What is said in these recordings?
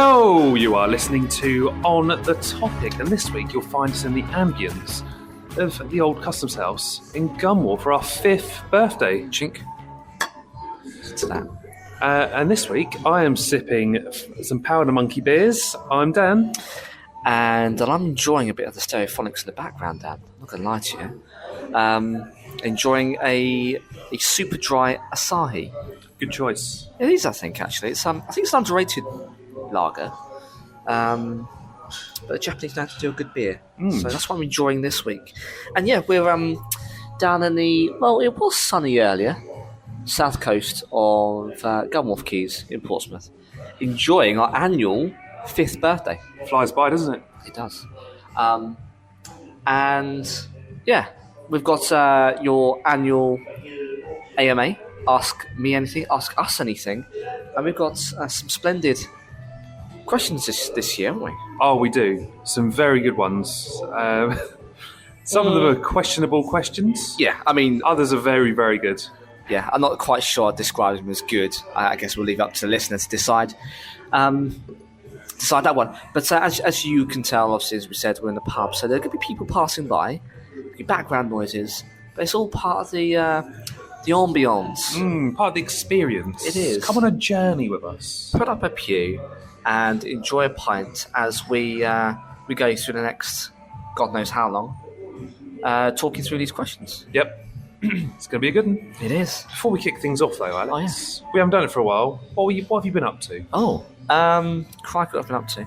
Hello, you are listening to On the Topic, and this week you'll find us in the ambience of the old customs house in Gunwale for our 5th birthday. Chink. To that. And this week I am sipping some Powder Monkey beers. I'm Dan. And I'm enjoying a bit of the stereophonics in the background, Dan. I'm not going to lie to you. Enjoying a super dry Asahi. Good choice. It is, I think, actually. I think it's an underrated lager. But the Japanese know how to do a good beer. So that's what I'm enjoying this week. And yeah, we're down in it was sunny earlier, south coast of Gunwale Keys in Portsmouth, enjoying our annual 5th birthday. Flies by, doesn't it? It does. And yeah, we've got your annual AMA, Ask Me Anything, Ask Us Anything, and we've got some splendid questions this year, haven't we? Oh, we do. Some very good ones. Some of them are questionable questions. Yeah, I mean... Others are very, very good. Yeah, I'm not quite sure I'd describe them as good. I guess we'll leave it up to the listener to decide. Decide that one. But as you can tell, obviously, as we said, we're in the pub, so there are going to be people passing by, background noises, but it's all part of the ambience. Part of the experience. It is. Come on a journey with us. Put up a pew and enjoy a pint as we go through the next God knows how long, talking through these questions. Yep. It's going to be a good one. It is. Before we kick things off, though, Alex, Oh, yes. We haven't done it for a while. What have you been up to? Crikey, what I've been up to.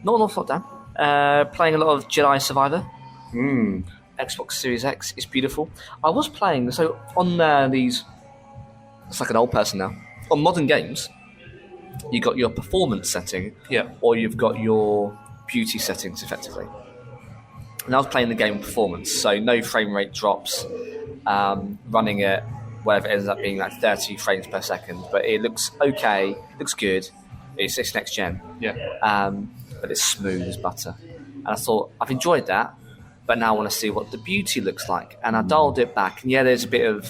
Not an awful lot, Dan. Playing a lot of Jedi Survivor. Xbox Series X is beautiful. I was playing, so on these... It's like an old person now. On modern games, you got your performance setting, or you've got your beauty settings, effectively. And I was playing the game performance, so no frame rate drops, running at whatever it ends up being, like 30 frames per second. But it looks okay, it looks good. It's next gen. But it's smooth as butter. And I thought, I've enjoyed that, but now I want to see what the beauty looks like. And I dialed it back, and yeah, there's a bit of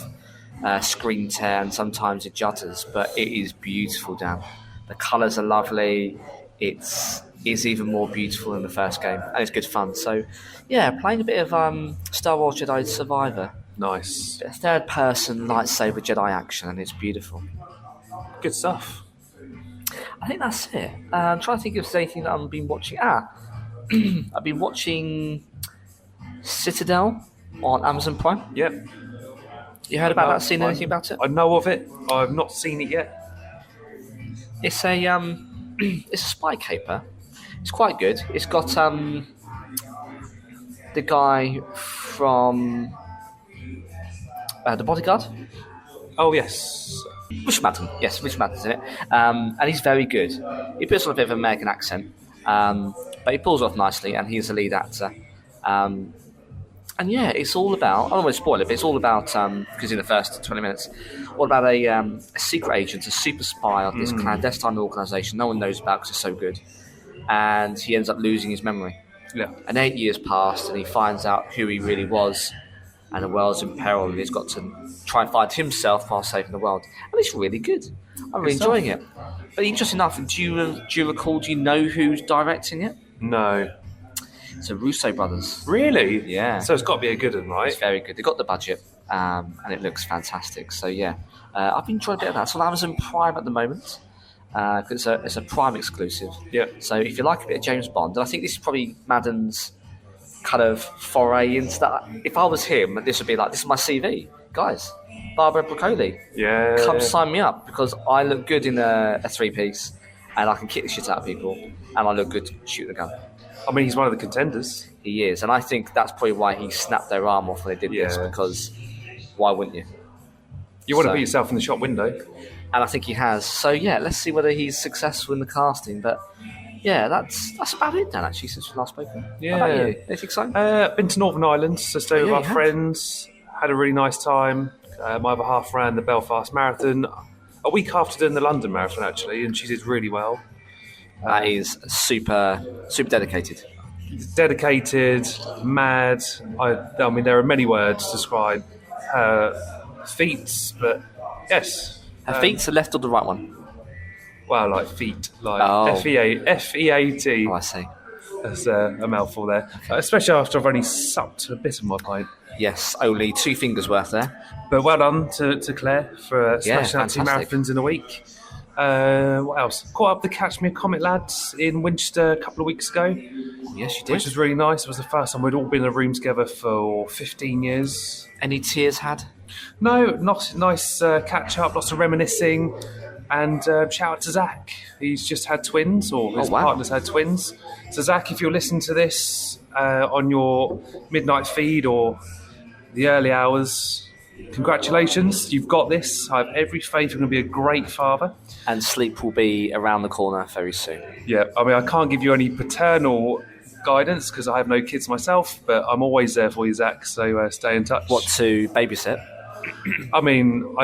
screen tear, and sometimes it jutters, but it is beautiful, Dan. The colours are lovely. It's even more beautiful than the first game, and it's good fun. So, yeah, playing a bit of Star Wars Jedi Survivor. Nice. A third-person lightsaber Jedi action, and it's beautiful. Good stuff. I think that's it. I'm trying to think if there's anything that I've been watching. I've been watching Citadel on Amazon Prime. Yep. You heard about that? Seen anything about it? I know of it. I've not seen it yet. It's a it's a spy caper. It's quite good. It's got the guy from The Bodyguard. Oh yes. Richard Madden. Yes, Richard Madden's in it. And he's very good. He puts on a bit of an American accent, but he pulls off nicely, and he's the lead actor. And yeah, it's all about, I don't want to spoil it, but it's all about, because in the first 20 minutes, all about a secret agent, a super spy of this clandestine organisation no one knows about because it's so good. And he ends up losing his memory. Yeah. And 8 years passed, and he finds out who he really was, and the world's in peril, and he's got to try and find himself while saving the world. And it's really good. I'm really enjoying it. But interesting enough, do you know who's directing it? No. It's the Russo brothers. Really? Yeah. So it's got to be a good one, right? It's very good. They've got the budget, and it looks fantastic. So yeah, I've been enjoying a bit of that. It's on Amazon Prime at the moment, because it's a Prime exclusive. Yeah. So if you like a bit of James Bond, and I think this is probably Madden's kind of foray into that. If I was him, this would be like, this is my CV. Guys, Barbara Broccoli. Yeah. Come sign me up, because I look good in a three-piece, and I can kick the shit out of people, and I look good shooting a gun. I mean, he's one of the contenders. He is, and I think that's probably why he snapped their arm off when they did this, because why wouldn't you? You want to put yourself in the shop window. And I think he has. So yeah, let's see whether he's successful in the casting. But yeah, that's about it, Dan, actually, since we last spoken. Yeah. How about you? Anything exciting? Been to Northern Ireland, so stayed with our friends. Had a really nice time. My other half ran the Belfast Marathon a week after doing the London Marathon, actually, and she did really well. That is super dedicated. Dedicated, mad. I mean, there are many words to describe her feats, but yes. Her feet's the left or the right one? Well, like feet, like Oh. F-E-A-T. Oh, I see. That's a mouthful there. Especially after I've only supped a bit of my pint. Yes, only 2 fingers worth there. But well done to Claire for smashing out 2 fantastic. marathons in a week. What else? Caught up the Catch Me a Comet lads in Winchester a couple of weeks ago. Yes, you did. Which was really nice. It was the first time we'd all been in a room together for 15 years. Any tears had? No, not nice catch up, lots of reminiscing. And shout out to Zach. He's just had twins, or his partner's had twins. So Zach, if you're listening to this on your midnight feed or the early hours, congratulations, you've got this. I have every faith you're going to be a great father. And sleep will be around the corner very soon. Yeah, I mean, I can't give you any paternal guidance because I have no kids myself, but I'm always there for you, Zach, so stay in touch. What, to babysit? I mean,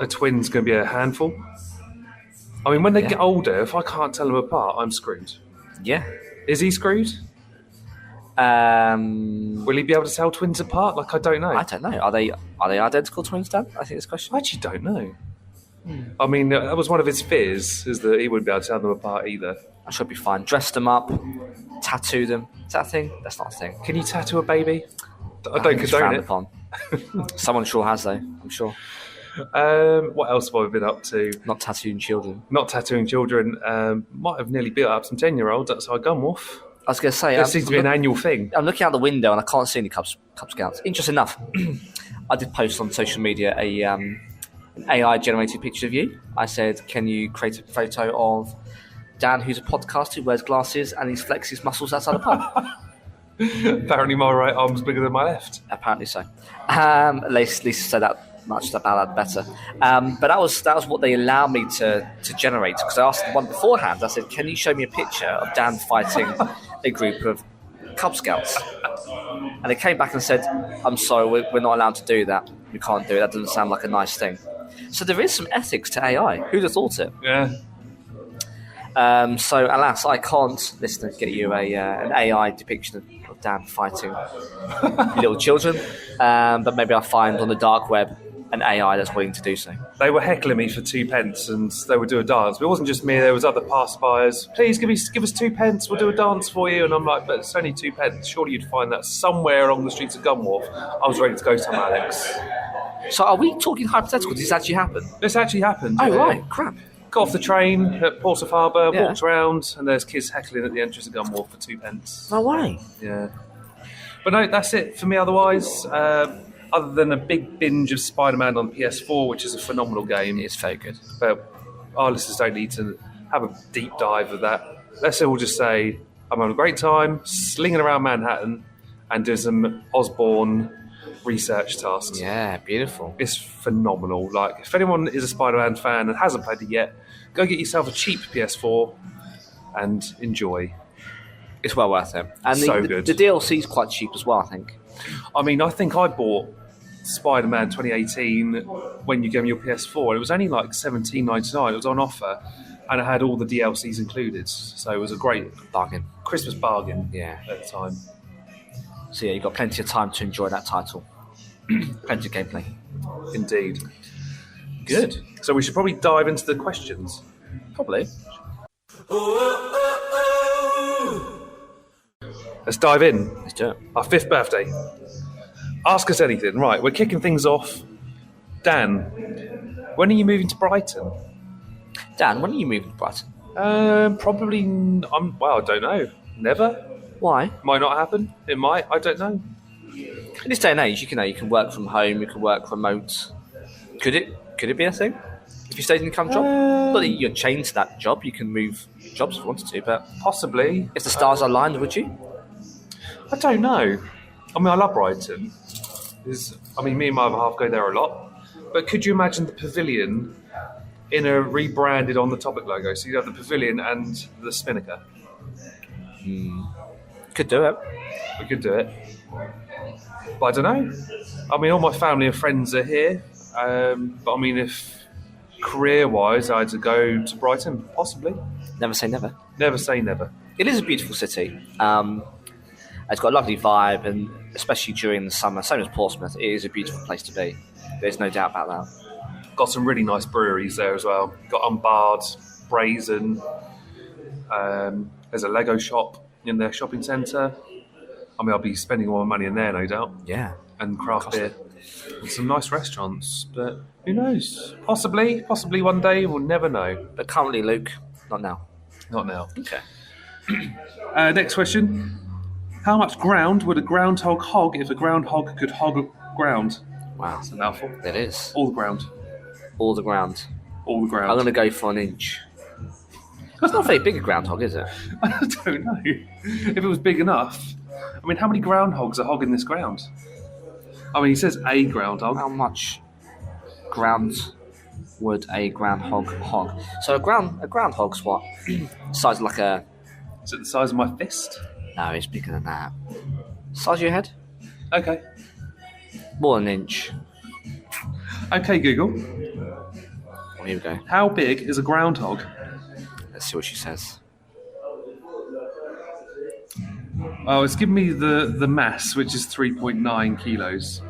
a twin's going to be a handful. I mean, when they get older, if I can't tell them apart, I'm screwed. Yeah. Is he screwed? Will he be able to tell twins apart? Like, I don't know. I don't know. Are they identical twins, Dan? I think this question. I actually don't know. I mean, that was one of his fears, is that he wouldn't be able to tell them apart either. I should be fine. Dress them up, tattoo them. Is that a thing? That's not a thing. Can you tattoo a baby? I don't condone it. Upon. Someone sure has, though, I'm sure. What else have I been up to? Not tattooing children. Not tattooing children. Might have nearly beat up some 10-year-olds outside Gunwharf. I was going to say... There seems to be an annual thing. I'm looking out the window and I can't see any Cub Scouts. Interesting enough, I did post on social media an AI-generated picture of you. I said, can you create a photo of Dan, who's a podcaster, who wears glasses and he flexes muscles outside the pub? Apparently my right arm's bigger than my left. Apparently so. At least say that much about that better. But that was what they allowed me to generate, because I asked the one beforehand. I said, can you show me a picture of Dan fighting a group of Cub Scouts? And they came back and said, I'm sorry, we're not allowed to do that. We can't do it. That doesn't sound like a nice thing. So there is some ethics to AI. Who'd have thought it? Yeah. So alas, I can't listen to get you an AI depiction of Dan fighting little children. But maybe I'll find on the dark web an AI that's willing to do so. They were heckling me for 2 pence and they would do a dance. But it wasn't just me, there was other passersby. Please give us 2 pence, we'll do a dance for you. And I'm like, but it's only 2 pence. Surely you'd find that somewhere along the streets of Gunwharf. I was ready to go to Alex. So are we talking hypothetical? Did this actually happen? This actually happened. Oh, yeah. right, crap. Got off the train at Portsmouth Harbour, walked around, and there's kids heckling at the entrance of Gunwharf for 2 pence. No way. Yeah. But no, that's it for me otherwise. Other than a big binge of Spider-Man on PS4, which is a phenomenal game. It's very good. But our listeners don't need to have a deep dive of that. Let's all just say I'm having a great time slinging around Manhattan and doing some Osborne research tasks. Yeah, beautiful. It's phenomenal. Like, if anyone is a Spider-Man fan and hasn't played it yet, go get yourself a cheap PS4 and enjoy. It's well worth it. And good. The DLC is quite cheap as well, I think. I mean, I think I bought Spider-Man 2018 when you gave me your PS4. It was only like $17.99. It was on offer, and it had all the DLCs included. So it was a great Bargain. Christmas bargain. Yeah. At the time. So yeah, you've got plenty of time to enjoy that title. Plenty of gameplay. Indeed. Good. So we should probably dive into the questions. Probably. Let's dive in. Let's do it. Our 5th birthday. Ask us anything. Right, we're kicking things off. Dan, when are you moving to Brighton? Dan, when are you moving to Brighton? Probably, I don't know. Never? Why? Might not happen. It might. I don't know. In this day and age, you can work from home, you can work remote. Could it be a thing? If you stayed in the current job? Not that you're chained to that job, you can move jobs if you wanted to, but... Possibly. If the stars aligned, would you? I don't know. I mean, I love Brighton. Me and my other half go there a lot. But could you imagine the pavilion in a rebranded on the Topic logo? So you have the pavilion and the Spinnaker. Could do it. We could do it. But I don't know. I mean, all my family and friends are here. But I mean, if career-wise I had to go to Brighton, possibly. Never say never. Never say never. It is a beautiful city. It's got a lovely vibe, and especially during the summer, same as Portsmouth, it is a beautiful place to be. There's no doubt about that. Got some really nice breweries there as well. Got Unbarred, Brazen. There's a Lego shop in their shopping centre. I mean, I'll be spending all my money in there, no doubt. Yeah. And craft beer. And some nice restaurants. But who knows? Possibly one day, we'll never know. But currently, Luke, not now. Not now. Okay. Next question. How much ground would a groundhog hog if a groundhog could hog ground? Wow. That's a mouthful. It is. All the ground. All the ground. All the ground. I'm going to go for an inch. It's not very big a groundhog, is it? I don't know. If it was big enough. I mean, how many groundhogs are hogging this ground? I mean, he says a groundhog. How much ground would a groundhog hog? So a groundhog's what? Size like a... Is it the size of my fist? No, it's bigger than that. Size of your head? Okay. More than an inch. Okay, Google. Well, here we go. How big is a groundhog? Let's see what she says. Oh, it's given me the mass, which is 3.9 kilos.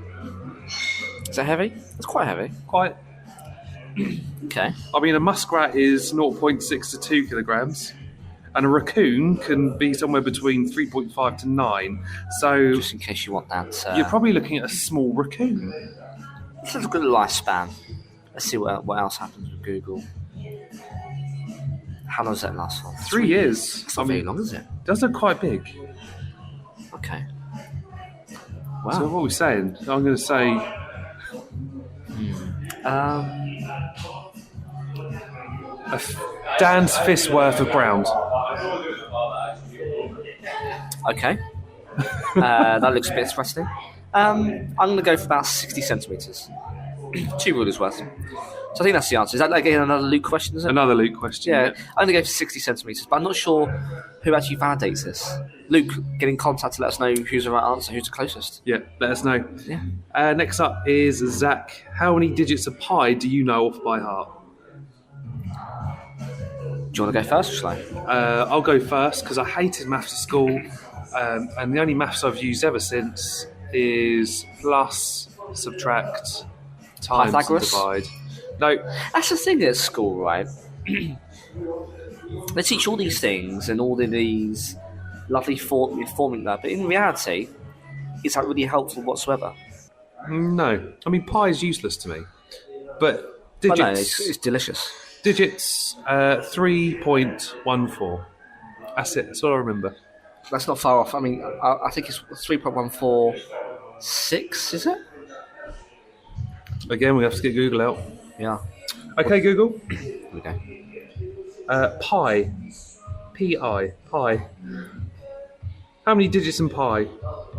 Is that heavy? It's quite heavy. Quite. Okay. I mean, a muskrat is 0.6 to 2 kilograms, and a raccoon can be somewhere between 3.5 to 9. So, Just in case you want that. you're probably looking at a small raccoon. This is a good lifespan. Let's see what else happens with Google. How long does that last for? 3 years. It's not very long, is it? Does look quite big. Okay. So Wow. what are we saying? I'm going to say Dan's fist worth of ground. Okay. That looks a bit threatening. I'm going to go for about 60 centimetres. 2 rulers worth. So I think that's the answer. Is that again another Luke question, is it? Another Luke question. Yeah, I'm going to go for 60 centimetres, but I'm not sure who actually validates this. Luke, get in contact to let us know who's the right answer, who's the closest. Yeah, let us know. Yeah. Next up is Zach. How many digits of pi do you know off by heart? Do you want to go first, or shall I? I'll go first because I hated maths at school, and the only maths I've used ever since is plus, subtract, times, and Pythagoras? divide. No, That's the thing at school, right? They teach all these things and all of these lovely formula, but in reality, is that really helpful whatsoever? no. I mean, pi is useless to me, but digits. Well, no, it's delicious. Digits, 3.14. That's it. That's all I remember. That's not far off. I mean, I think it's 3.146, is it? Again, we have to get Google out. Yeah. Okay, Google. Here we go. Pi. P-I. Pi. How many digits in pi?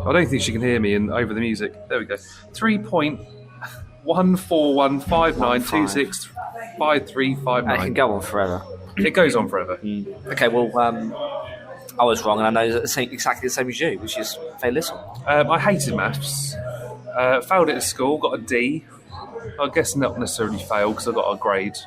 I don't think she can hear me over the music. There we go. 3.141592653539. It can go on forever. It goes on forever. Okay, well, I was wrong, and I know exactly the same as you, which is very little. I hated maths. Failed it at school, got a D. I guess not necessarily failed because I got a grade.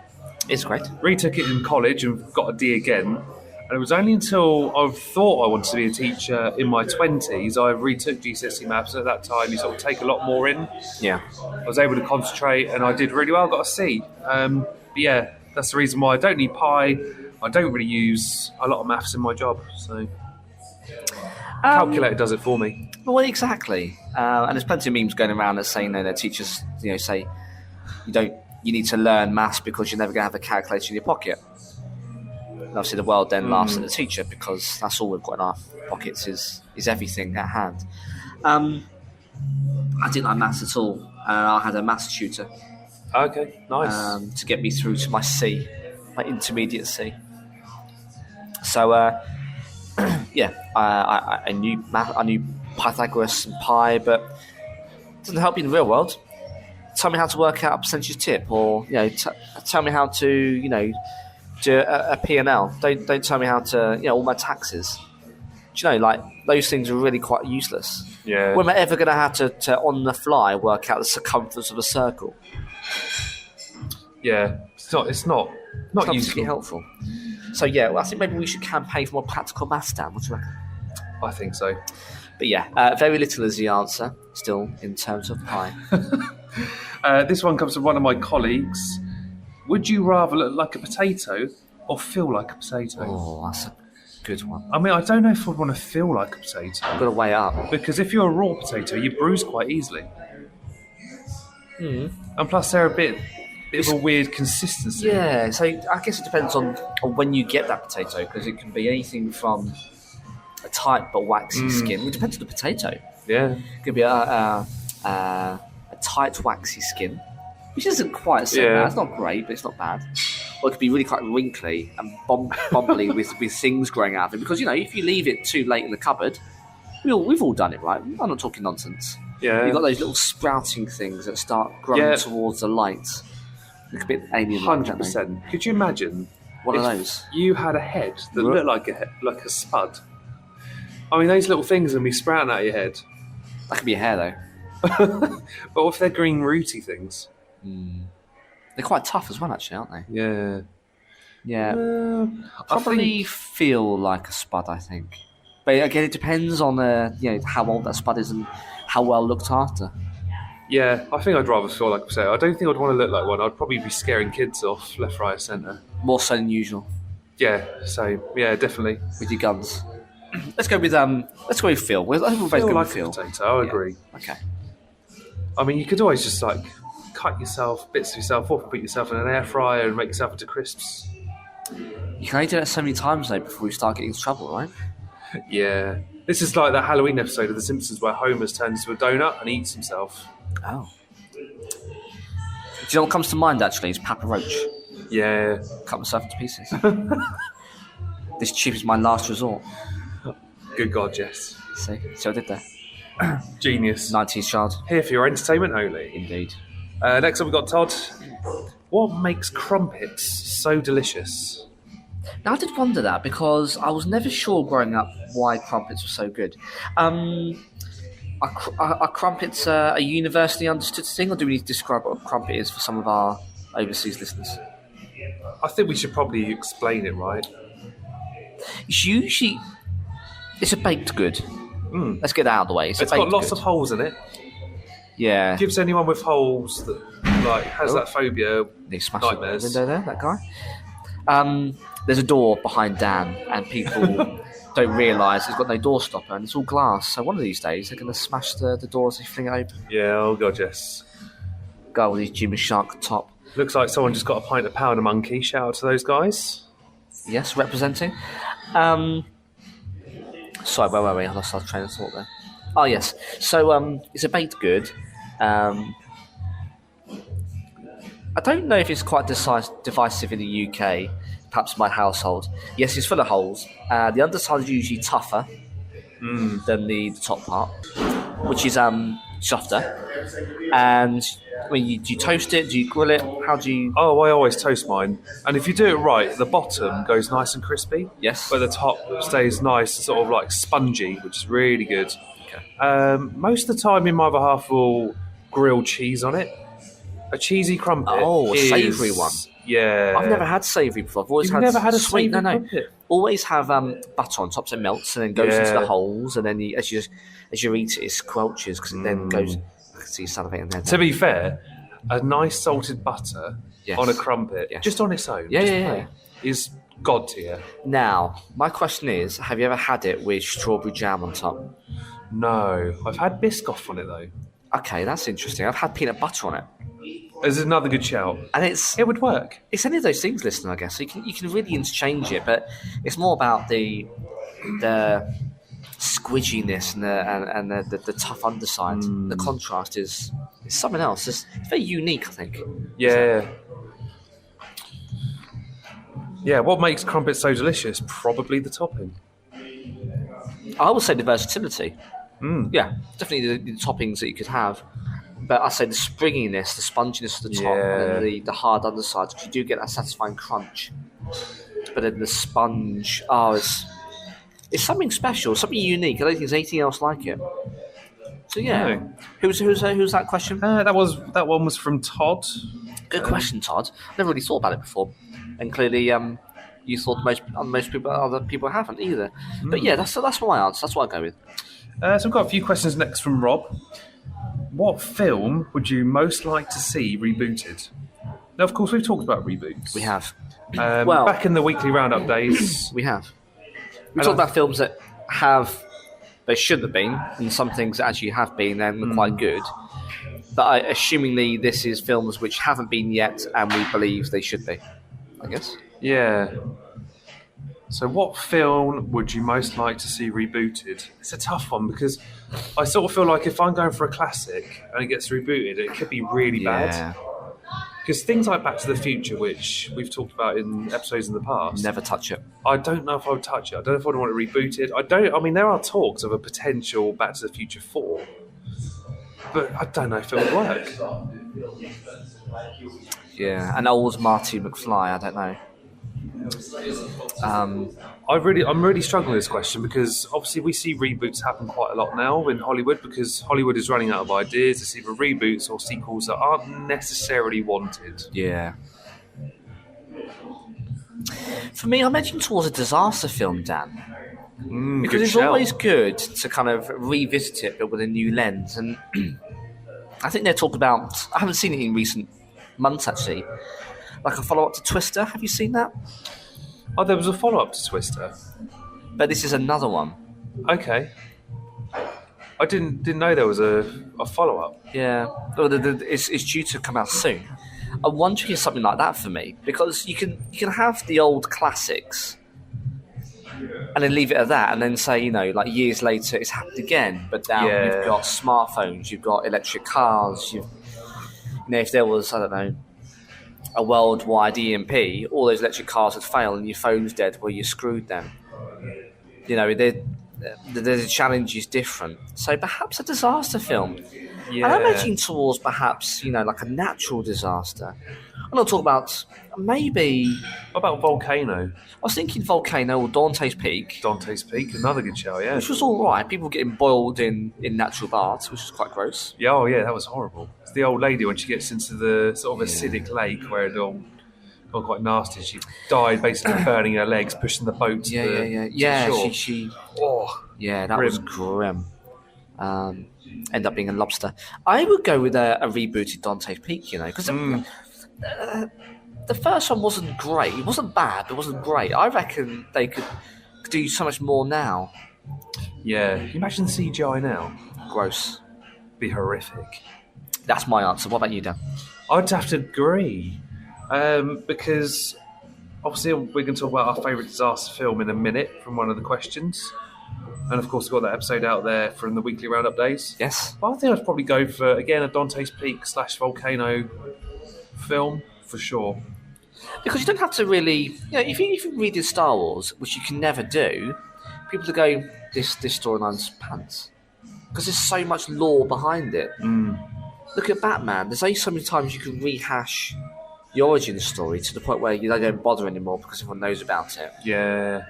It's great. Retook it in college and got a D again. And it was only until I thought I wanted to be a teacher in my 20s, I retook GCSE maths. At that time, you sort of take a lot more in. Yeah. I was able to concentrate and I did really well. I got a C. But yeah, that's the reason why I don't need pi. I don't really use a lot of maths in my job. So calculator does it for me. Well, exactly. And there's plenty of memes going around that saying that teachers, say you need to learn maths because you're never going to have a calculator in your pocket. And obviously, the world then laughs at the teacher because that's all we've got in our pockets is everything at hand. I didn't like maths at all. I had a maths tutor. Okay, nice. To get me through to my C, my intermediate C. So, yeah, I knew math, I knew Pythagoras and pi, but it doesn't help you in the real world. Tell me how to work out a percentage tip, or tell me how to do a P&L. Don't tell me how to all my taxes. Do those things are really quite useless. Yeah. When am I ever going to have to on the fly work out the circumference of a circle? Yeah, it's not It's useful. helpful. So yeah, I think maybe we should campaign for more practical maths, Dan. What do you reckon? I think so. But yeah, very little is the answer still in terms of pi. This one comes from one of my colleagues. Would you rather look like a potato or feel like a potato? Oh, that's a good one. I mean, I don't know if I'd want to feel like a potato. I've got to weigh up. Because if you're a raw potato, you bruise quite easily. And plus, they're a bit of a weird consistency. Yeah, so I guess it depends on when you get that potato, because it can be anything from a tight but waxy skin. It depends on the potato. Yeah. It could be a tight, waxy skin, which isn't quite so bad. It's not great, but it's not bad. Or it could be really quite wrinkly and bumbly with things growing out of it. Because, if you leave it too late in the cupboard, we've all done it, right? I'm not talking nonsense. Yeah. You've got those little sprouting things that start growing towards the light. Look a bit alien-like, 100%. Could you imagine one of those? You had a head that looked like a spud. I mean, those little things will be sprouting out of your head. That could be a hair, though. But if they're green rooty things? They're quite tough as well, actually, aren't they? Yeah. Yeah. Probably feel like a spud, I think. But again, it depends on how old that spud is and how well looked after. Yeah, I think I'd rather feel like a potato. I don't think I'd want to look like one. I'd probably be scaring kids off left, right, centre. More so than usual. Yeah, so yeah, definitely. With your guns. Let's go with Phil. I think we're both going with Phil. Potato, I agree. Okay. I mean, you could always just cut bits of yourself off, put yourself in an air fryer and make yourself into crisps. You can only do that so many times though before you start getting into trouble, right? Yeah. This is like the Halloween episode of The Simpsons where Homer's turned into a donut and eats himself. Oh. Do you know what comes to mind actually? Is Papa Roach. Yeah. Cut myself into pieces. This chip is my last resort. Good God, yes. See what I did there? Genius. 90s child. Here for your entertainment only. Indeed. Next up we've got Todd. What makes crumpets so delicious? Now I did wonder that because I was never sure growing up why crumpets were so good. Are crumpets a universally understood thing, or do we need to describe what a crumpet is for some of our overseas listeners? I think we should probably explain it, right? It's a baked good. Let's get that out of the way. It's got lots of holes in it. Yeah. Gives anyone with holes that has that phobia They smashed nightmares. the window there, that guy. There's a door behind Dan, and people don't realise it's got no door stopper, and it's all glass. So one of these days they're going to smash the doors and fling it open. Yeah, oh God, yes. Go with his Jimmy Shark top. Looks like someone just got a pint of powder monkey. Shout out to those guys. Yes, representing. Sorry, where were we? I lost our train of thought there. Oh, yes. So it's a baked good. I don't know if it's quite divisive in the UK, perhaps my household. Yes, it's full of holes. The underside is usually tougher than the top part, which is softer. And do you toast it? Do you grill it? How do you... Oh, I always toast mine. And if you do it right, the bottom goes nice and crispy. Yes. But the top stays nice and sort of like spongy, which is really good. Okay. Most of the time, me and my other half will grill cheese on it. A cheesy crumpet. Oh, a savoury one. Yeah. I've never had savoury before. I've always never had a sweet. savoury No. crumpet? Always have butter on top, so it melts and then goes into the holes, and then as you eat it, it squelches because it then goes. I can see you salivating there. To be fair, a nice salted butter on a crumpet, just on its own, is god tier. Now, my question is: have you ever had it with strawberry jam on top? No, I've had Biscoff on it though. Okay, that's interesting. I've had peanut butter on it. There's another good shout, and it would work. It's any of those things, listener. I guess so you can really interchange it, but it's more about the squidginess and the tough underside. The contrast is something else. It's very unique, I think. Yeah. Yeah, what makes crumpets so delicious? Probably the topping. I would say the versatility. Yeah, definitely the toppings that you could have. But I say the springiness, the sponginess of the top, and then the hard underside, because you do get that satisfying crunch. But then the sponge, it's something special, something unique. I don't think there's anything else like it. So yeah, no. Who's that question? That one was from Todd. Good question, Todd. Never really thought about it before, and clearly you thought other people haven't either. But yeah, that's my answer. That's what I go with. So we've got a few questions next from Rob. What film would you most like to see rebooted? Now, of course, we've talked about reboots. We have. Back in the weekly roundup days. We have. We talked about films that they should have been, and some things that actually have been and were quite good. But assumingly, this is films which haven't been yet, and we believe they should be, I guess. Yeah. So what film would you most like to see rebooted? It's a tough one because I sort of feel like if I'm going for a classic and it gets rebooted, it could be really bad. Because things like Back to the Future, which we've talked about in episodes in the past... Never touch it. I don't know if I would touch it. I don't know if I would want it rebooted. I mean, there are talks of a potential Back to the Future 4. But I don't know if it would work. Yeah, an old Marty McFly, I don't know. I'm really struggling with this question because obviously we see reboots happen quite a lot now in Hollywood because Hollywood is running out of ideas. It's either reboots or sequels that aren't necessarily wanted. Yeah. For me, I'm edging towards a disaster film, Dan. Because it's always good to kind of revisit it, but with a new lens. And I think they're talking about... I haven't seen it in recent months, actually. Like a follow-up to Twister. Have you seen that? Oh, there was a follow-up to Twister. But this is another one. Okay. I didn't know there was a follow-up. Yeah. Well, it's due to come out soon. I'm wondering if something like that for me. Because you can have the old classics and then leave it at that and then say, like years later it's happened again. But now you've got smartphones, you've got electric cars, if there was, I don't know, a worldwide EMP, all those electric cars would fail and your phone's dead, well, you're screwed then. The challenge is different. So perhaps a disaster film. Yeah. And I'm edging towards perhaps, like a natural disaster. I'm not talking about maybe... What about Volcano? I was thinking Volcano or Dante's Peak. Dante's Peak, another good show, yeah. Which was all right. People getting boiled in natural baths, which was quite gross. Yeah, oh yeah, that was horrible. It's the old lady when she gets into the sort of acidic lake where it all got quite nasty. She died basically burning her legs, pushing the boat to the shore. She that grim. Was grim. End up being a lobster. I would go with a rebooted Dante's Peak, because the first one wasn't great. It wasn't bad, but it wasn't great. I reckon they could do so much more now. Yeah. Can you imagine CGI now? Gross. Be horrific. That's my answer. What about you, Dan? I'd have to agree. Because obviously we're going to talk about our favourite disaster film in a minute from one of the questions. And of course, we've got that episode out there from the weekly roundup days. Yes. But I think I'd probably go for, again, a Dante's Peak / Volcano film, for sure. Because you don't have to really... if you read in Star Wars, which you can never do, people will go, this storyline's pants. Because there's so much lore behind it. Look at Batman. There's only so many times you can rehash the origin story to the point where you don't bother anymore because everyone knows about it. Yeah.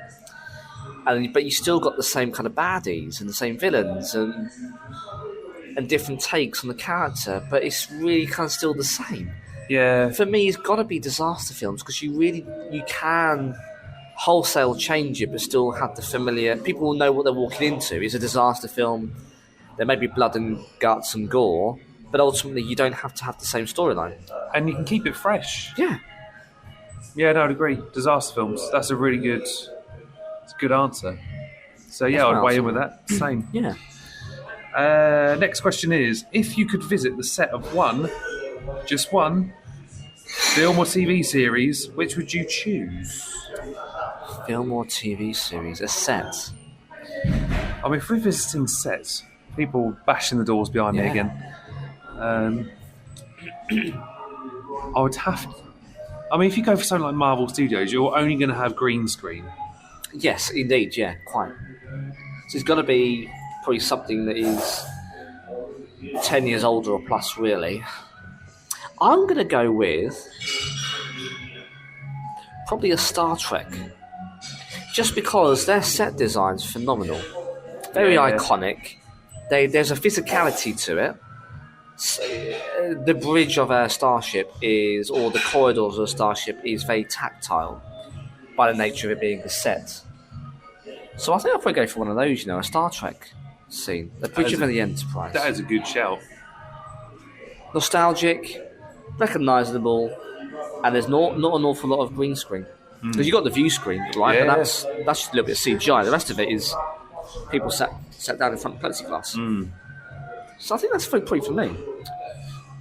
But you still got the same kind of baddies and the same villains and different takes on the character, but it's really kind of still the same. Yeah. For me, it's got to be disaster films because you can wholesale change it, but still have the familiar. People will know what they're walking into. It's a disaster film. There may be blood and guts and gore, but ultimately you don't have to have the same storyline. And you can keep it fresh. Yeah. Yeah, no, I'd agree. Disaster films. That's a really good... It's a good answer. So yeah, I'd weigh in with that. Same. Yeah. Next question is, if you could visit the set of just one, film or TV series, which would you choose? Film or TV series? A set? I mean, if we're visiting sets, people bashing the doors behind me again. I would have to... I mean, if you go for something like Marvel Studios, you're only going to have green screen. Yes, indeed, yeah, quite. So it's got to be probably something that is 10 years older or plus, really. I'm going to go with probably a Star Trek. Just because their set design's phenomenal. Very iconic. There's a physicality to it. So, the bridge of a starship or the corridors of a starship is very tactile by the nature of it being a set. So I think I'll probably go for one of those, a Star Trek scene. The bridge of the Enterprise. That is a good shout. nostalgic, recognisable, and there's not an awful lot of green screen. Because you've got the view screen, right? Yeah. But that's just a little bit of CGI. The rest of it is people sat down in front of plexiglass. So I think that's pretty for me.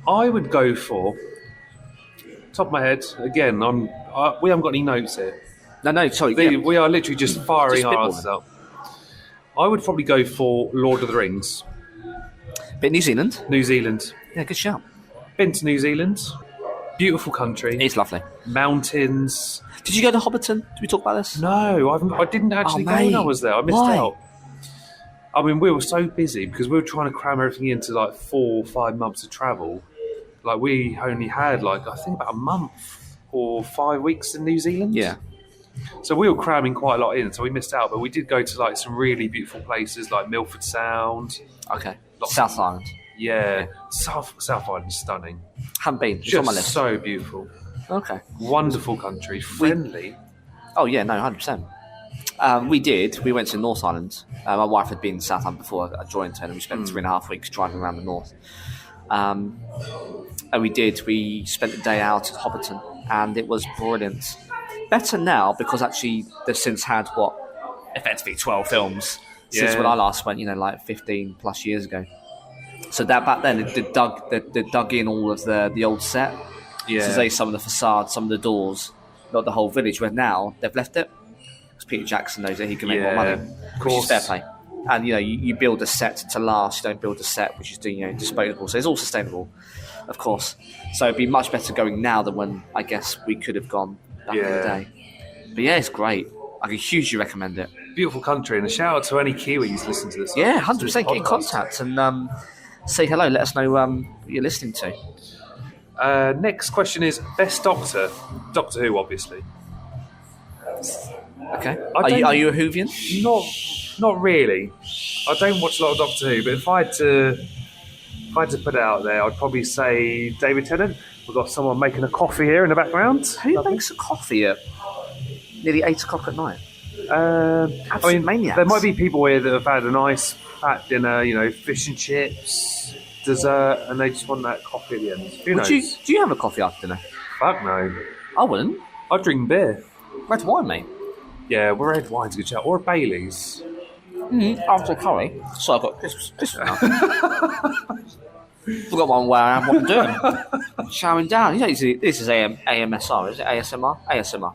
I would go for, top of my head, again, we haven't got any notes here. No, sorry. We are literally just firing our spitballing. asses up. I would probably go for Lord of the Rings. But New Zealand? New Zealand. Yeah, good shout. Been to New Zealand. Beautiful country. It's lovely. Mountains. Did you go to Hobbiton? Did we talk about this? No, I didn't actually go when I was there. I missed out. I mean, we were so busy because we were trying to cram everything into like 4 or 5 months of travel. Like we only had I think about a month or 5 weeks in New Zealand. Yeah. So we were cramming quite a lot in, so we missed out. But we did go to like some really beautiful places like Milford Sound. Okay. South Island. Yeah. South Island is stunning. Haven't been. It's Just on my list. so beautiful. Okay. Wonderful country. Friendly. Oh yeah, no, 100%. We went to North Island. My wife had been in South Island before I joined her, and we spent 3.5 weeks driving around the north. And we spent the day out at Hobbiton, and it was brilliant. Better now, because actually they've since had, effectively 12 films since when I last went, 15 plus years ago. So that back then, they dug in all of the old set. Yeah. To say some of the facades, some of the doors, not the whole village, where now they've left it. Because Peter Jackson knows that he can make more money. Of course. Which is fair play. And, you build a set to last, you don't build a set which is doing, disposable. So it's all sustainable, of course. So it'd be much better going now than when, I guess, we could have gone back in the day. But yeah, it's great. I can hugely recommend it. Beautiful country, and a shout out to any Kiwis listening to this. Yeah, 100%. Get in contact and say hello. Let us know what you're listening to. Next question is best Doctor. Doctor Who, obviously. Okay. Are you a Whovian? Not really. I don't watch a lot of Doctor Who, but if I had to put it out there, I'd probably say David Tennant. We've got someone making a coffee here in the background. Who makes a coffee at nearly 8 o'clock at night? Absolute maniacs. There might be people here that have had a nice fat dinner, fish and chips, dessert, and they just want that coffee at the end. Who knows? Do you have a coffee after dinner? Fuck no. I wouldn't. I'd drink beer. Red wine, mate. Yeah, red wine's a good shout. Or a Baileys. After curry. So I've got crisps now. Forgot what I'm doing. Showering down. This is AMSR, is it? ASMR? ASMR.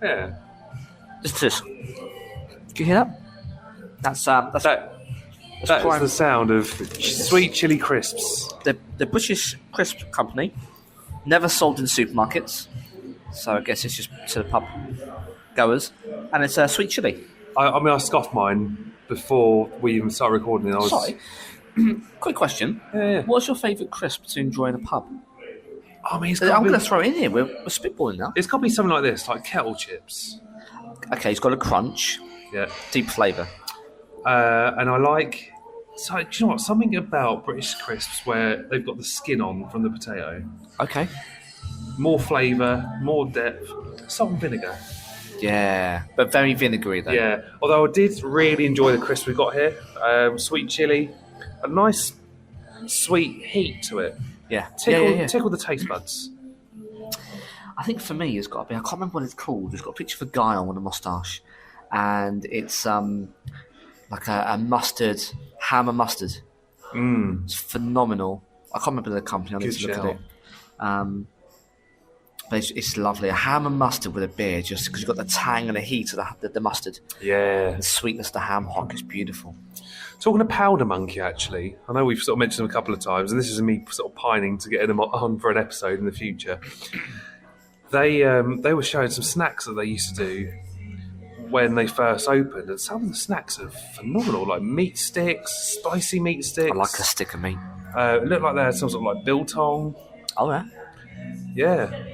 Yeah. Just this. Did you hear that? That's the sound of sweet chili crisps. The British Crisp Company, never sold in supermarkets, so I guess it's just to the pub goers, and it's a sweet chili. I scoffed mine before we even started recording. Sorry. Quick question. Yeah. What's your favourite crisp to enjoy in a pub? I mean, I'm going to throw it in here. We're spitballing now. It's got to be something like this, like kettle chips. Okay, it's got a crunch. Yeah. Deep flavour. And I like... So, do you know what? Something about British crisps where they've got the skin on from the potato. Okay. More flavour, more depth. Salt and vinegar. Yeah, but very vinegary though. Yeah, although I did really enjoy the crisp we got here. Sweet chilli. A nice sweet heat to it. Yeah. Tickle the taste buds. I think for me it's got to be, I can't remember what it's called. It's got a picture of a guy on with a moustache. And it's like a mustard, ham and mustard. It's phenomenal. I can't remember the company. I need to look at it. But it's lovely. A ham and mustard with a beer, just because you've got the tang and the heat of the mustard. Yeah. And the sweetness of the ham hock is beautiful. Talking of Powder Monkey, actually, I know we've sort of mentioned them a couple of times, and this is me sort of pining to get them on for an episode in the future. They were showing some snacks that they used to do when they first opened, and some of the snacks are phenomenal, like meat sticks, spicy meat sticks. I like a stick of meat. It looked like they had some sort of like biltong. Oh, yeah? Yeah.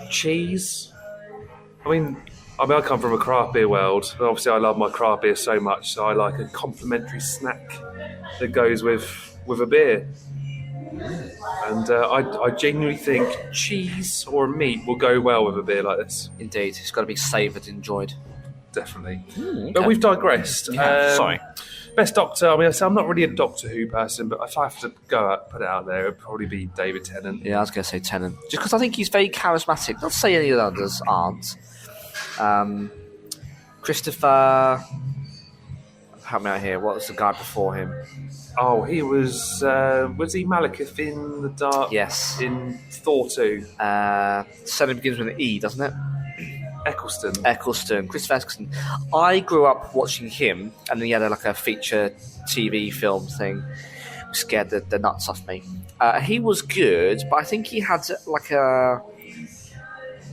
Cheese. I come from a craft beer world. Obviously, I love my craft beer so much, so I like a complimentary snack that goes with a beer. And I genuinely think cheese or meat will go well with a beer like this. Indeed. It's got to be savoured, enjoyed. Definitely. Okay. But we've digressed. Sorry. Best Doctor. I mean, I'm not really a Doctor Who person, but if I have to put it out there, it'd probably be David Tennant. Yeah, I was going to say Tennant. Just because I think he's very charismatic. Not to say any of the others aren't. Christopher... Help me out here. What was the guy before him? Oh, he was he Malekith in the Dark? Yes. In Thor 2. Surname begins with an E, doesn't it? Eccleston. Christopher Eccleston. I grew up watching him, and then he had a feature TV film thing. It scared the nuts off me. He was good, but I think he had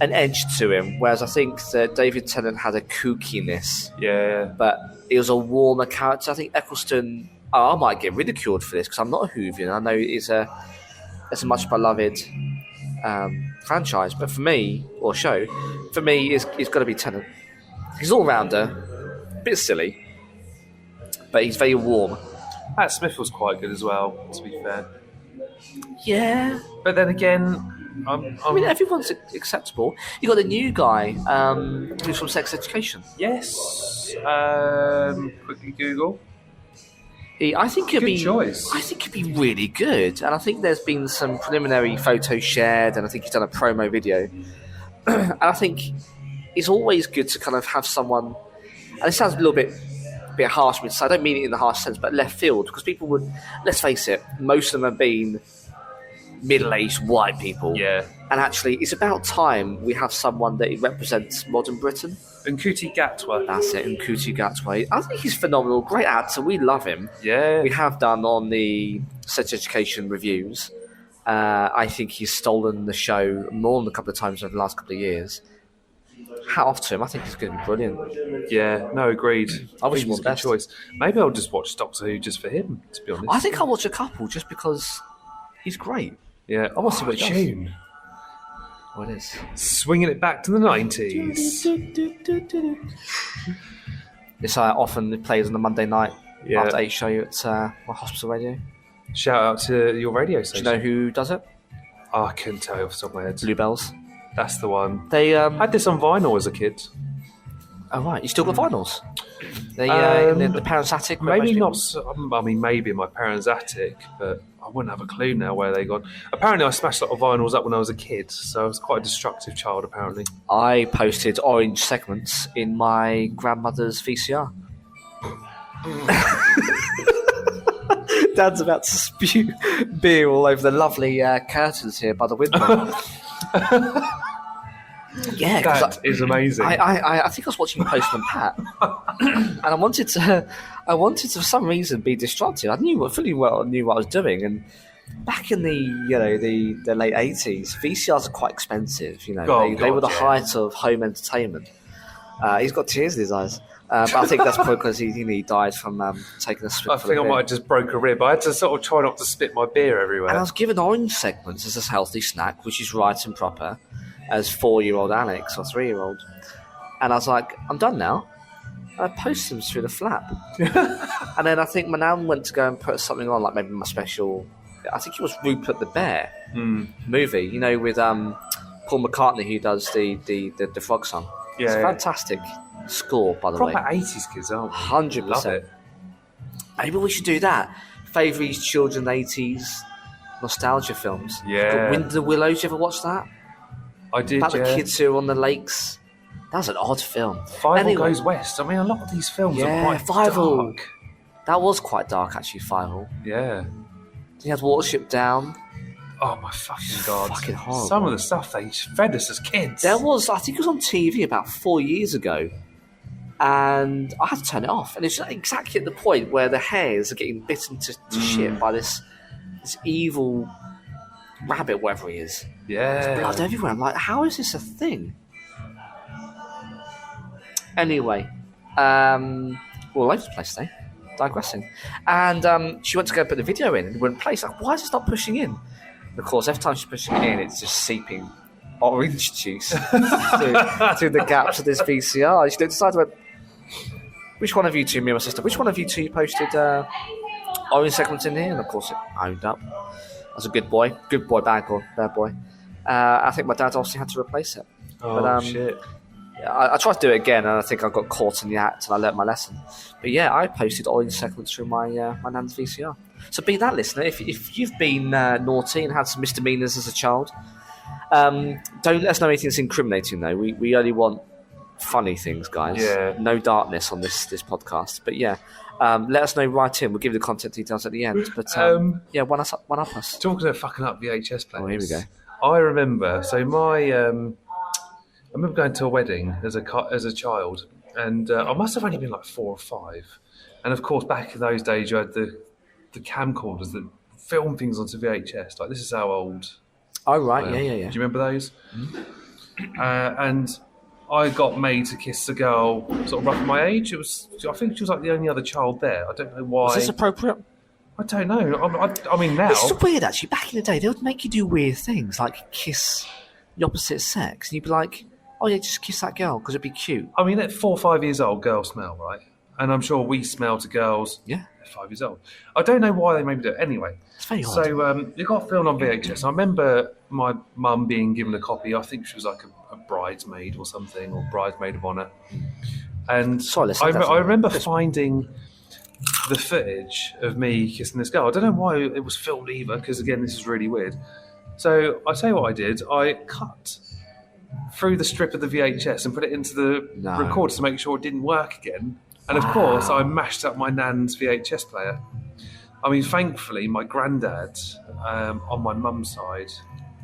an edge to him, whereas I think that David Tennant had a kookiness. Yeah. But he was a warmer character. I think Eccleston... I might get ridiculed for this because I'm not a Whovian. I know it's a much beloved franchise, but for me, or show, for me, it's got to be Tennant. He's all-rounder, a bit silly, but he's very warm. Matt Smith was quite good as well, to be fair. Yeah. But then again... I mean, everyone's acceptable. You got the new guy who's from Sex Education. Yes. Quickly Google. I think it'd Good choice. I think it'd be really good, and I think there's been some preliminary photos shared, and I think he's done a promo video. And I think it's always good to kind of have someone. And it sounds a little bit harsh, so I don't mean it in the harsh sense, but left field, because people would. Let's face it, most of them have been middle-aged white people. Yeah. And actually, it's about time we have someone that represents modern Britain. Nkuti Gatwa. That's it, Nkuti Gatwa. I think he's phenomenal. Great actor. We love him. Yeah. We have done on the Sex Education reviews. I think he's stolen the show more than a couple of times over the last couple of years. Hat off to him. I think he's going to be brilliant. Yeah, no, agreed. I wish he was him a all good the choice. Maybe I'll just watch Doctor Who just for him, to be honest. I think I'll watch a couple just because he's great. Yeah. I want to see what he does. Tune. What it is? Swinging it back to the 90s. This often plays on the Monday night Yeah. after 8 show at my hospital radio. Shout out to your radio station. Do you know who does it? Oh, I couldn't tell you off the top of my head. Bluebells. That's the one. They I had this on vinyl as a kid. Oh right, you still got vinyls? They in the parents' attic. where Maybe most not. people- I mean, maybe in my parents' attic, but I wouldn't have a clue now where they gone. Apparently, I smashed a lot of vinyls up when I was a kid, so I was quite a destructive child. Apparently, I posted orange segments in my grandmother's VCR. Dad's about to spew beer all over the lovely curtains here by the window. Yeah, that is amazing. I think I was watching Postman Pat, and I wanted to for some reason be destructive. I fully well knew what I was doing, and back in the late 80s, VCRs are quite expensive. They were the height of home entertainment. He's got tears in his eyes, but I think that's probably because he died from taking a swig. I think I might have just broke a rib. I had to sort of try not to spit my beer everywhere. And I was given orange segments as a healthy snack, which is right and proper, as 4-year-old Alex or 3-year-old. And I was like, I'm done now. And I posted them through the flap. And then I think my nan went to go and put something on, like maybe my special... I think it was Rupert the Bear movie, with Paul McCartney, who does the frog song. Yeah, it's a yeah. fantastic score, by the way. Proper 80s kids, aren't we? 100%. Love it. Maybe we should do that. Favourite children 80s nostalgia films. Yeah. Wind of the Willows, you ever watch that? I did, About yeah. the kids who are on the lakes. That was an odd film. Fievel Goes West. I mean, a lot of these films are quite Fievel. dark. That was quite dark, actually, Fievel. Yeah. He had Watership Down. Oh, my fucking God. Fucking horrible. Some of the stuff they fed us as kids. There was, I think it was on TV about 4 years ago. And I had to turn it off. And it's exactly at the point where the hares are getting bitten to shit by this evil rabbit, whatever he is. Yeah. There's blood everywhere. I'm like, how is this a thing? Anyway, all over the place today. Digressing. And she went to go put the video in and it wouldn't play. It's like, why is it not pushing in? And of course, every time she's pushing it in, it's just seeping orange juice through the gaps of this VCR. She decided, which one of you two, me and my sister, which one of you two posted orange segments in here? And of course, it owned up. I was a good boy, bad boy. I think my dad obviously had to replace it. Oh, shit. I tried to do it again, and I think I got caught in the act, and I learnt my lesson. But yeah, I posted orange segments through my my nan's VCR. So be that, listener. If you've been naughty and had some misdemeanors as a child, don't let us know anything that's incriminating. Though we only want funny things, guys. Yeah. No darkness on this podcast. But yeah, let us know right in. We'll give you the content details at the end. But yeah, one up us. Talking of fucking up VHS players. Oh, here we go. I remember. So I remember going to a wedding as a child, and I must have only been like 4 or 5. And of course, back in those days, you had the camcorders that film things onto VHS. Like, this is how old. Oh right, yeah. Do you remember those? And I got made to kiss a girl sort of roughly my age. I think she was like the only other child there. I don't know why. Is this appropriate? I don't know. I mean, now This is weird, actually. Back in the day, they would make you do weird things, like kiss the opposite sex, and you'd be like, "Oh yeah, just kiss that girl because it'd be cute." I mean, at 4 or 5 years old, girls smell, right? And I'm sure we smell to girls. Yeah. At 5 years old. I don't know why they made me do it. Anyway, It's very odd. so it got filmed on VHS. I remember my mum being given a copy. I think she was like a bridesmaid or something, or bridesmaid of honour. And Sorry, listen, I remember finding the footage of me kissing this girl. I don't know why it was filmed either, because again, this is really weird. So I tell you what I did. I cut through the strip of the VHS and put it into the recorder to make sure it didn't work again. And of course, I mashed up my nan's VHS player. I mean, thankfully, my granddad on my mum's side.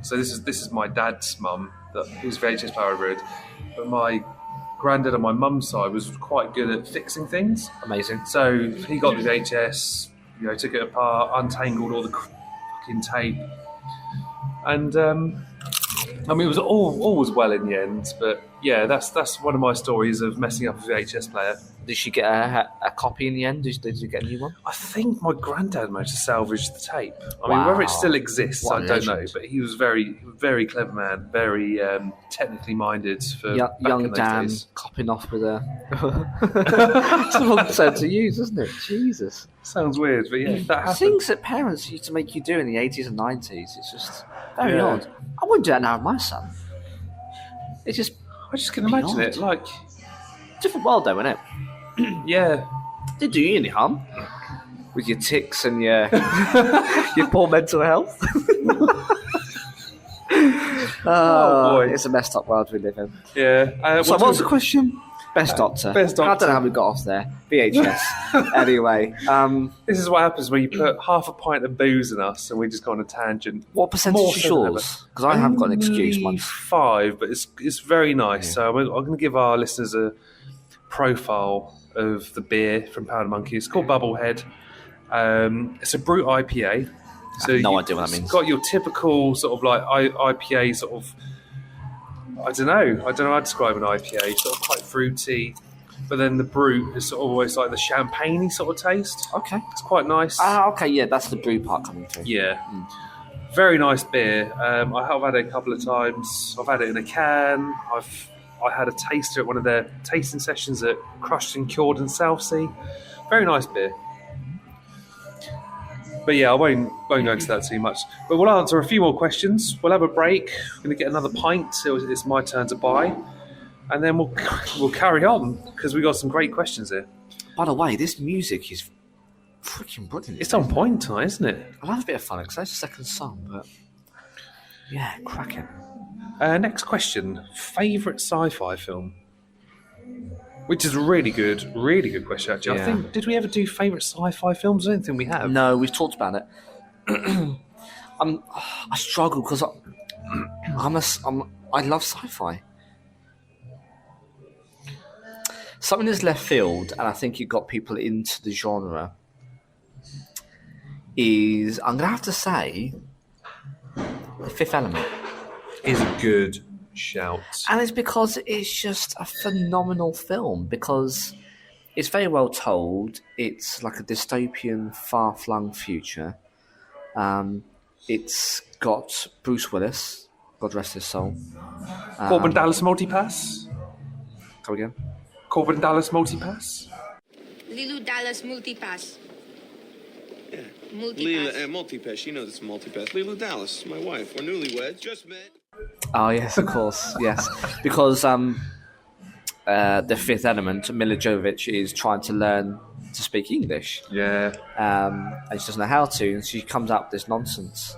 So this is my dad's mum, whose VHS player I read. But my granddad on my mum's side was quite good at fixing things. Amazing. So he got the VHS, took it apart, untangled all the fucking tape, and I mean, it was all was well in the end. But yeah, that's one of my stories of messing up a VHS player. Did she get a copy in the end? Did you get a new one? I think my granddad managed to salvage the tape. I mean, whether it still exists, What I a don't know. legend. But he was very clever man, very technically minded for back in Young those Dan days. copping off with a. It's the wrong term to use, isn't it? Jesus. Sounds weird, but yeah, that happened. Things that parents used to make you do in the 80s and 90s. It's just very Yeah. odd. I wouldn't do that now with my son. It's just I just can imagine it. Like, different world, though, isn't it? yeah. Didn't do you any harm with your tics and your your poor mental health. Oh, boy. It's a messed up world we live in. Yeah. So, what's the question? Best Doctor. Best I don't Doctor. know how we got off there. VHS. Anyway, This is what happens when you put half a pint of booze in us and we just go on a tangent. what percentage More is so than yours? Because I haven't got an excuse Only once. 5, but it's very nice. So I'm going to give our listeners a profile of the beer from Powder Monkey. It's called Bubblehead. It's a brute IPA. So I have no idea what that means. It's got your typical sort of like IPA sort of. I don't know how to describe an IPA. Sort of quite fruity, but then the brute is sort of almost like the champagne-y sort of taste. Okay. It's quite nice. Okay, yeah, that's the brew part coming through. Yeah. Very nice beer. I have had it a couple of times. I've had it in a can. I had a taster at one of their tasting sessions at Crushed and Cured in Southsea. Very nice beer. But yeah, I won't go into that too much. But we'll answer a few more questions. We'll have a break. We're going to get another pint. So it's my turn to buy. And then we'll carry on because we got some great questions here. By the way, this music is freaking brilliant. It's on point tonight, isn't it? I love a bit of fun because that's the second song, but yeah, cracking. Next question. Favourite sci-fi film? Which is a really good question, actually. Yeah. I think, did we ever do favourite sci-fi films? I don't think we have. No, we've talked about it. I struggle because I love sci-fi. Something that's left field, and I think it got people into the genre, is, I'm going to have to say, The Fifth Element. Is a good shout. And it's because it's just a phenomenal film, because it's very well told. It's like a dystopian, far-flung future. It's got Bruce Willis, God rest his soul. Corbin Dallas Multipass? Come again? Corbin Dallas Multipass? Lilu Dallas Multipass. Yeah. Multipass. Leela, multipass. She knows it's multipass. Leela Dallas, my wife. We're newlyweds. Just met. Oh yes, of course, yes. Because the Fifth Element, Mila Jovovich is trying to learn to speak English. Yeah. And she doesn't know how to, and she comes up with this nonsense.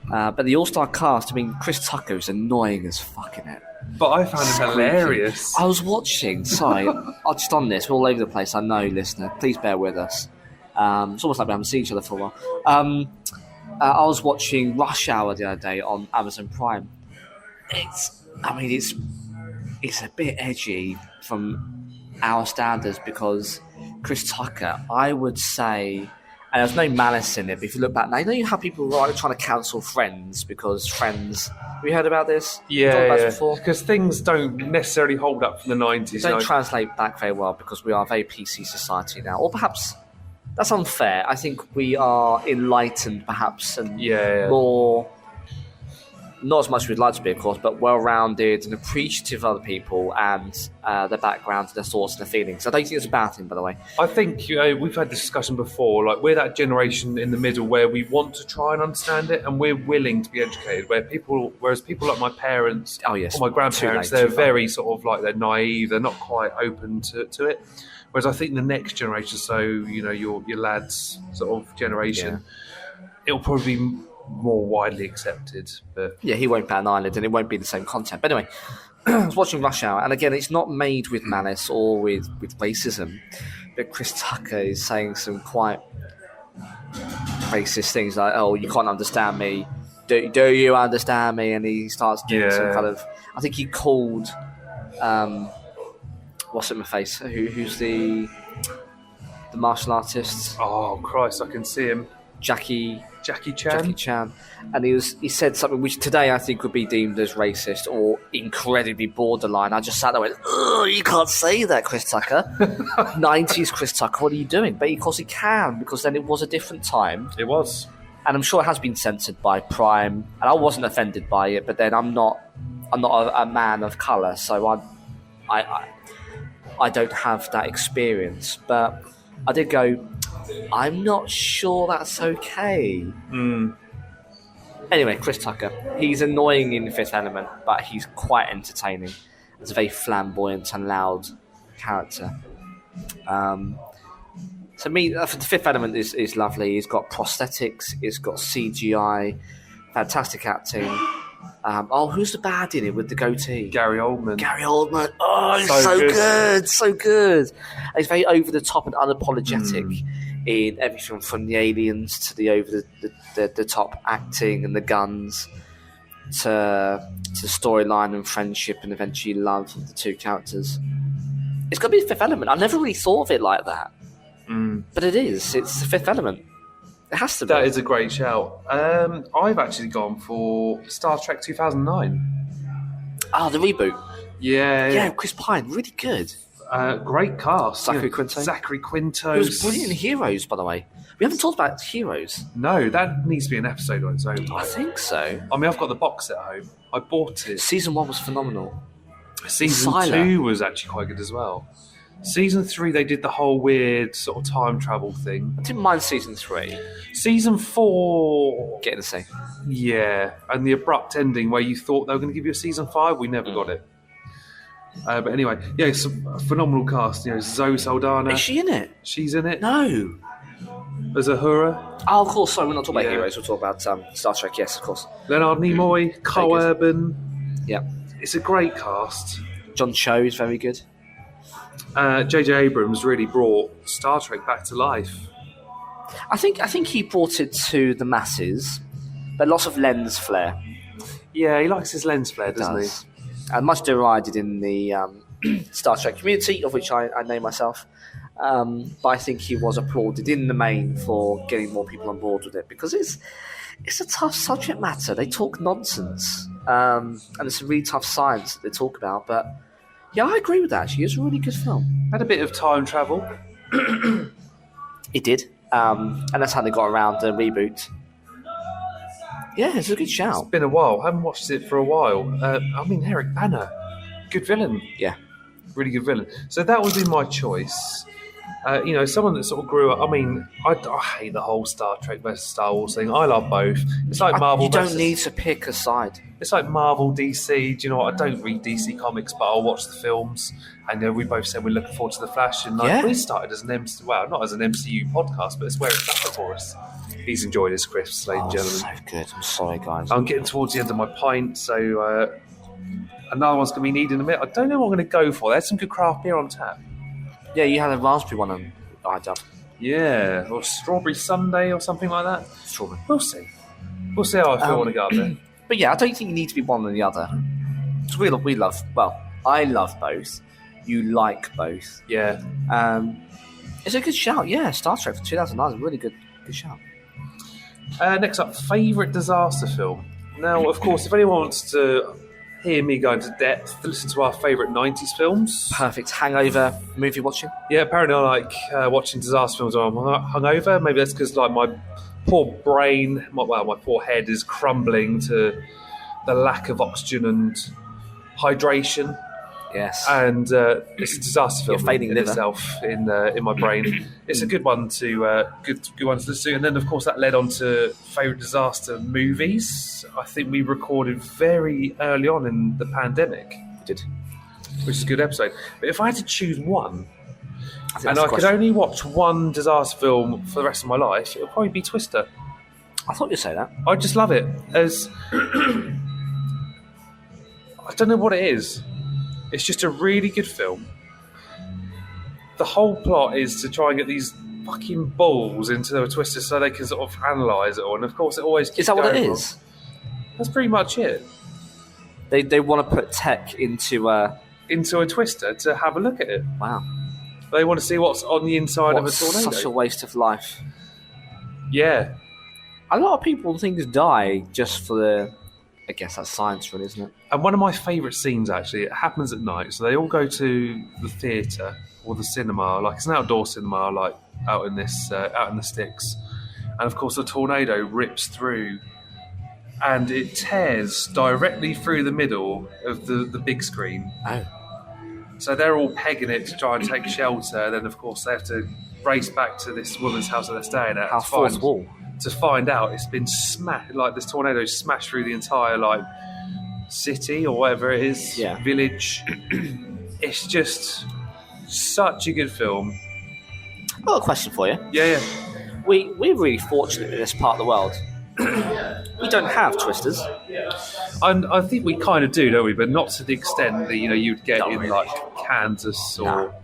But the all-star cast, I mean, Chris Tucker is annoying as fuck in it. But I found him hilarious. I was watching, sorry, I'm just on this, we're all over the place, I know, listener, please bear with us. It's almost like we haven't seen each other for a while. I was watching Rush Hour the other day on Amazon Prime. It's a bit edgy from our standards because Chris Tucker, I would say, and there's no malice in it, but if you look back now, you know how people were trying to cancel Friends because Friends... Have you heard about this? Yeah, because things don't necessarily hold up from the 90s. They don't translate back very well because we are a very PC society now. Or perhaps that's unfair. I think we are enlightened, perhaps, and more... Not as much as we'd like to be, of course, but well-rounded and appreciative of other people and their backgrounds, their thoughts and their feelings. I don't think it's a bad thing, by the way. I think we've had this discussion before. Like, we're that generation in the middle where we want to try and understand it, and we're willing to be educated. Whereas people like my parents or my grandparents, they're very sort of like they're naive. They're not quite open to it. Whereas I think the next generation, so your lads sort of generation, it'll probably be more widely accepted, but he won't bat an eyelid and it won't be the same content. But anyway, I was watching Rush Hour, and again, it's not made with malice or with racism, but Chris Tucker is saying some quite racist things like, "Oh, you can't understand me. Do you understand me?" And he starts doing some kind of... I think he called what's it in my face? Who's the martial artist? Oh Christ, I can see him. Jackie Chan. And he said something which today I think would be deemed as racist or incredibly borderline. I just sat there and went, "Oh, you can't say that, Chris Tucker." 90s Chris Tucker, what are you doing? But of course he can, because then it was a different time. It was. And I'm sure it has been censored by Prime, and I wasn't offended by it, but then I'm not a man of colour, so I don't have that experience. But I did go, I'm not sure that's okay. Anyway, Chris Tucker. He's annoying in Fifth Element, but he's quite entertaining. He's a very flamboyant and loud character. So the Fifth Element is lovely. He's got prosthetics. He's got CGI. Fantastic acting. Who's the bad in it with the goatee? Gary Oldman. Oh, he's so good. So good. And he's very over the top and unapologetic in everything from the aliens to the over the top acting and the guns to the storyline and friendship and eventually love of the two characters. It's got to be the Fifth Element. I've never really thought of it like that. But it is. It's the Fifth Element. It has to be. That is a great shout. I've actually gone for Star Trek 2009. The reboot. Yeah, Chris Pine, really good. Great cast. Zachary Quinto. He was brilliant in Heroes, by the way. We haven't talked about Heroes. No, that needs to be an episode on its own. I think so. I mean, I've got the box set at home. I bought it. Season 1 was phenomenal. Season 2 was actually quite good as well. Season 3, they did the whole weird sort of time travel thing. I didn't mind Season 3. Season 4... Getting the same. Yeah, and the abrupt ending where you thought they were going to give you a Season 5, we never got it. But anyway, it's a phenomenal cast. Zoe Saldana. Is she in it? She's in it. No. As Uhura. Oh, of course. Sorry, we're not talking about Heroes. We'll talk about Star Trek. Yes, of course. Leonard Nimoy, Carl Urban. Yeah. It's a great cast. John Cho is very good. J.J. Abrams really brought Star Trek back to life. I think he brought it to the masses, but lots of lens flare. Yeah, he likes his lens flare, doesn't he? And much derided in the Star Trek community, of which I know myself. But I think he was applauded in the main for getting more people on board with it, because it's a tough subject matter. They talk nonsense, and it's a really tough science that they talk about. But yeah, I agree with that. Actually, it's a really good film. Had a bit of time travel. It did, and that's how they got around the reboot. Yeah, it's a good shout. It's been a while. I haven't watched it for a while. Eric Bana, good villain. Yeah, really good villain. So that would be my choice. Someone that sort of grew up. I mean, I hate the whole Star Trek versus Star Wars thing. I love both. It's like Marvel. You don't need to pick a side. It's like Marvel, DC. Do you know what? I don't read DC comics, but I'll watch the films. And we both said we're looking forward to the Flash. And we started as not as an MCU podcast, but it's where it's at for us. He's enjoyed his crisps, ladies and gentlemen. So good. I'm sorry, guys. I'm getting towards the end of my pint, so another one's going to be needed in a minute. I don't know what I'm going to go for. There's some good craft beer on tap. Yeah, you had a raspberry one on IW. Yeah, or strawberry sundae or something like that. Strawberry. We'll see. We'll see how I feel when I go up there. But yeah, I don't think you need to be one or the other. Because I love both. You like both. Yeah. It's a good shout. Yeah, Star Trek for 2009 is a really good shout. Next up, favourite disaster film. Now, of course, if anyone wants to hear me go into depth, listen to our favourite 90s films. Perfect. Hangover movie watching. Yeah, apparently I like watching disaster films when I'm hungover. Maybe that's because like my poor brain, my poor head is crumbling to the lack of oxygen and hydration. Yes. And it's a disaster film in itself in my brain. It's a good one to good one to listen to. And then of course that led on to favourite disaster movies. I think we recorded very early on in the pandemic. We did. Which is a good episode. But if I had to choose one, and I could question. only watch one disaster film for the rest of my life, it would probably be Twister. I thought you'd say that. I just love it. As I don't know what it is. It's just a really good film. The whole plot is to try and get these fucking balls into a twister so they can sort of analyse it all. And of course, it always keeps Is that what it going is? wrong. That's pretty much it. They want to put tech into a twister to have a look at it. Wow. They want to see what's on the inside of a tornado. Such a waste of life. Yeah. A lot of people things die just for the... I guess that's science, really, isn't it? And one of my favourite scenes, actually, it happens at night. So they all go to the theatre or the cinema, like it's an outdoor cinema, like out in the sticks. And of course, the tornado rips through, and it tears directly through the middle of the big screen. Oh. So they're all pegging it to try and take shelter. Then, of course, they have to race back to this woman's house that they're staying at. How fourth wall? To find out it's been smashed, like this tornado smashed through the entire like city or whatever it is, village. It's just such a good film. I've got a question for you. Yeah. We're really fortunate in this part of the world. We don't have twisters. I think we kind of do, don't we? But not to the extent that you'd get in like Kansas or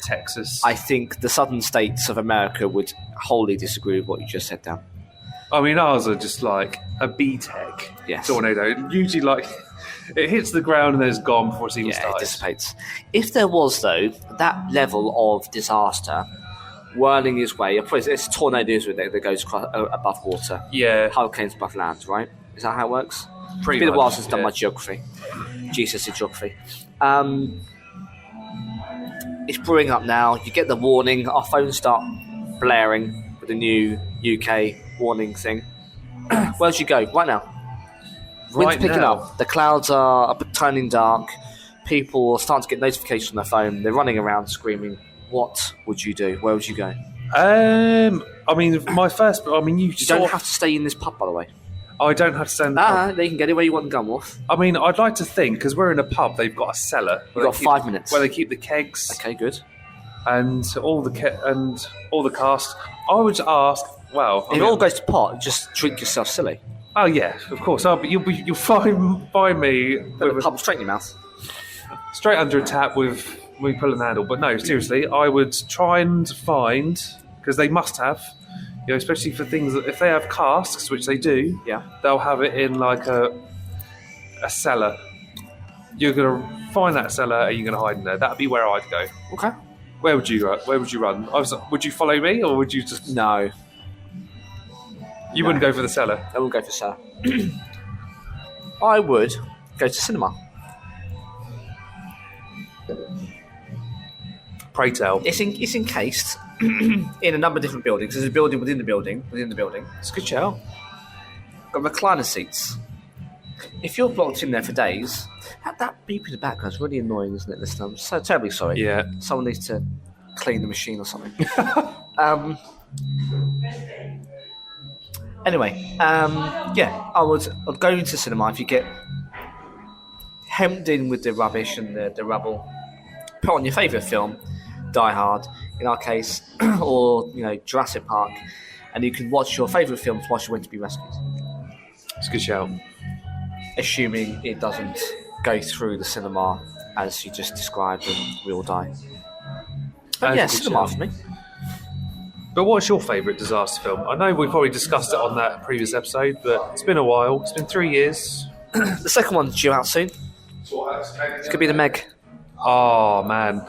Texas. I think the southern states of America would wholly disagree with what you just said, Dan. I mean, ours are just like a B-Tech tornado. Usually, like, it hits the ground and then it's gone before it's even started. It dissipates. If there was, though, that level of disaster whirling his way, it's tornadoes that goes above water. Yeah. Hurricanes above land, right? Is that how it works? Pretty it's been much, a while since I've done my geography. GCSE geography. It's brewing up now. You get the warning. Our phones start blaring with the new UK warning thing. Where should you go? Right now. Wind's picking up. The clouds are turning dark. People are starting to get notifications on their phone. They're running around screaming. What would you do? Where would you go? I mean, you don't have to stay in this pub, by the way. I don't have to stay in the pub. They can get it where you want in Gunwharf. I mean, I'd like to think, because we're in a pub, they've got a cellar. You've got 5 minutes. Where they keep the kegs. Okay, good. And all the cast. I would ask, if it all goes to pot, just drink yourself silly. Oh, yeah, of course. But you'll find me... Put the pub straight in your mouth. Straight under a tap with me pulling the handle. But no, seriously, I would try and find... Because they must have... especially for things that if they have casks, which they do, they'll have it in like a cellar. You're gonna find that cellar and you're gonna hide in there. That'd be where I'd go. Okay. Where would you run? Would you follow me or would you just? No. You wouldn't go for the cellar. I wouldn't go for the cellar. I would go to cinema. Pray tell. It's encased in a number of different buildings. There's a building within the building. It's a good shout. Got recliner seats. If you're blocked in there for days, that beep in the background is really annoying, isn't it? This time, I'm so terribly sorry. Yeah. Someone needs to clean the machine or something. Anyway, I'd go into cinema if you get hemmed in with the rubbish and the rubble. Put on your favourite film, Die Hard, in our case, or Jurassic Park, and you can watch your favourite films whilst you went to be rescued. It's a good shout. Assuming it doesn't go through the cinema as you just described and we all die. But yeah, cinema for me. But what's your favourite disaster film? I know we probably discussed it on that previous episode, but it's been a while. It's been 3 years. The second one's due out soon. It's going to be The Meg. Oh, man.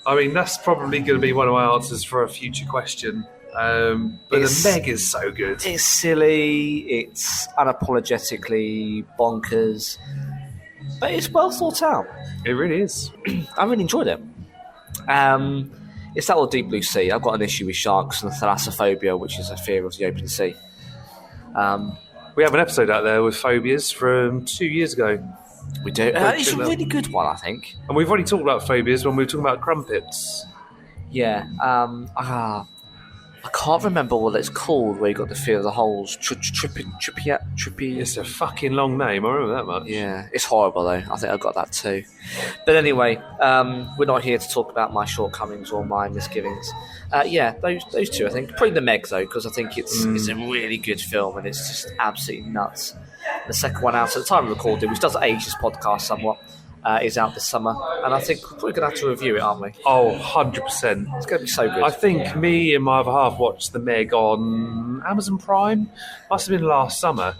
I mean, that's probably going to be one of my answers for a future question. But The Meg is so good. It's silly. It's unapologetically bonkers. But it's well thought out. It really is. I really enjoyed it. It's that old Deep Blue Sea. I've got an issue with sharks and thalassophobia, which is a fear of the open sea. We have an episode out there with phobias from 2 years ago. We do. It's a really good one, I think. And we've already talked about phobias when we were talking about crumpets. Yeah. I can't remember what it's called, where you got the fear of the holes. Trippy. It's a fucking long name. I remember that much. Yeah, it's horrible though. I think I got that too. But anyway, we're not here to talk about my shortcomings or my misgivings. Those two, I think. Probably The Meg though, because I think it's a really good film and it's just absolutely nuts. The second one out at the time of recording, which does age this podcast somewhat, is out this summer, and I think we're going to have to review it, aren't we? Oh, 100%. It's going to be so good. I think me and my other half watched The Meg on Amazon Prime. Must have been last summer.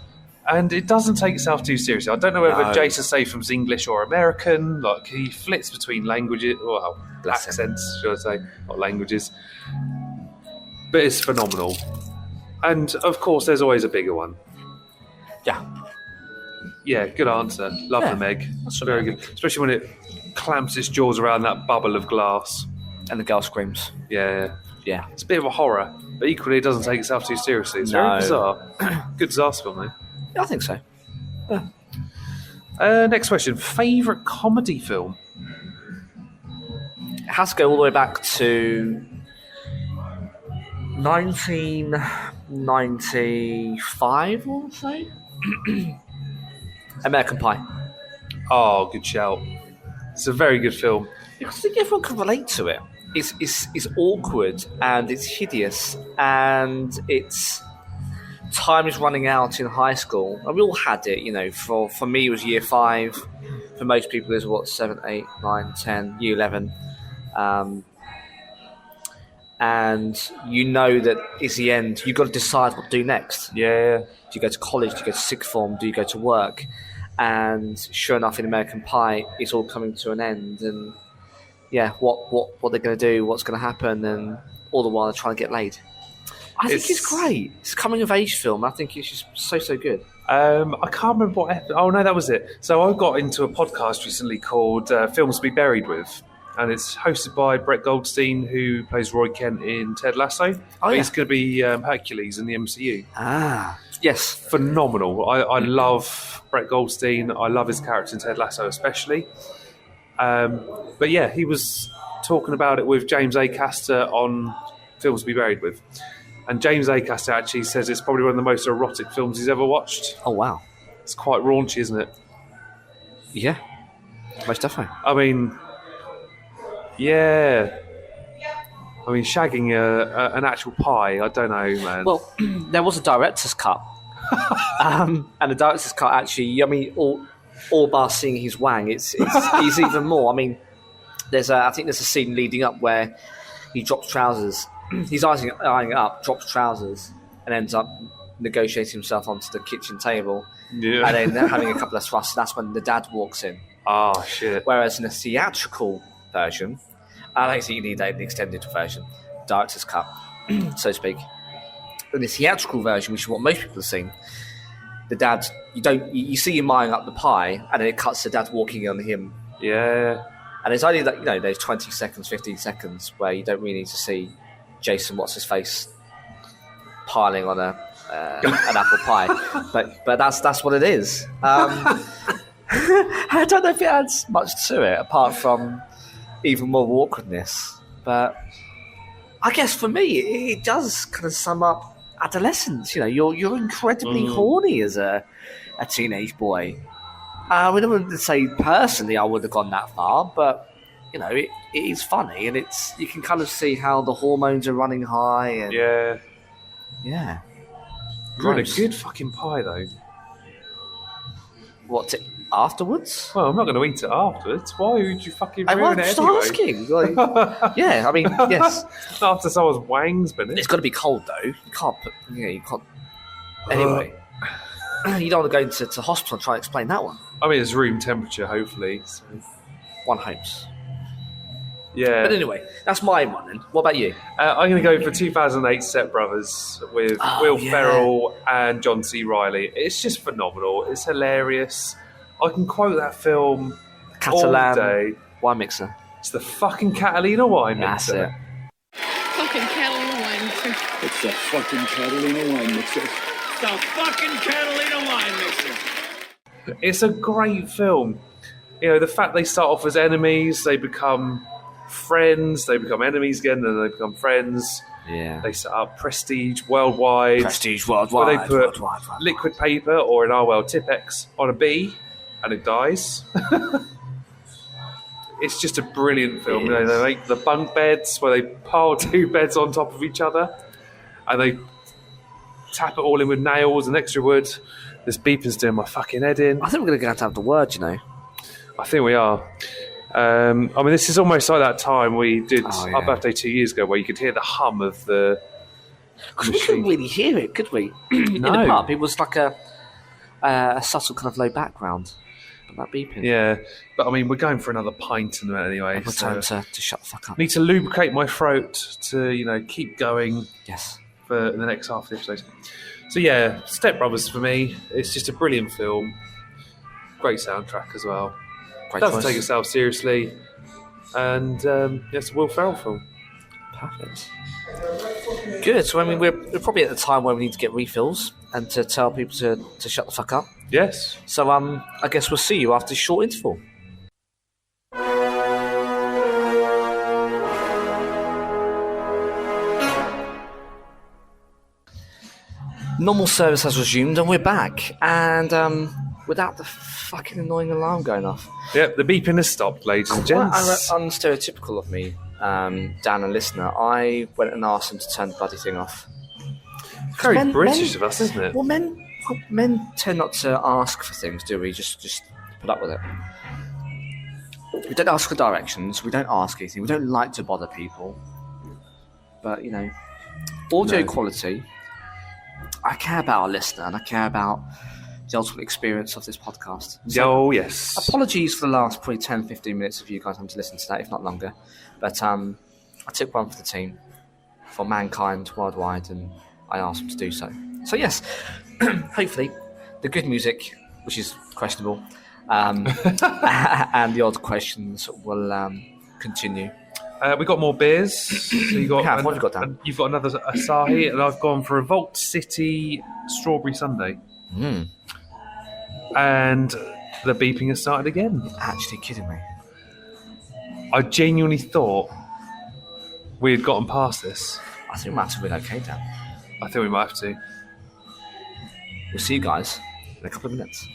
And it doesn't take itself too seriously. I don't know whether Jason Statham's English or American. Like, he flits between languages, well, accents, should I say, not languages. But it's phenomenal. And, of course, there's always a bigger one. Yeah, good answer. Love The Meg. That's very good. Especially when it clamps its jaws around that bubble of glass. And the girl screams. Yeah. Yeah. It's a bit of a horror, but equally it doesn't take itself too seriously. It's very bizarre. Good disaster film, though. Yeah, I think so. Yeah. Next question. Favourite comedy film? It has to go all the way back to 1995, I want to say. American Pie. Oh, good shout. It's a very good film. Because I think everyone can relate to it. It's awkward and it's hideous and it's time is running out in high school. And we all had it, for me it was year 5. For most people it was 7, 8, 9, 10, year 11. And that it's the end. You've got to decide what to do next. Yeah. Do you go to college? Do you go to sixth form? Do you go to work? And sure enough, in American Pie, it's all coming to an end. And what they're going to do, what's going to happen, and all the while they're trying to get laid. I think it's great. It's a coming of age film. I think it's just so good. I can't remember what. Oh no, that was it. So I got into a podcast recently called Films to Be Buried With. And it's hosted by Brett Goldstein, who plays Roy Kent in Ted Lasso. He's going to be Hercules in the MCU. Ah, yes. Phenomenal. I love Brett Goldstein. I love his character in Ted Lasso especially. But yeah, he was talking about it with James Acaster on Films to Be Buried With. And James Acaster actually says it's probably one of the most erotic films he's ever watched. Oh, wow. It's quite raunchy, isn't it? Yeah, most definitely. I mean... Yeah. I mean, shagging an actual pie, I don't know, man. Well, there was a director's cut. And the director's cut, actually, I mean, all bar seeing his wang, he's even more. I mean, I think there's a scene leading up where he drops trousers. He's eyeing it up, drops trousers, and ends up negotiating himself onto the kitchen table. Yeah. And then having a couple of thrusts, and that's when the dad walks in. Oh, shit. Whereas in a theatrical version, I don't think you need an extended version, director's cut, so to speak. In the theatrical version, which is what most people have seen, the dad, you see him eyeing up the pie, and then it cuts to dad walking on him. Yeah. And it's only that, those 20 seconds, 15 seconds where you don't really need to see Jason what's-his-face piling on an apple pie. But that's what it is. I don't know if it adds much to it, apart from even more awkwardness. But I guess for me, it does kind of sum up adolescence. You're incredibly horny as a teenage boy. We don't want to say personally I would have gone that far, but it is funny, and you can kind of see how the hormones are running high. And Yeah. yeah. You had a Gross. good fucking pie, though. What, afterwards? Well, I'm not going to eat it afterwards. Why would you fucking I'm ruin it just anyway? asking. Yeah, I mean, yes. After someone's wang's been in. It's got to be cold, though. You can't put... you can't... Anyway. You don't want to go to hospital and try to explain that one. I mean, it's room temperature, hopefully. So. One hopes. Yeah. But anyway, that's my one then. What about you? I'm going to go for 2008 Step Brothers with Will yeah. Ferrell and John C. Reilly. It's just phenomenal. It's hilarious. I can quote that film all Catalan day. wine mixer. It's the fucking Catalina wine That's mixer. it. Fucking Catalina wine mixer. It's the fucking Catalina wine mixer. The fucking Catalina wine mixer. It's a great film. The fact they start off as enemies, they become friends, they become enemies again, then they become friends. Yeah. They set up Prestige Worldwide. Prestige Where worldwide. they put liquid paper, or in our world, Tipex, on a bee, and it dies. It's just a brilliant film. They make the bunk beds where they pile two beds on top of each other, and they tap it all in with nails and extra wood. This beeping's doing my fucking head in. I think we're going to have the word, I think we are. I mean, this is almost like that time we did our birthday 2 years ago, where you could hear the hum of the Because we couldn't really hear it, could we? In the pub, it was like a subtle kind of low background. But that beeping. Yeah, but I mean, we're going for another pint in a minute anyway. It's time to shut the fuck up. Need to lubricate my throat to, keep going Yes. for the next half of the episode. So yeah, Step Brothers for me, it's just a brilliant film. Great soundtrack as well. Great Doesn't choice. take itself seriously. And it's a Will Ferrell film. Perfect. Good. So, I mean, we're probably at the time where we need to get refills and to tell people to shut the fuck up. Yes. So, I guess we'll see you after a short interval. Normal service has resumed and we're back. And without the fucking annoying alarm going off. Yep, the beeping has stopped, ladies and Quite gents. unstereotypical of me, Dan and listener. I went and asked him to turn the bloody thing off. Very men- British men- of us, isn't it? Well, men tend not to ask for things, do we? Just put up with it. We don't ask for directions. We don't ask anything. We don't like to bother people. But, audio quality. I care about our listener, and I care about the ultimate experience of this podcast. So, yes. apologies for the last probably 10, 15 minutes of you guys having to listen to that, if not longer. But I took one for the team, for mankind worldwide, and I asked them to do so. So yes, hopefully the good music, which is questionable, and the odd questions will continue. We got more beers. So you got What have you got, Dan? You've got another Asahi, and I've gone for a Vault City Strawberry Sundae. And the beeping has started again. You're actually kidding me. I genuinely thought we had gotten past this. I think we might have been okay, Dan. I think we might have to. We'll see you guys in a couple of minutes.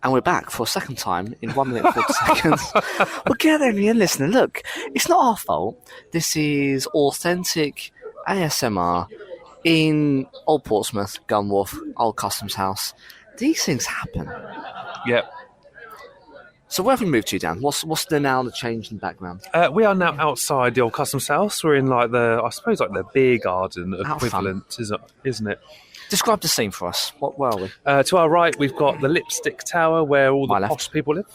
And we're back for a second time in 1 minute 40 seconds. Well, get there in, listener. Look, it's not our fault. This is authentic ASMR in Old Portsmouth, Gunwharf, Old Customs House. These things happen. Yep. So where have we moved to, Dan? What's the change in the background? We are now outside the Old Customs House. We're in the beer garden How equivalent, isn't it? Describe the scene for us. Where are we? To our right, we've got the Lipstick Tower where all the My left. posh people live.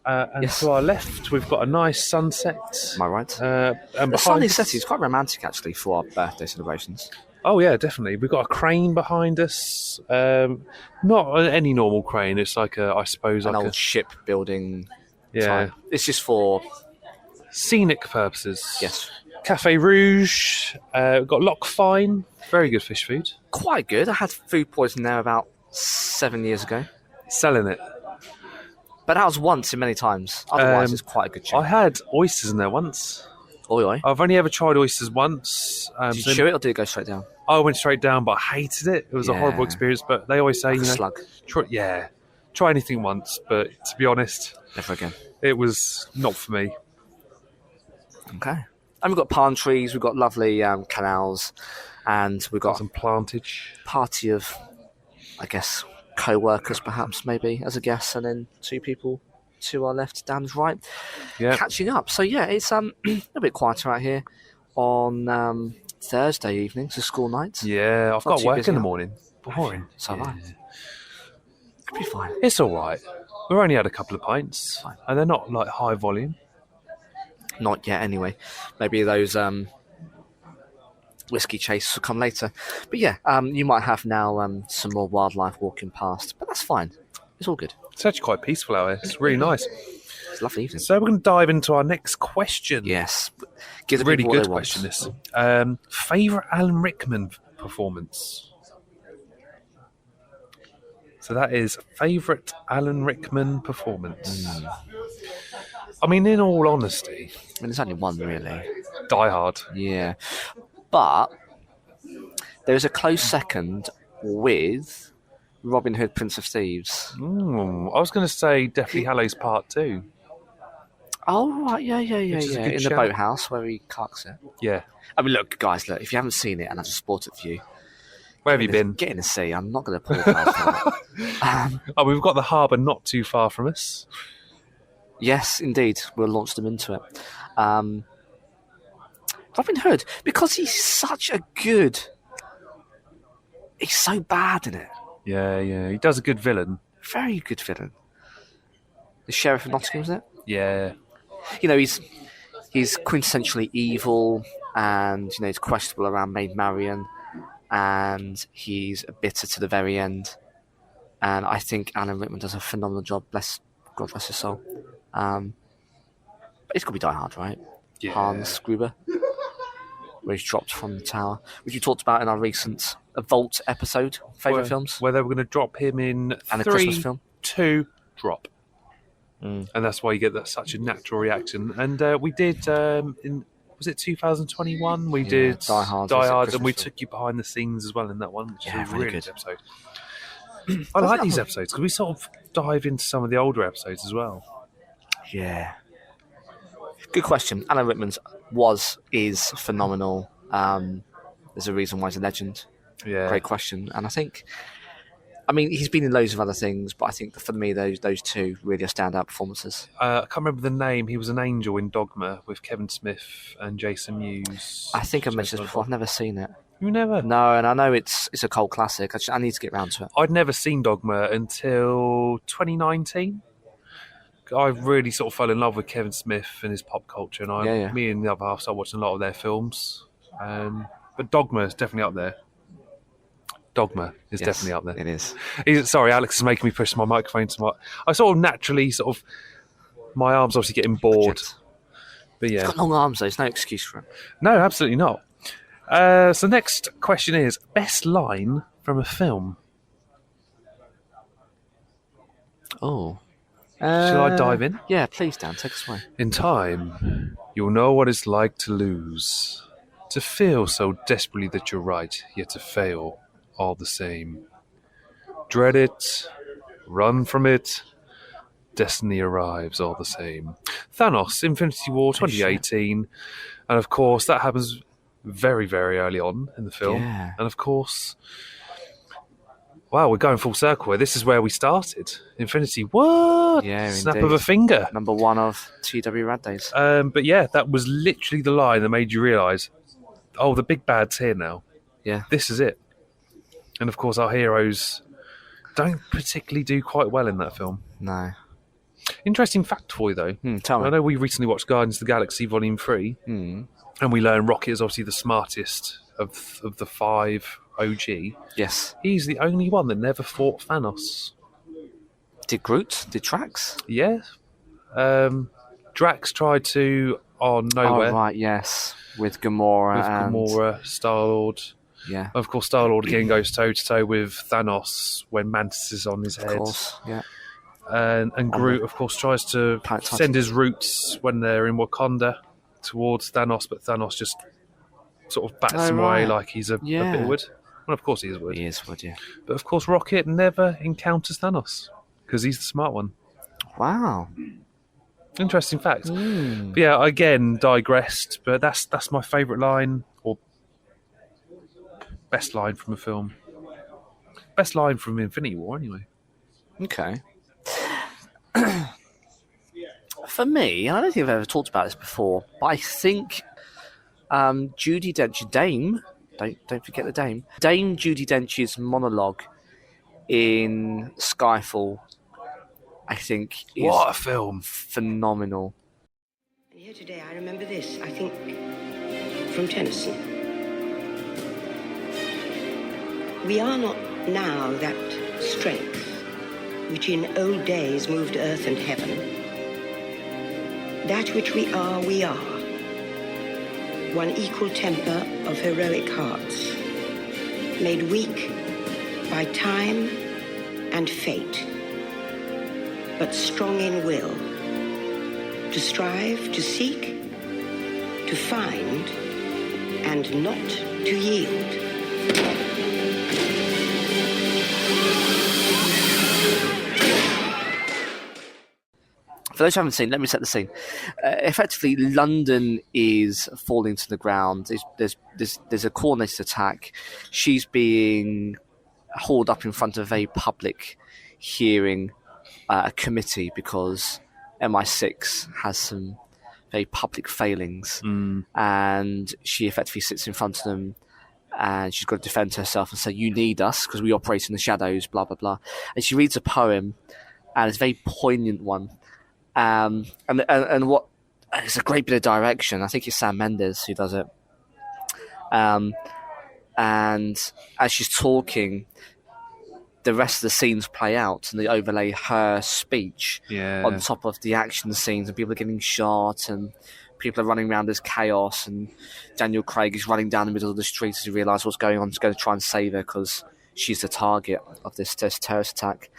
And Yes. to our left, we've got a nice sunset. Am I right? And The behind sunny us- setting is quite romantic, actually, for our birthday celebrations. Oh, yeah, definitely. We've got a crane behind us. Not any normal crane. It's like I suppose, An like old shipbuilding yeah, type. It's just for... scenic purposes. Yes. Cafe Rouge. We've got Loch Fyne. Very good fish food. Quite good. I had food poisoning there about 7 years ago. Selling it. But that was once in many times. Otherwise, it's quite a good I tune. had oysters in there once. Oi, oi. I've only ever tried oysters once. Did you chew it or did it go straight down? I went straight down, but I hated it. It was a horrible Yeah. experience. But they always say, Like a slug. try anything once. But to be honest, Never again. it was not for me. Okay. And we've got palm trees, we've got lovely canals, and we've Got got some plantage. a party of, I guess, co-workers perhaps, maybe, as a guest, and then two people to our left, Dan's right, Yeah. catching up. So, yeah, it's a bit quieter out here on Thursday evenings, the school nights. Yeah, I've Not got too work busy, in the huh? morning. Boring. So have I. Could be fine. It's all right. We've only had a couple of pints, Fine. and they're not like high volume. Not yet, anyway. Maybe those whiskey chases will come later. But yeah, you might have now some more wildlife walking past, but that's fine. It's all good. It's actually quite peaceful out here. It's really nice. It's a lovely evening. So we're going to dive into our next question. Yes. Give the Really people what good they want. question, this. Favourite Alan Rickman performance? So that is favourite Alan Rickman performance. I mean, in all honesty, I mean, there's only one, really. Die Hard. Yeah. But there's a close second with Robin Hood, Prince of Thieves. I was going to say Deathly Hallows Part 2. Oh, right. Yeah. Which is a good In the shout. boathouse where he cucks it. Yeah. I mean, look, guys, if you haven't seen it and I've just spoiled it for you, Where have you been? get in the sea. I'm not going to apologise for that. Oh, we've got the harbour not too far from us. Yes, indeed. We'll launch them into it. Robin Hood, because he's such a good... He's so bad in it. Yeah. He does a good villain. Very good villain. The Sheriff of Nottingham, isn't it? Yeah. You know, he's quintessentially evil, and he's questionable around Maid Marian, and he's bitter to the very end. And I think Alan Rickman does a phenomenal job. God rest his soul. But it's got to be Die Hard, right? Yeah. Hans Gruber, where he's dropped from the tower, which we talked about in our recent Vault episode. Favourite films, Where they were going to drop him in and a 3, Christmas film. 2, drop. And that's why you get such a natural reaction. And we did, was it 2021? We did Die Hard, and we Christmas took you behind the scenes as well in that one, which Yeah, is a really really good. good episode. I like these episodes because we sort of dive into some of the older episodes as well. Yeah. Good question. Alan Rickman's is phenomenal. There's a reason why he's a legend. Yeah. Great question. And I think, he's been in loads of other things, but I think for me, those two really are standout performances. I can't remember the name. He was an angel in Dogma with Kevin Smith and Jason Mewes. I think I've mentioned this before. I've never seen it. You never? No, and I know it's a cult classic. I need to get round to it. I'd never seen Dogma until 2019. I really sort of fell in love with Kevin Smith and his pop culture, and me and the other half started watching a lot of their films. But Dogma is definitely up there. Definitely up there. It is. Sorry, Alex is making me push my microphone to I sort of naturally my arms obviously getting bored. But yeah. He's got long arms though, there's no excuse for it. No, absolutely not. So next question is, best line from a film? Oh. Shall I dive in? Yeah, please, Dan, take us away. In time, you'll know what it's like to lose. To feel so desperately that you're right, yet to fail all the same. Dread it, run from it, destiny arrives all the same. Thanos, Infinity War 2018. And of course, that happens very, very early on in the film. Yeah. And of course, wow, we're going full circle here. This is where we started. Infinity, what? Yeah, Snap indeed. of a finger. Number 1 of TW Rad Days. But yeah, that was literally the line that made you realise, oh, the big bad's here now. Yeah. This is it. And of course, our heroes don't particularly do quite well in that film. No. Interesting fact for you, though. Tell me. I know we recently watched Guardians of the Galaxy Volume 3, and we learned Rocket is obviously the smartest of the 5 OG. Yes. He's the only one that never fought Thanos. Did Groot? Did Drax? Yeah. Drax tried to on Nowhere. Oh, right, yes. With Gamora With and... Gamora, Star-Lord. Yeah. Of course, Star-Lord again goes toe-to-toe with Thanos when Mantis is on his head. Of course, yeah. And Groot, of course, tries to send his roots when they're in Wakanda towards Thanos, but Thanos just sort of bats him away like he's a bit of wood. Well, of course he is wood. He is wood, yeah. But of course, Rocket never encounters Thanos because he's the smart one. Wow. Interesting fact. But yeah, again, digressed, but that's my favourite line, or best line from a film. Best line from Infinity War, anyway. Okay. For me, and I don't think I've ever talked about this before, but I think Judi Dench, Dame, don't forget the Dame Judi Dench's monologue in Skyfall, I think is what a film! Phenomenal. And here today, I remember this, I think, from Tennyson. We are not now that strength which in old days moved earth and heaven. That which we are, one equal temper of heroic hearts, made weak by time and fate, but strong in will, to strive, to seek, to find, and not to yield. For those who haven't seen, let me set the scene. Effectively, London is falling to the ground. There's a coordinated attack. She's being hauled up in front of a public hearing, a committee, because MI6 has some very public failings. And she effectively sits in front of them, and she's got to defend herself and say, "You need us because we operate in the shadows, blah, blah, blah." And she reads a poem, and it's a very poignant one. And what, it's a great bit of direction. I think it's Sam Mendes who does it. And as she's talking, the rest of the scenes play out, and they overlay her speech on top of the action scenes, and people are getting shot, and people are running around as chaos, and Daniel Craig is running down the middle of the street as he realises what's going on. He's going to try and save her because she's the target of this terrorist attack.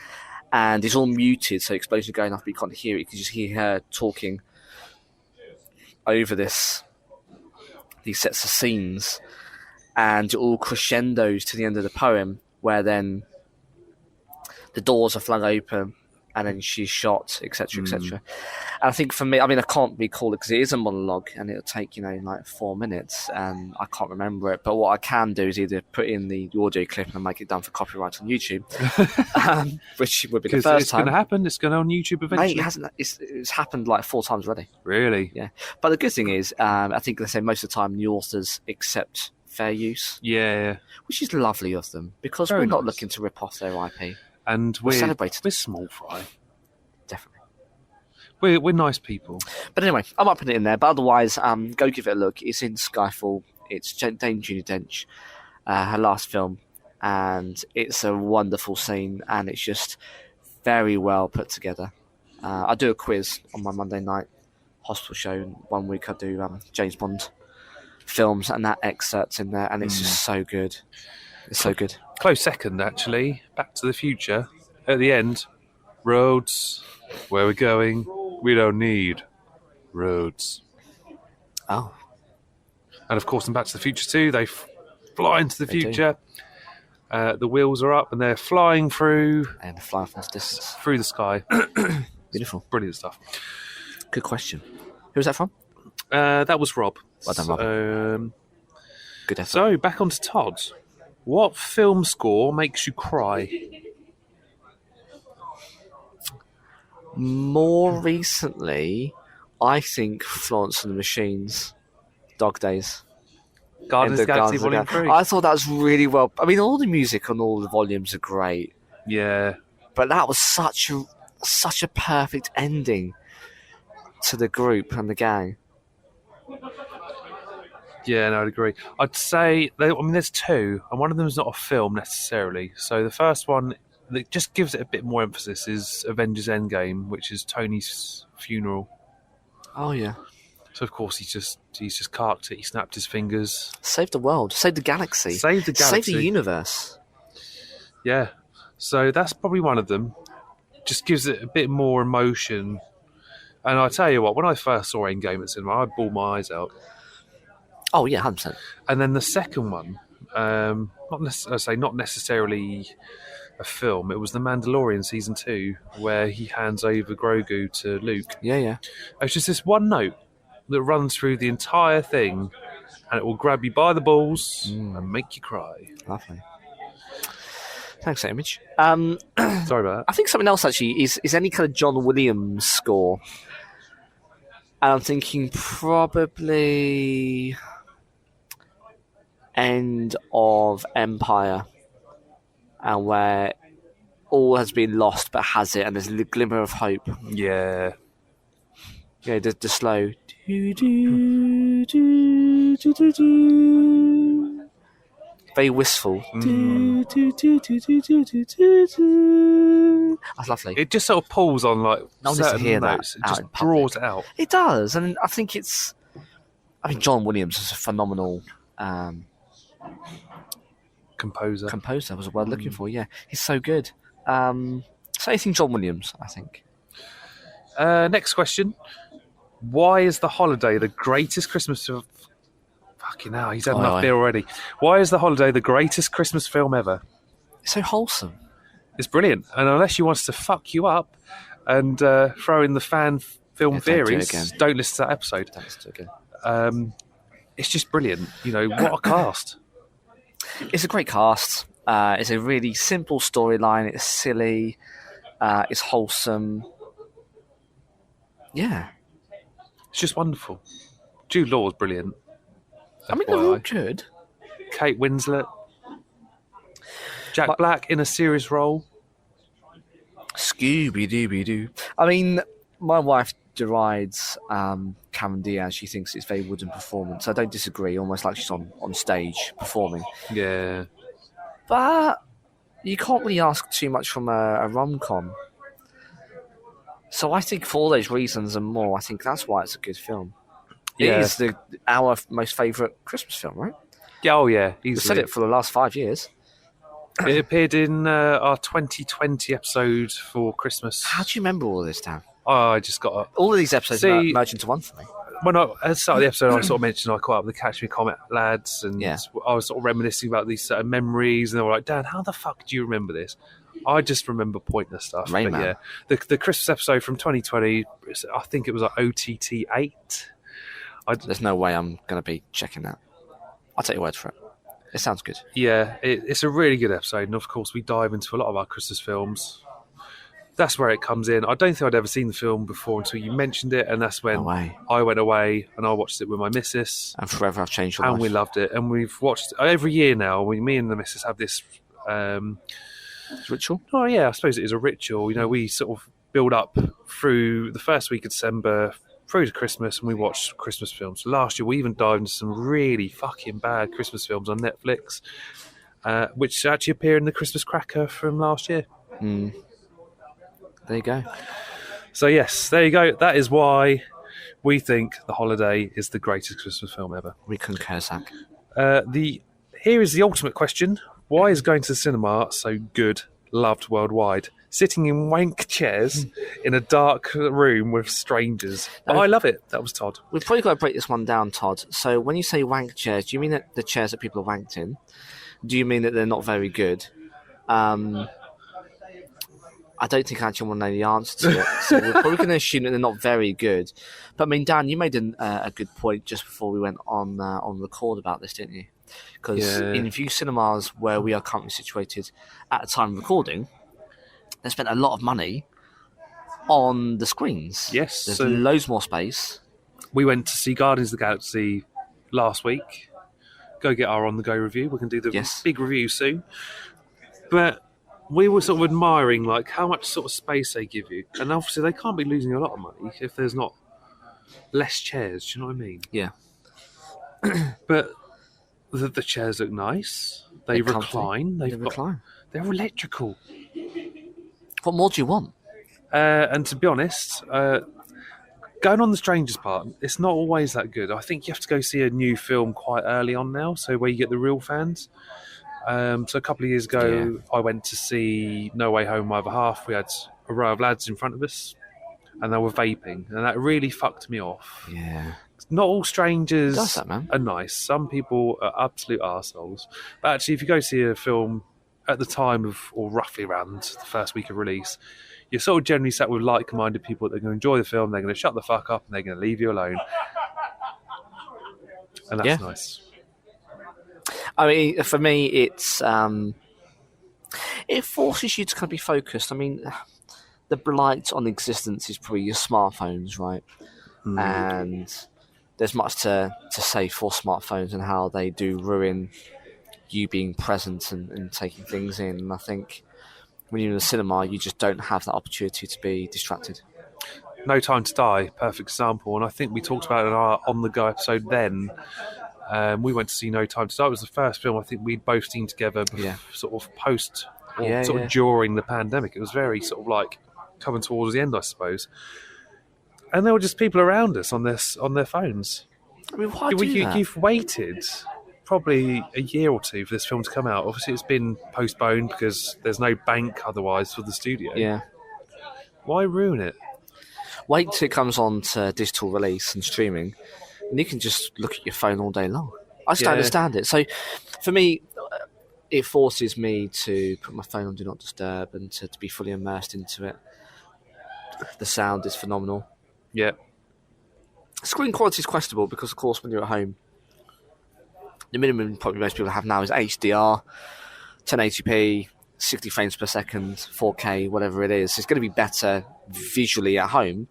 And it's all muted, so explosions are going off, but you can't hear it. You can just hear her talking over these sets of scenes, and it all crescendos to the end of the poem, where then the doors are flung open, and then she's shot, etc., etc. And I think for me, I mean, I can't recall it because it is a monologue, and it'll take, like 4 minutes, and I can't remember it. But what I can do is either put in the audio clip and make it done for copyright on YouTube, which would be the first time. It's going to happen. It's going on YouTube eventually. Mate, it hasn't. It's happened like 4 times already. Really? Yeah. But the good thing is, I think they say most of the time the authors accept fair use. Yeah. Which is lovely of them, because we're not looking to rip off their IP. And we're small fry. Definitely. We're nice people. But anyway, I might put it in there. But otherwise, go give it a look. It's in Skyfall. It's Dame Judi Dench, her last film. And it's a wonderful scene. And it's just very well put together. I do a quiz on my Monday night hospital show. And 1 week I do James Bond films. And that excerpt's in there. And it's just so good. It's so good. Close second, actually. Back to the Future. At the end, roads, where we're going, we don't need roads. Oh. And of course, in Back to the Future 2, they fly into the future. The wheels are up and they're flying through. And flying from the distance. Through the sky. Beautiful. Brilliant stuff. Good question. Who was that from? That was Rob. Well done, Rob. Good effort. So, back onto Todd. What film score makes you cry? More recently, I think Florence and the Machine's Dog Days. Guardians of the Galaxy Volume 3. I thought that was really well. I mean, all the music on all the volumes are great. Yeah. But that was such a perfect ending to the group and the gang. Yeah, no, I'd agree. I'd say, there's 2, and one of them is not a film necessarily. So the first one that just gives it a bit more emphasis is Avengers Endgame, which is Tony's funeral. Oh, yeah. So, of course, he's just carked it. He snapped his fingers. Save the world. Save the galaxy. Save the galaxy. Save the universe. Yeah. So that's probably one of them. just gives it a bit more emotion. And I tell you what, when I first saw Endgame at cinema, I bawled my eyes out. Oh yeah, 100%. And then the second one, not necessarily a film. It was The Mandalorian season 2, where he hands over Grogu to Luke. Yeah. It's just this one note that runs through the entire thing, and it will grab you by the balls and make you cry. Lovely. Thanks, Image. Sorry about that. I think something else actually is any kind of John Williams score. And I'm thinking probably End of Empire, and where all has been lost but has it, and there's a glimmer of hope. Yeah. Yeah, the slow. Do. Very wistful. That's lovely. It just sort of pulls on like No one needs to certain hear that notes. It out just in public. draws it out. It does, and I think John Williams is a phenomenal Composer. composer. Was a word looking for. Yeah, he's so good. So anything John Williams, I think. Next question. Why is The Holiday the greatest Christmas film? Fucking hell, he's had enough beer already. Why is The Holiday the greatest Christmas film ever? It's so wholesome. It's brilliant. And unless you want us to fuck you up and throw in the fan film Yeah, don't do it theories, again. don't listen to that episode. That's too good. It's just brilliant. You know, what a cast. It's a great cast. It's a really simple storyline. It's silly. It's wholesome. Yeah. It's just wonderful. Jude Law's brilliant. I mean, they're all FYI. good. Kate Winslet. Jack Black in a serious role. Scooby-Dooby-Doo. I mean, my wife derides Cameron Diaz. She thinks it's very wooden performance. I don't disagree, almost like she's on stage performing. Yeah. But you can't really ask too much from a rom-com. So I think for all those reasons and more, I think that's why it's a good film. Yeah. It is our most favourite Christmas film, right? Yeah, oh yeah. We've Easily. said it for the last 5 years. It appeared in our 2020 episode for Christmas. How do you remember all of this, Dan? Oh, I just got All of these episodes See- merge into one for me. when at the start of the episode, I sort of mentioned I caught up with the Catch Me Comet lads, and Yeah. I was sort of reminiscing about these certain memories, and they were like, "Dan, how the fuck do you remember this?" I just remember pointless stuff. Rain But Man. yeah, the Christmas episode from 2020, I think it was like OTT 8. There's no way I'm going to be checking that. I'll take your word for it. It sounds good. Yeah, it's a really good episode, and of course we dive into a lot of our Christmas films. That's where it comes in. I don't think I'd ever seen the film before until you mentioned it, and that's when No way. I went away and I watched it with my missus, And forever I've changed your and life. we loved it. And we've watched every year now. Me and the missus have this. Ritual? Oh yeah, I suppose it is a ritual. You know, we sort of build up through the first week of December through to Christmas, and we watch Christmas films. Last year, we even dived into some really fucking bad Christmas films on Netflix, which actually appear in the Christmas Cracker from last year. There you go. So yes, there you go. That is why we think The Holiday is the greatest Christmas film ever. We concur, Zach. Here is the ultimate question: why is going to the cinema so good, loved worldwide? Sitting in wank chairs in a dark room with strangers. But I love it. That was Todd. We've probably got to break this one down, Todd. So when you say wank chairs, do you mean that the chairs that people are wanked in? Do you mean that they're not very good? I don't think I actually want to know the answer to it. So we're probably going to assume that they're not very good. But I mean, Dan, you made a good point just before we went on record about this, didn't you? Because in View Cinemas, where we are currently situated at the time of recording, they spent a lot of money on the screens. Yes, There's so- loads more space. We went to see Guardians of the Galaxy last week. Go get our on-the-go review. We can do the Yes. big review soon. But we were sort of admiring like how much sort of space they give you. And obviously they can't be losing a lot of money if there's not less chairs. Do you know what I mean? Yeah. But the chairs look nice. They They're comfy. recline. They recline. They're electrical. What more do you want? And to be honest, going on the Strangers part, it's not always that good. I think you have to go see a new film quite early on now, so where you get the real fans. So a couple of years ago, I went to see No Way Home, My Other Half. We had a row of lads in front of us, and they were vaping, and that really fucked me off. Yeah. Not all strangers Does that, man? are nice. Some people are absolute arseholes. But actually, if you go see a film at the time of, or roughly around the first week of release, you're sort of generally sat with like-minded people that are going to enjoy the film, they're going to shut the fuck up, and they're going to leave you alone. And that's nice. I mean, for me, it's it forces you to kind of be focused. I mean, the blight on existence is probably your smartphones, right? And there's much to say for smartphones and how they do ruin you being present and taking things in. And I think when you're in the cinema, you just don't have that opportunity to be distracted. No Time to Die, perfect example. And I think we talked about it in our On The Go episode then. We went to see No Time to Die. It was the first film I think we'd both seen together sort of post or sort of during the pandemic. It was very sort of like coming towards the end, I suppose. And there were just people around us on their phones. I mean, why do that? You've waited probably a year or two for this film to come out. Obviously, it's been postponed because there's no bank otherwise for the studio. Yeah. Why ruin it? Wait till it comes on to digital release and streaming, and you can just look at your phone all day long. I just don't understand it. So, for me, it forces me to put my phone on Do Not Disturb and to be fully immersed into it. The sound is phenomenal. Yeah. Screen quality is questionable because, of course, when you're at home, the minimum probably most people have now is HDR, 1080p, 60 frames per second, 4K, whatever it is. It's going to be better visually at home.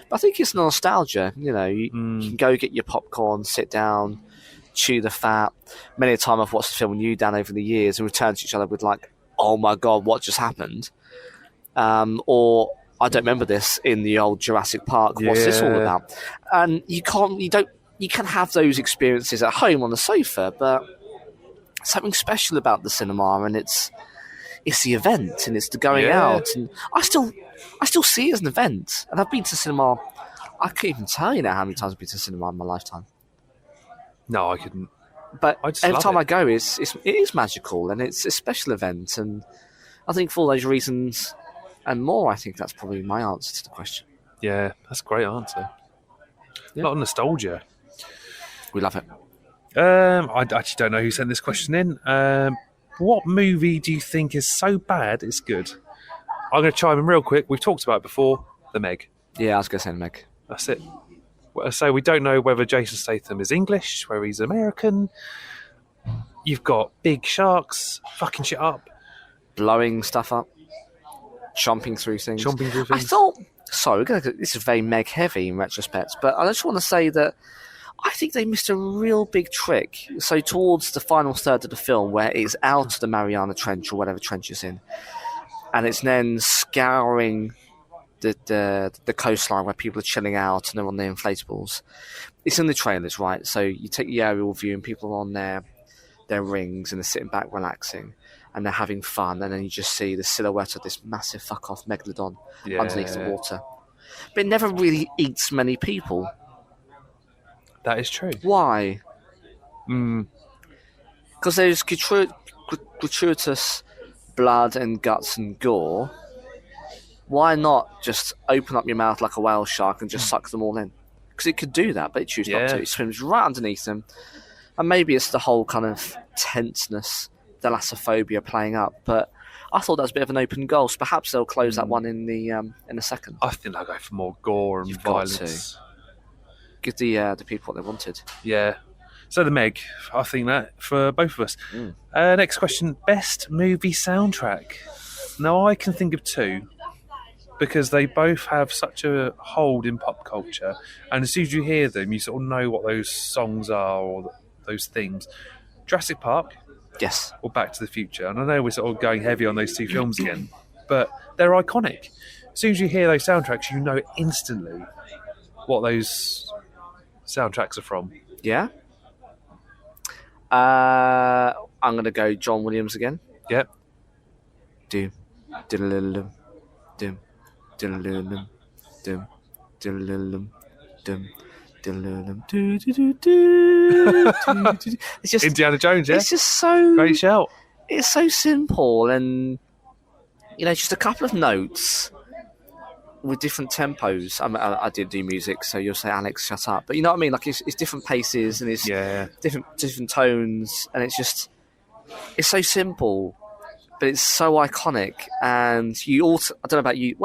But I think it's nostalgia. You know, you can go get your popcorn, sit down, chew the fat. Many a time I've watched the film with you, Dan, over the years and returned to each other with like, oh my God, what just happened? Or I don't remember this in the old Jurassic Park. What's this all about? And you can have those experiences at home on the sofa, but something special about the cinema, and it's the event, and it's the going out, and I still see it as an event. And I've been to cinema. I can't even tell you now how many times I've been to cinema in my lifetime. No, I couldn't. But every time I go, it is magical, and it's a special event, and I think for all those reasons and more, I think that's probably my answer to the question. Yeah, that's a great answer. A lot of nostalgia. We love it. I actually don't know who sent this question in. What movie do you think is so bad it's good? I'm going to chime in real quick. We've talked about it before. The Meg. Yeah, I was going to say The Meg. That's it. So we don't know whether Jason Statham is English, whether he's American. You've got big sharks fucking shit up. Blowing stuff up. Chomping through things. I thought... Sorry, this is very Meg heavy in retrospect, but I just want to say that I think they missed a real big trick. So towards the final third of the film, where it's out of the Mariana Trench or whatever trench it's in, and it's then scouring the coastline where people are chilling out and they're on their inflatables. It's in the trailers, right? So you take the aerial view and people are on their rings and they're sitting back relaxing and they're having fun, and then you just see the silhouette of this massive fuck-off megalodon underneath the water. But it never really eats many people. That is true. Why? Because there's gratuitous blood and guts and gore. Why not just open up your mouth like a whale shark and just suck them all in? Because it could do that, but it chooses not to. It swims right underneath them. And maybe it's the whole kind of tenseness, thalassophobia playing up. But I thought that was a bit of an open goal. So perhaps they'll close that one in the second. I think they'll go for more gore and violence. Got to. Give the people what they wanted. Yeah. So The Meg, I think that for both of us. Next question, best movie soundtrack. Now I can think of two, because they both have such a hold in pop culture, and as soon as you hear them, you sort of know what those songs are or those themes. Jurassic Park, yes, or Back to the Future. And I know we're sort of going heavy on those two films again, but they're iconic. As soon as you hear those soundtracks, you know instantly what those soundtracks are from. Yeah. I'm going to go John Williams again. Yep. Doom, diddle-diddle-dum, doom, diddle-diddle-dum, doom, diddle-diddle-dum, doom, diddle-diddle-dum, do-do-do-do. It's just Indiana Jones, yeah? It's just so... Great shout. It's so simple, and, you know, just a couple of notes, with different tempos. I did do music, so you'll say, Alex, shut up. But you know what I mean? Like, it's different paces and it's different tones, and it's so simple, but it's so iconic. And you also, I don't know about you,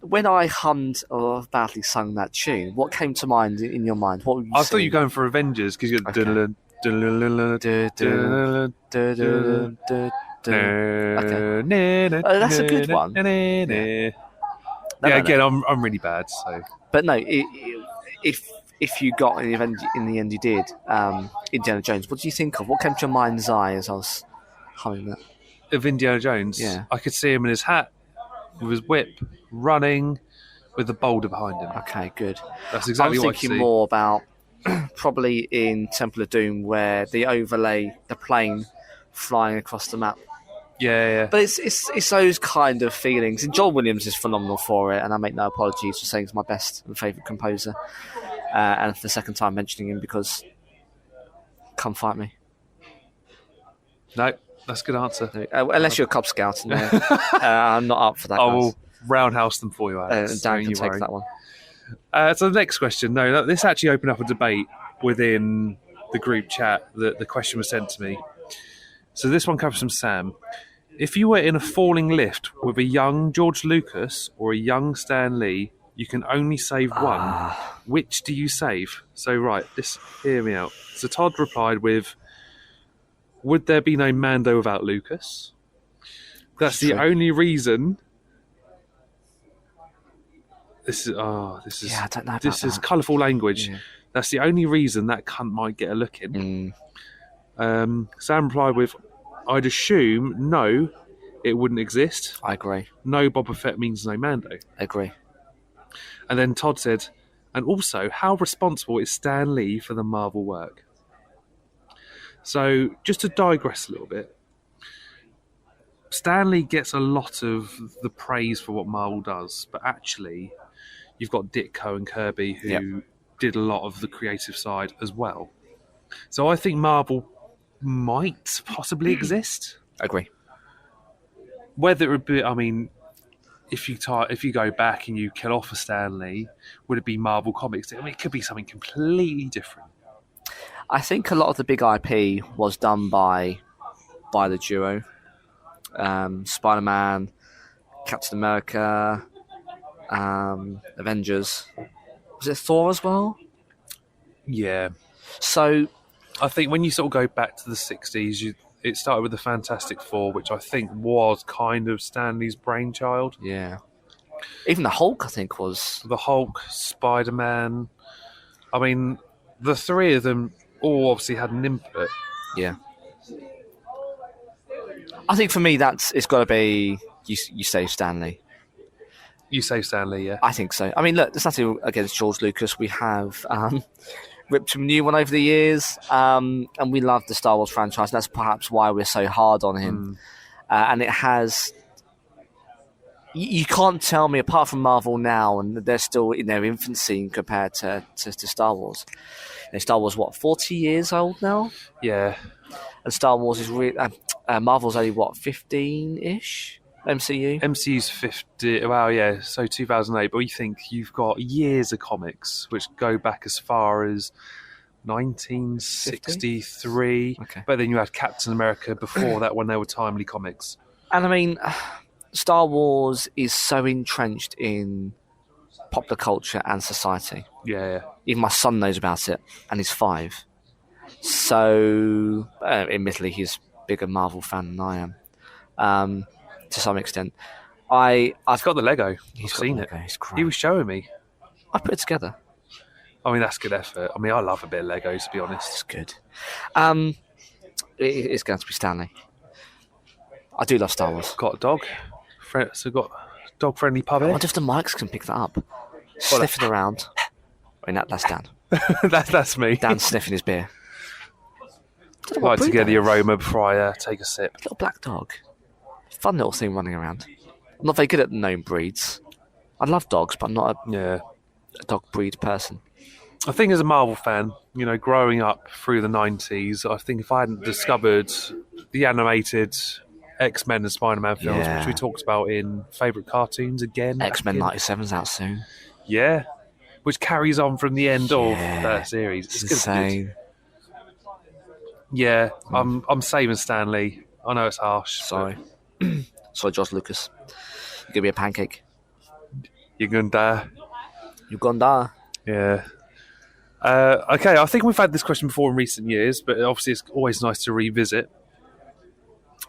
when I hummed or badly sung that tune, what came to mind in your mind? What were you I thought you were going for Avengers because you got. Okay. That's a good one. Again, I'm really bad. So, but no, if you got in the end, you did Indiana Jones. What do you think of? What came to your mind's eye as I was humming that? Of Indiana Jones, Yeah. I could see him in his hat with his whip, running with the boulder behind him. Okay, good. That's exactly what I was thinking see. more about probably in Temple of Doom, where they overlay the plane flying across the map. Yeah. But it's those kind of feelings. And John Williams is phenomenal for it, and I make no apologies for saying he's my best and favourite composer. And for the second time mentioning him, because come fight me. No, that's a good answer. Unless you're a Cub Scout, and I'm not up for that. I will roundhouse them for you, And Alex. Dan can take that one. So the next question, this actually opened up a debate within the group chat. The question was sent to me. So this one comes from Sam. If you were in a falling lift with a young George Lucas or a young Stan Lee, you can only save one. Which do you save? So hear me out. So Todd replied with, would there be no Mando without Lucas? That's the only reason. This is I don't know. this is colourful language. Yeah. That's the only reason that cunt might get a look in. Sam replied with, I'd assume no, it wouldn't exist. I agree. No Boba Fett means no Mando. I agree. And then Todd said, and also, how responsible is Stan Lee for the Marvel work? So, just to digress a little bit, Stan Lee gets a lot of the praise for what Marvel does, but actually, you've got Ditko and Kirby who did a lot of the creative side as well. So I think Marvel might possibly exist. Agree. Whether it would be, if you go back and you kill off a Stan Lee, would it be Marvel Comics? It could be something completely different. I think a lot of the big IP was done by the duo. Spider-Man, Captain America, Avengers. Was it Thor as well? Yeah. So I think when you sort of go back to the 60s, it started with the Fantastic Four, which I think was kind of Stanley's brainchild. Yeah. Even the Hulk, I think, was. The Hulk, Spider-Man. The three of them all obviously had an input. Yeah. I think for me, it's got to be you save Stanley. You save Stanley, yeah. I think so. Look, there's nothing against George Lucas. We have ripped him a new one over the years, and we love the Star Wars franchise. And that's perhaps why we're so hard on him. And it has. You can't tell me, apart from Marvel now, and they're still in their infancy compared to Star Wars. Star Wars, 40 years old now? Yeah. And Star Wars is Marvel's only 15-ish. MCU's 50. Wow, yeah. So 2008. But we think you've got years of comics which go back as far as 1963. Okay. But then you had Captain America before that when they were timely comics. And Star Wars is so entrenched in popular culture and society. Yeah. Even my son knows about it, and he's 5. So, admittedly, he's a bigger Marvel fan than I am. To some extent. I've got the Lego. He's seen it. He's great. He was showing me. I put it together. That's good effort. I love a bit of Lego, to be honest. It's good. It's going to be Stanley. I do love Star Wars. Got a dog. So got dog-friendly pub I here. wonder if the mics can pick that up. Sniffing around. That's Dan. that's me. Dan sniffing his beer. I like to get the aroma before I take a sip. Little black dog. Fun little thing running around. I'm not very good at known breeds. I love dogs, but I'm not a dog breed person. I think as a Marvel fan, growing up through the 90s, I think if I hadn't discovered the animated X-Men and Spider-Man films, which we talked about in favourite cartoons again. X-Men 97's out soon. Yeah, which carries on from the end of that series. It's gonna be good. Yeah, I'm saving Stanley. I know it's harsh. Sorry. Sorry, Josh Lucas. You're going to be a pancake. You're going to die. You're going to die. Yeah. Okay, I think we've had this question before in recent years, but obviously it's always nice to revisit.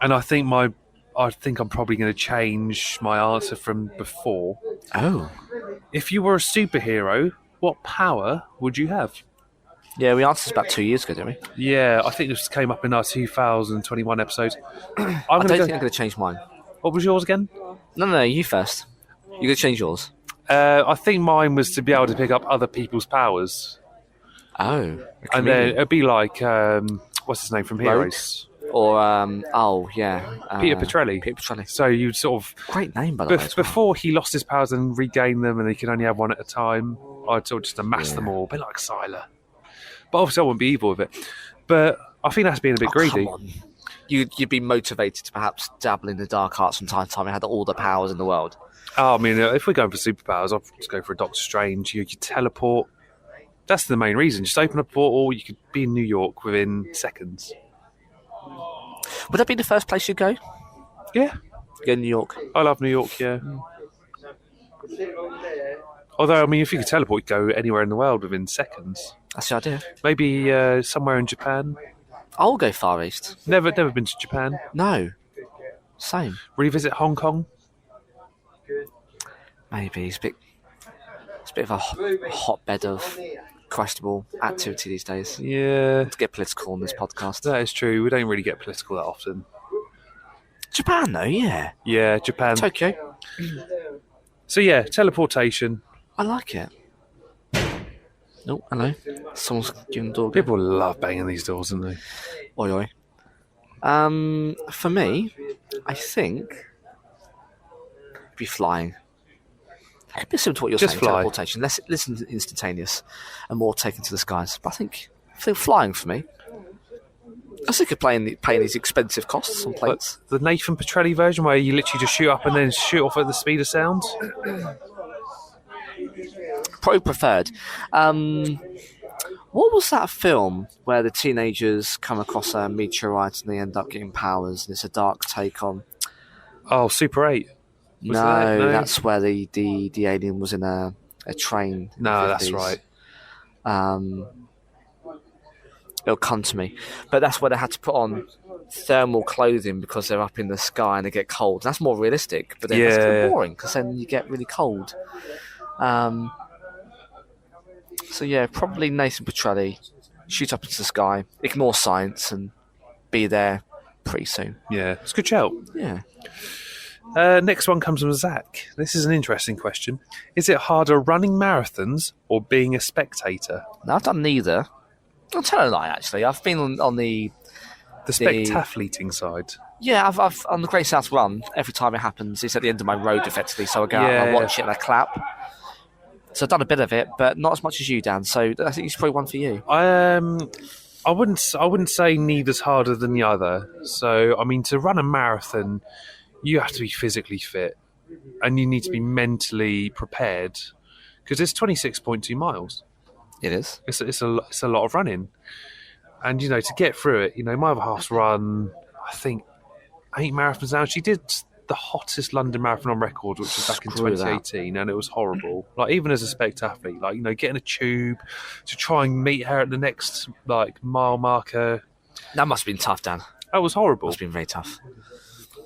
And I think I'm probably going to change my answer from before. Oh. If you were a superhero, what power would you have? Yeah, we answered this about 2 years ago, didn't we? Yeah, I think this came up in our 2021 episode. I don't think I'm going to change mine. What was yours again? No, you first. You're going to change yours. I think mine was to be able to pick up other people's powers. Oh. And then it'd be like, what's his name from Heroes? Or, Peter Petrelli. Peter Petrelli. So you'd sort of... Great name, by the way. Before he lost his powers and regained them and he could only have one at a time, I'd sort of just amass them all, a bit like Sylar. But obviously I wouldn't be evil with it. But I think that's being a bit greedy. Come on. You'd be motivated to perhaps dabble in the dark arts from time to time and had all the powers in the world. Oh, I mean, if we're going for superpowers, I'd just go for a Doctor Strange. You could teleport. That's the main reason. Just open a portal, you could be in New York within seconds. Would that be the first place you'd go? Yeah. Go to New York? I love New York, yeah. Although, I mean, if you could teleport, you'd go anywhere in the world within seconds. That's the idea. Maybe somewhere in Japan. I'll go Far East. Never been to Japan. No. Same. Revisit Hong Kong. Maybe. It's a bit of a hotbed of questionable activity these days. Yeah. To get political on this podcast. That is true. We don't really get political that often. Japan, though, yeah. Yeah, Japan. Tokyo. So, yeah, teleportation. I like it. Oh, hello. Someone's giving the door. People love banging these doors, don't they? Oi, oi. For me, I think it'd be flying. A bit similar to what you're Just saying, fly. teleportation. Less instantaneous and more taken to the skies. But I think flying for me. I was thinking paying these expensive costs on planes. The Nathan Petrelli version where you literally just shoot up and then shoot off at the speed of sound? Probably preferred. What was that film where the teenagers come across a meteorite and they end up getting powers? And it's a dark take on... Oh, Super 8. No, that's where the alien was in a train. No, that's right. It'll come to me. But that's where they had to put on thermal clothing because they're up in the sky and they get cold. That's more realistic, but then that's kind of boring because then you get really cold. So yeah, probably Nathan Petrelli, shoot up into the sky, ignore science and be there pretty soon. Yeah, it's a good shout. Yeah. Next one comes from Zach. This is an interesting question. Is it harder running marathons or being a spectator? Now, I've done neither. I'll tell a lie, actually. I've been on the spectathleting side. Yeah, I've on the Great South Run. Every time it happens, it's at the end of my road, effectively. So I go out and I watch it and I clap. So I've done a bit of it, but not as much as you, Dan. So I think it's probably one for you. I wouldn't say neither's harder than the other. So I mean, to run a marathon, you have to be physically fit, and you need to be mentally prepared because it's 26.2 miles. It is. It's a lot of running, and to get through it. My other half's run, I think, 8 marathons now. She did the hottest London marathon on record, which was back in 2018, and it was horrible. Like, even as a spectathlete, getting a tube to try and meet her at the next mile marker. That must have been tough, Dan. That was horrible. Must have been very tough.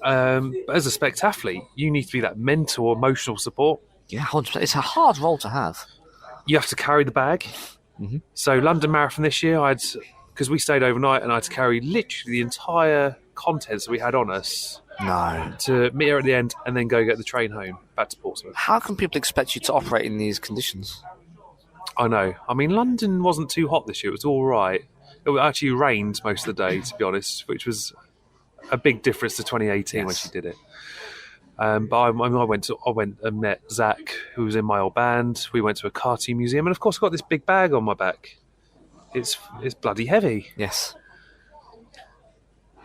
But as a spectathlete, you need to be that mental, emotional support. Yeah, 100%. It's a hard role to have. You have to carry the bag. Mm-hmm. So London Marathon this year, because we stayed overnight, and I had to carry literally the entire contents that we had on us. No. To meet her at the end and then go get the train home back to Portsmouth. How can people expect you to operate in these conditions? I know. I mean, London wasn't too hot this year. It was all right. It actually rained most of the day, to be honest, which was a big difference to 2018 when she did it. But I went and met Zach, who was in my old band. We went to a karting museum, and of course, I got this big bag on my back. It's bloody heavy. Yes.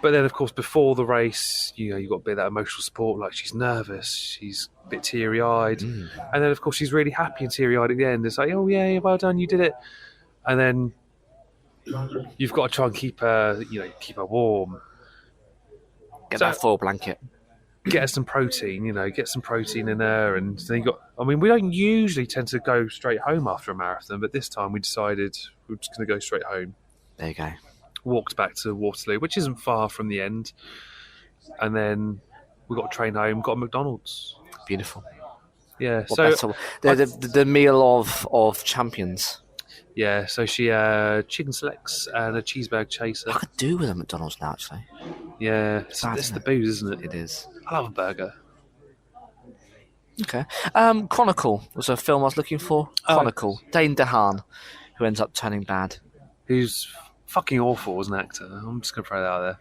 But then, of course, before the race, you've got a bit of that emotional support. Like, she's nervous, she's a bit teary-eyed. And then, of course, she's really happy and teary-eyed at the end. It's like, oh, yeah, well done, you did it. And then you've got to try and keep her warm. Get that foil blanket. Get her some protein, get some protein in her. And then we don't usually tend to go straight home after a marathon, but this time we decided we're just going to go straight home. There you go. Walked back to Waterloo, which isn't far from the end. And then we got a train home, got a McDonald's. Beautiful. Yeah. What so the meal of champions. Yeah, so she chicken selects and a cheeseburger chaser. I could do with a McDonald's now, actually. Yeah, it's the booze, isn't it? It is. I love a burger. Okay. Chronicle was a film I was looking for. Chronicle. Dane DeHaan, who ends up turning bad. Who's fucking awful as an actor. I'm just going to throw that out there.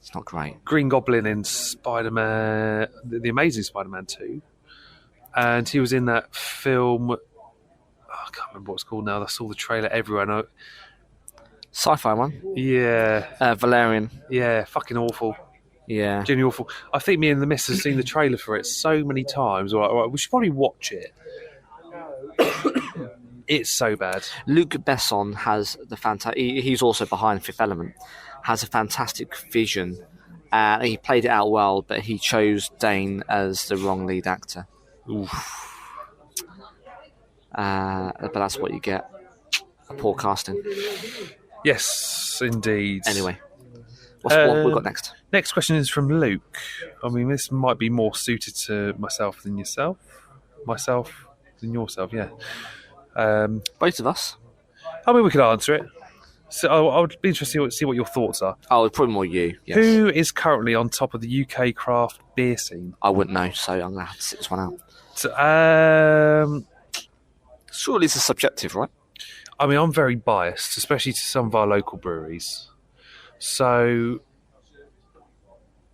It's not great. Green Goblin in Spider-Man, the Amazing Spider-Man 2. And he was in that film... I can't remember what it's called now. I saw the trailer everywhere. Sci-fi one? Yeah. Valerian. Yeah, fucking awful. Yeah. Genuinely awful. I think me and the missus have seen the trailer for it so many times. All right, we should probably watch it. It's so bad. Luc Besson has the fantastic... He's also behind Fifth Element. Has a fantastic vision. He played it out well, but he chose Dane as the wrong lead actor. Oof. But that's what you get. A poor casting. Yes, indeed. Anyway, what we got next? Next question is from Luke. I mean, this might be more suited to myself than yourself. Myself than yourself, yeah. Both of us. I mean, we could answer it. So I would be interested to see what your thoughts are. Oh, probably more you. Yes. Who is currently on top of the UK craft beer scene? I wouldn't know, so I'm going to have to sit this one out. So, surely it's subjective, right? I mean, I'm very biased, especially to some of our local breweries. So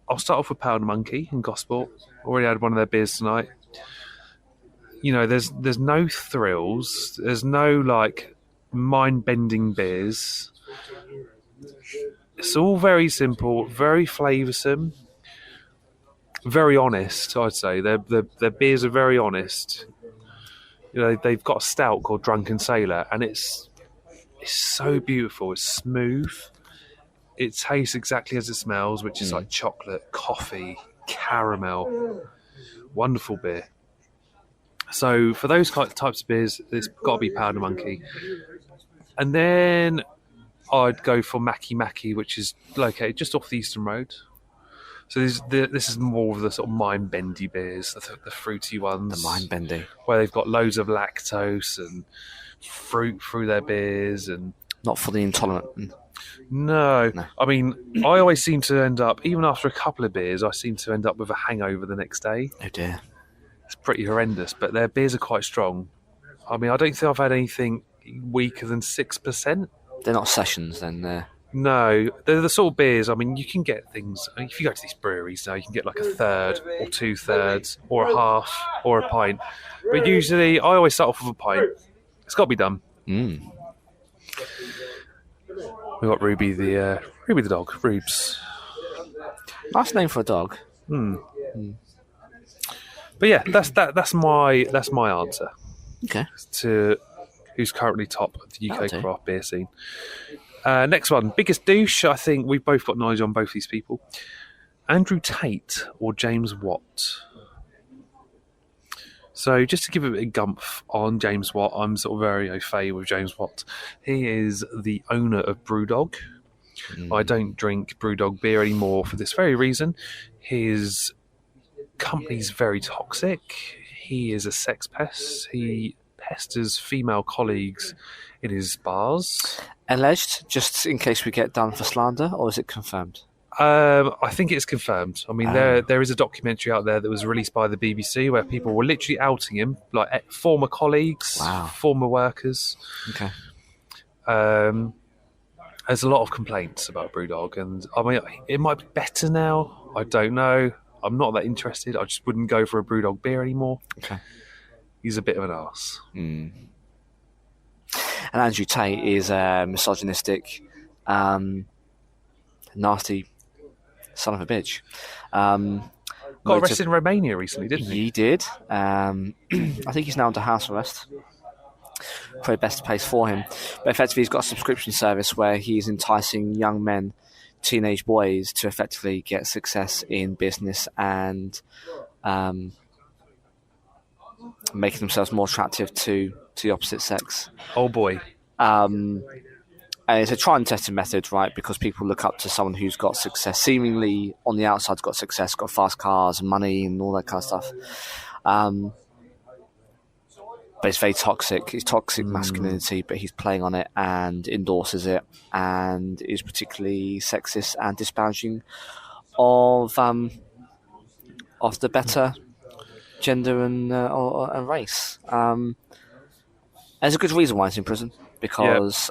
I'll start off with Powder Monkey in Gosport. Already had one of their beers tonight. There's no thrills. There's no, mind-bending beers. It's all very simple, very flavoursome, very honest, I'd say. Their beers are very honest. They've got a stout called Drunken Sailor, and it's so beautiful. It's smooth. It tastes exactly as it smells, which is like chocolate, coffee, caramel. Wonderful beer. So for those types of beers, it's got to be Powder Monkey. And then I'd go for Mackie Mackie, which is located just off the Eastern Road. So this is more of the sort of mind-bendy beers, the fruity ones. The mind-bendy. Where they've got loads of lactose and fruit through their beers. And not for the intolerant. No. I mean, I always seem to end up, even after a couple of beers, I seem to end up with a hangover the next day. Oh dear. It's pretty horrendous, but their beers are quite strong. I mean, I don't think I've had anything weaker than 6%. They're not sessions then, No, they're the sort of beers. I mean, you can get things. I mean, if you go to these breweries now, you can get like a third or 2/3 or a half or a pint. But usually, I always start off with a pint. It's got to be done. Mm. We've got Ruby the dog. Rubes. Nice name for a dog. But yeah, that's my answer. Okay. To who's currently top of the UK craft beer scene. Next one, biggest douche. I think we've both got knowledge on both these people. Andrew Tate or James Watt. So just to give a bit of gumph on James Watt, I'm sort of very au fait with James Watt. He is the owner of Brewdog. I don't drink Brewdog beer anymore for this very reason. His company's very toxic. He is a sex pest. He pesters female colleagues in his bars. Alleged, just in case we get done for slander, or is it confirmed? I think it's confirmed. I mean, there is a documentary out there that was released by the BBC where people were literally outing him, like former colleagues, former workers. Okay. There's a lot of complaints about Brewdog, and I mean, it might be better now. I don't know. I'm not that interested. I just wouldn't go for a Brewdog beer anymore. Okay. He's a bit of an arse. And Andrew Tate is misogynistic, nasty Son of a bitch. Got arrested in Romania recently, didn't he? He did. I think he's now under house arrest. Probably best place for him. But effectively, he's got a subscription service where he's enticing young men, teenage boys, to effectively get success in business and making themselves more attractive to the opposite sex. Oh boy. And it's a try and tested method, right? Because people look up to someone who's got success, seemingly on the outside got success, got fast cars and money and all that kind of stuff. But it's very toxic. It's toxic masculinity, but he's playing on it and endorses it, and is particularly sexist and disparaging of the better gender and race. There's a good reason why he's in prison, because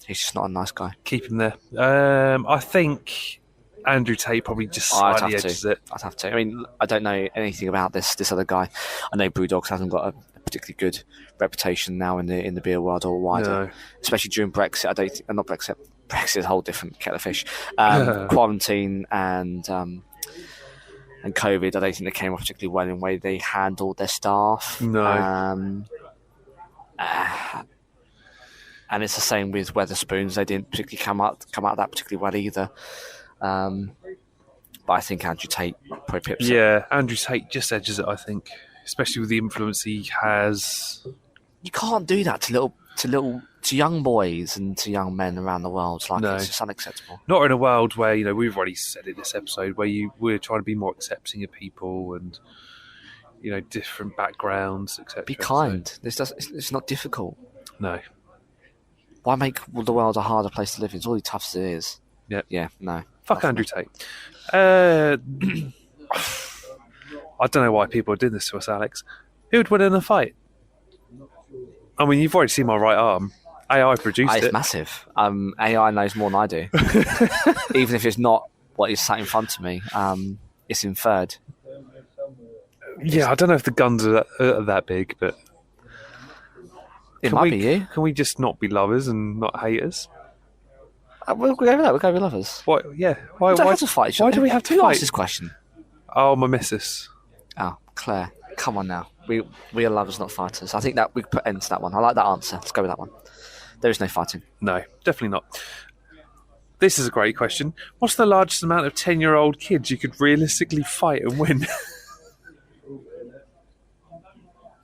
he's just not a nice guy. Keep him there. I think Andrew Tate probably just slightly edges it. I'd have to. I mean, I don't know anything about this other guy. I know Brewdogs hasn't got a particularly good reputation now in the beer world or wider, especially during Brexit. Not Brexit. Brexit is a whole different kettle of fish. Quarantine and COVID. I don't think they came off particularly well in the way they handled their staff. No. And it's the same with Wetherspoons. They didn't particularly come out that particularly well either. But I think Andrew Tate probably pips it. Yeah, Andrew Tate just edges it, I think. Especially with the influence he has. You can't do that to young boys and to young men around the world. It's just unacceptable. Not in a world where, we've already said in this episode, where we're trying to be more accepting of people and, different backgrounds, etc. Be kind. It's not difficult. No. Why make the world a harder place to live in? It's already tough as it is. Yep. Yeah, no. Fuck Andrew Tate. I don't know why people are doing this to us, Alex. Who would win in a fight? I mean, you've already seen my right arm. AI produced it. It's massive. AI knows more than I do. Even if it's not what is sat in front of me, it's inferred. Yeah, I don't know if the guns are that big, but... It might be you. Can we just not be lovers and not haters? We'll go with that. We'll go with lovers. What? Yeah. Why have to fight each other? Why do we have to Who fight? asked this question? Oh, my missus. Oh, Claire. Come on now. We are lovers, not fighters. I think that we put end to that one. I like that answer. Let's go with that one. There is no fighting. No, definitely not. This is a great question. What's the largest amount of 10-year-old kids you could realistically fight and win?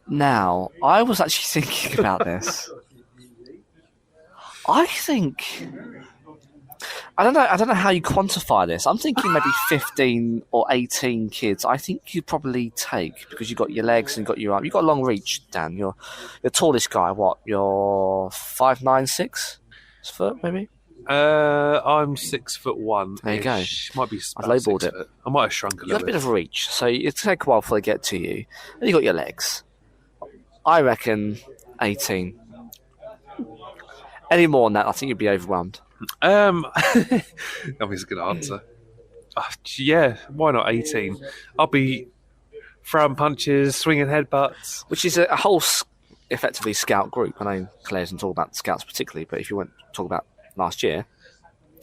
Now, I was actually thinking about this. I think... I don't know how you quantify this. I'm thinking maybe 15 or 18 kids. I think you'd probably take, because you've got your legs and you've got your arm. You've got a long reach, Dan. You're the tallest guy. What? You're 5'9", 6 foot, maybe? I'm 6'1". There you go. Might be I've lowballed it. I might have shrunk a You've little got a bit. bit of reach, so it take a while before they get to you. Then you've got your legs. I reckon 18. Any more than that, I think you'd be overwhelmed. Obviously a good answer. Yeah, why not 18? I'll be throwing punches, swinging headbutts. Which is a whole, effectively, scout group. I know Claire doesn't talk about the scouts particularly, but if you want to talk about last year,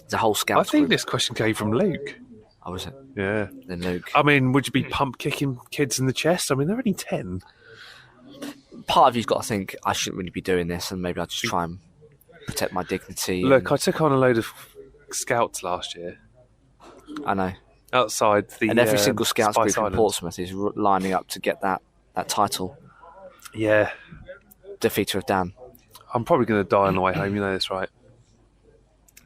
it's a whole scout group. I think this question came from Luke. Oh, is it? Yeah. Then Luke. I mean, would you be pump kicking kids in the chest? I mean, they're only 10. Part of you's got to think, I shouldn't really be doing this, and maybe I'll just try and protect my dignity. Look, I took on a load of scouts last year. I know. Outside the and every single scouts Spice group in Islands. Portsmouth is lining up to get that title. Yeah. Defeater of Dan. I'm probably going to die on the way home, you know this, right?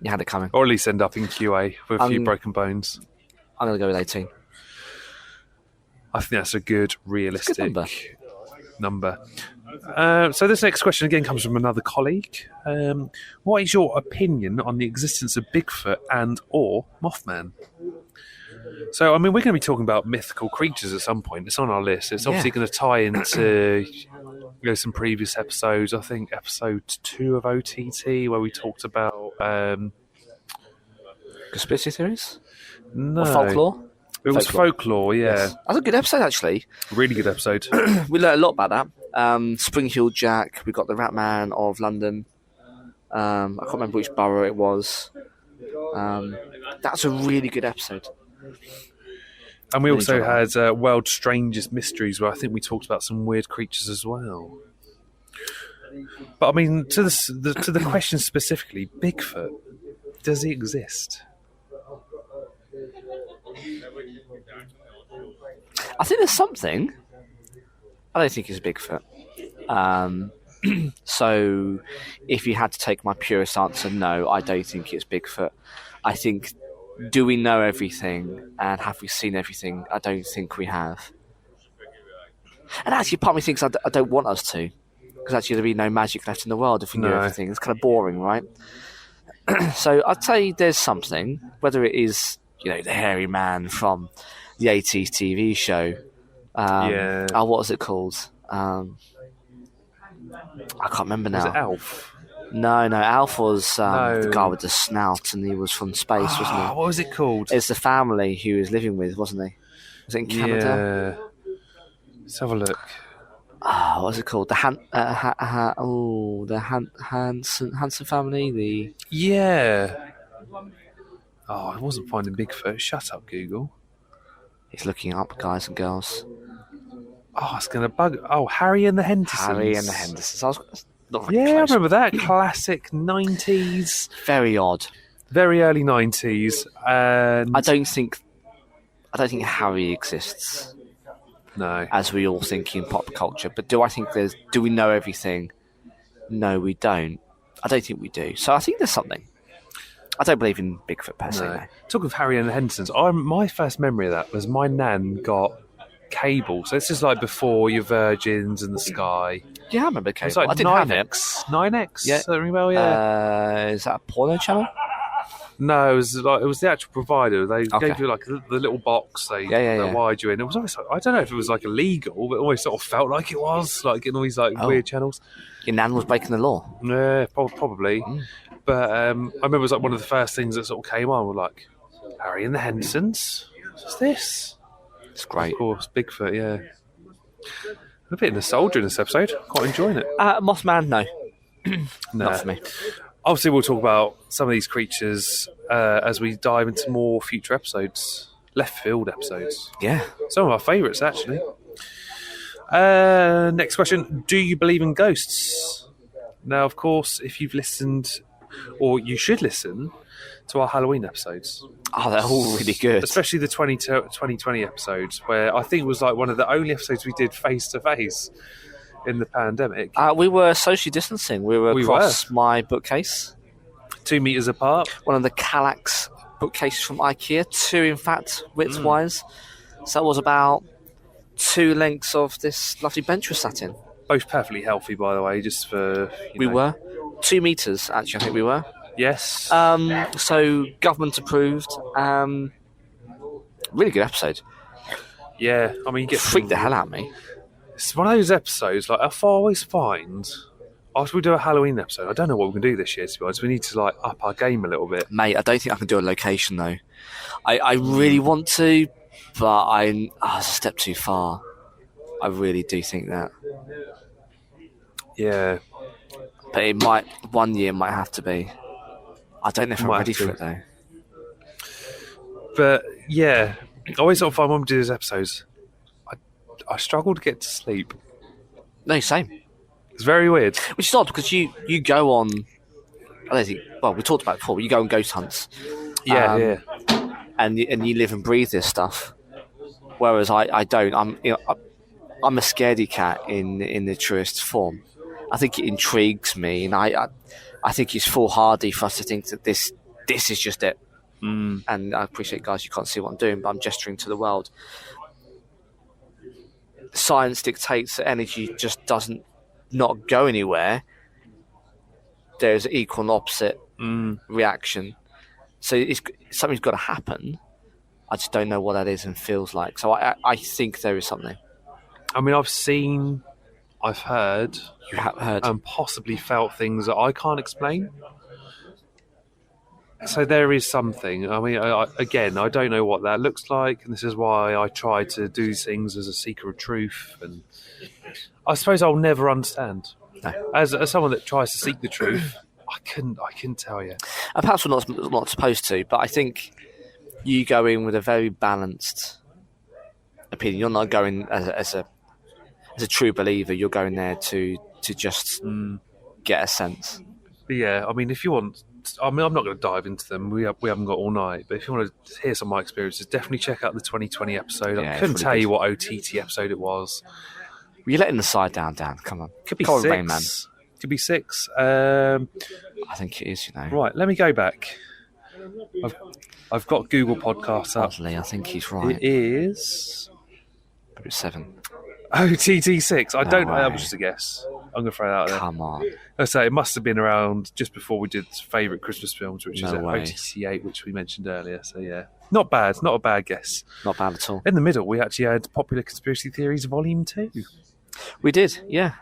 You had it coming. Or at least end up in QA with a few broken bones. I'm going to go with 18. I think that's a good, realistic It's a good number. So this next question again comes from another colleague. What is your opinion on the existence of Bigfoot and or Mothman? So, I mean, we're going to be talking about mythical creatures at some point. It's on our list. It's obviously going to tie into some previous episodes. I think episode 2 of OTT, where we talked about... Conspiracy theories? No. Or folklore? It was folklore, yeah. Yes. That's a good episode, actually. Really good episode. We learned a lot about that. Spring-Heeled Jack. We got the Rat Man of London. I can't remember which borough it was. That's a really good episode. And we Really also enjoyed had World's Strangest Mysteries, where I think we talked about some weird creatures as well. But I mean, to the question specifically, Bigfoot, does he exist? I think there's something. I don't think it's Bigfoot. So, if you had to take my purest answer, no, I don't think it's Bigfoot. I think, do we know everything and have we seen everything? I don't think we have. And actually, part of me thinks I don't want us to, because actually there'd be no magic left in the world if we knew everything. It's kind of boring, right? So I'd say there's something, whether it is, the hairy man from the 80s TV show. Oh, what was it called? I can't remember now. Was it Alf? No, Alf was the guy with the snout, and he was from space, wasn't he? What was it called? It's the family he was living with, wasn't he? Was it in Canada? Yeah. Let's have a look. What was it called? The Hanson family. Yeah. Oh, I wasn't finding Bigfoot. Shut up, Google. He's looking up, guys and girls. Oh, it's going to bug. Oh, Harry and the Hendersons. Harry and the Hendersons. I was not really I close. remember that. Classic 90s. Very odd. Very early 90s. And I don't think Harry exists. No. As we all think in pop culture. But do we know everything? No, we don't. I don't think we do. So I think there's something. I don't believe in Bigfoot per se. No. Talking of Harry and the Hendersons, my first memory of that was my nan got cable. So this is like before your Virgins and the Sky. Yeah, I remember cable. It's like I didn't have it. 9X? Yeah. Yeah. Is that a porno channel? No, it was the actual provider. They gave you like the little box. They wired you in. It was always like, I don't know if it was like illegal, but it always sort of felt like it was, like getting all these like weird channels. Your nan was breaking the law. Yeah, probably. But I remember it was like one of the first things that sort of came on. Were like Harry and the Hendersons. What's this? It's great. Of course, Bigfoot. Yeah. I'm a bit nostalgia in this episode. Quite enjoying it. Mothman, no. Not for me. Obviously, we'll talk about some of these creatures as we dive into more future episodes. Left field episodes. Yeah. Some of our favourites, actually. Next question. Do you believe in ghosts? Now, of course, if you've listened, or you should listen, to our Halloween episodes. Oh, they're all really good. Especially the 2020 episodes, where I think it was like one of the only episodes we did face-to-face in the pandemic. We were socially distancing. We were across my bookcase. 2 meters apart. One of the Kallax bookcases from IKEA. 2, in fact, width-wise. So that was about 2 lengths of this lovely bench we're sat in. Both perfectly healthy, by the way, just for... We were. 2 meters, actually, I think we were. Yes. So, government approved. Really good episode. Yeah, I mean... You get freaked the hell out of me. It's one of those episodes, like, I always find, after we do a Halloween episode, I don't know what we can do this year, to be honest. We need to, like, up our game a little bit. Mate, I don't think I can do a location, though. I really want to, but it's a step too far. I really do think that. Yeah. But one year might have to be. I don't know if I'm ready for it, though. But, yeah, I always sort of find when we do these episodes, I struggle to get to sleep. No, same. It's very weird. Which is odd, because you go on... I don't think... Well, we talked about it before, but you go on ghost hunts. Yeah. And you live and breathe this stuff. Whereas I don't. I'm a scaredy cat in the truest form. I think it intrigues me, and I think it's foolhardy for us to think that this is just it. And I appreciate, guys, you can't see what I'm doing, but I'm gesturing to the world. Science dictates that energy just doesn't not go anywhere. There's equal and opposite reaction. So something's got to happen. I just don't know what that is and feels like. So I think there is something. I mean, I've heard... You have heard. And possibly felt things that I can't explain. So there is something. I mean, I don't know what that looks like, and this is why I try to do things as a seeker of truth. And I suppose I'll never understand. No. As someone that tries to seek the truth, I couldn't tell you. And perhaps we're not supposed to, but I think you go in with a very balanced opinion. You're not going as a true believer. You're going there to just get a sense. But yeah, I mean, if you want, I mean, I'm not going to dive into them. We haven't got all night. But if you want to hear some of my experiences, definitely check out the 2020 episode. Yeah, I couldn't really tell good. you what OTT episode it was. You're letting the side down, Dan. Come on. Could be Come on, 6. Rain Man. Could be 6. I think it is, Right, let me go back. I've got Google Podcasts up. Oddly, I think he's right. It is Maybe 7. OTT 6. I don't know. That way. was just a guess. I'm going to throw that out there. Come on. I say it must have been around just before we did favourite Christmas films, which No is at way. OTT 8, which we mentioned earlier. So yeah, not bad. Not a bad guess. Not bad at all. In the middle, we actually had Popular Conspiracy Theories Volume 2. We did, yeah.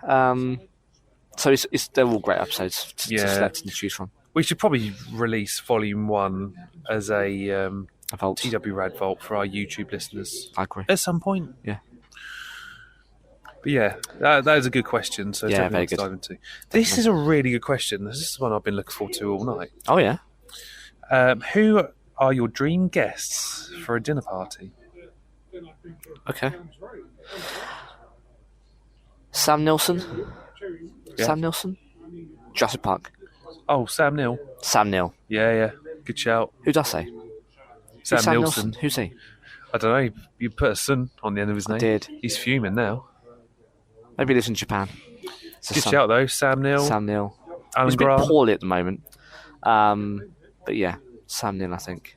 So they're all great episodes to Yeah. select and choose from. We should probably release Volume 1 as a A vault. TW Rad Vault for our YouTube listeners I agree. at some point. Yeah. But yeah, that is a good question. So Yeah, definitely very want to good. dive into. This is a really good question. This is one I've been looking forward to all night. Oh, yeah? Who are your dream guests for a dinner party? Okay. Sam Nilsson? Yeah. Sam Nilsson? Jurassic Park. Oh, Sam Neill. Sam Neill. Yeah. Good shout. Who does I say? Sam Who's Sam Nilsson. Nilsson? Who's he? I don't know. You put a son on the end of his name. did. He's fuming now. Maybe he lives in Japan. It's Good shout though. Sam Neill. Sam Neill. Alan He's a bit Grant. poorly at the moment. But yeah, Sam Neill, I think.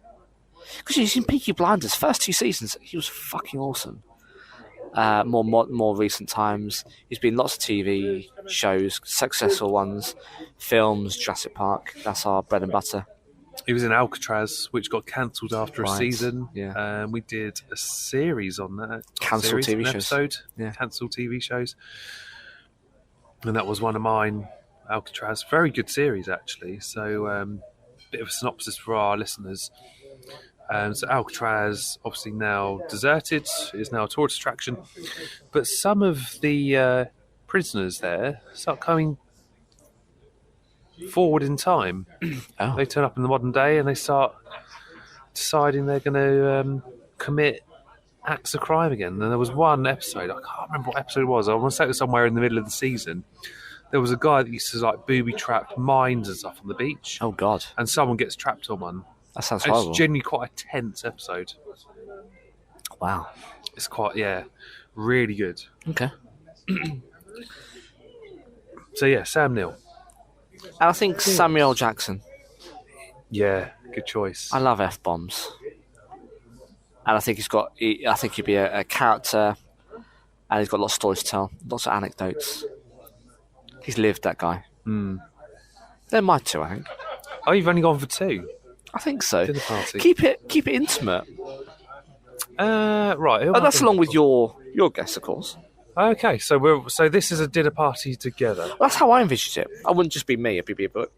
Because he's in Peaky Blinders. First 2 seasons, he was fucking awesome. More recent times, he's been in lots of TV shows, successful ones, films, Jurassic Park. That's our bread and butter. He was in Alcatraz, which got cancelled after a Right, season. yeah. We did a series on that. Cancelled Series, TV an shows. Episode. Yeah. Cancelled TV shows. And that was one of mine, Alcatraz. Very good series, actually. So, bit of a synopsis for our listeners. So Alcatraz, obviously now deserted, is now a tourist attraction. But some of the prisoners there start coming forward in time. Oh. They turn up in the modern day and they start deciding they're going to commit acts of crime again. And there was one episode, I can't remember what episode it was. I want to say it was somewhere in the middle of the season. There was a guy that used to like booby trap mines and stuff on the beach. Oh, God. And someone gets trapped on one. That sounds And horrible. it's genuinely quite a tense episode. Wow. It's quite, really good. Okay. So yeah, Sam Neill. And I think Samuel Jackson. Yeah, good choice. I love F-bombs. And I think I think he'd be a character, and he's got lots of stories to tell, lots of anecdotes. He's lived, that guy. They're my 2, I think. Oh, you've only gone for 2? I think so. Dinner party. Keep it intimate. Right. Oh, that's along with your guests, of course. Okay, so this is a dinner party together. Well, that's how I envisaged it. I wouldn't just be me, it'd be a bit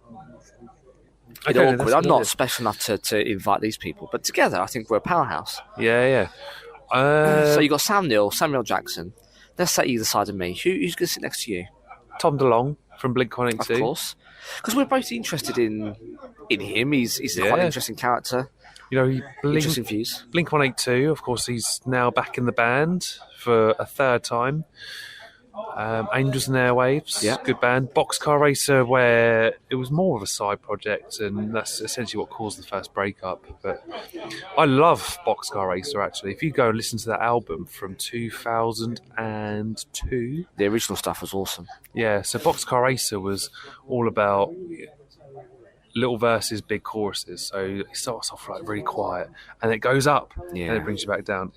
Okay, awkward. that's I'm not good. special enough to invite these people, but together I think we're a powerhouse. Yeah. So you got Sam Neill, Samuel Jackson. Let's sit either side of me. Who's going to sit next to you? Tom DeLonge from Of Blink-182. course. Because we're both interested in him. He's quite Yeah. an interesting character. You know, Interesting views. Blink-182, of course, he's now back in the band for a 3rd time. Angels and Airwaves, Yeah. good band. Boxcar Racer, where it was more of a side project, and that's essentially what caused the first breakup. But I love Boxcar Racer, actually. If you go and listen to that album from 2002, The original stuff was awesome. yeah, so Boxcar Racer was all about little verses, big choruses. So it starts off like really quiet, and it goes up, Yeah. and it brings you back down.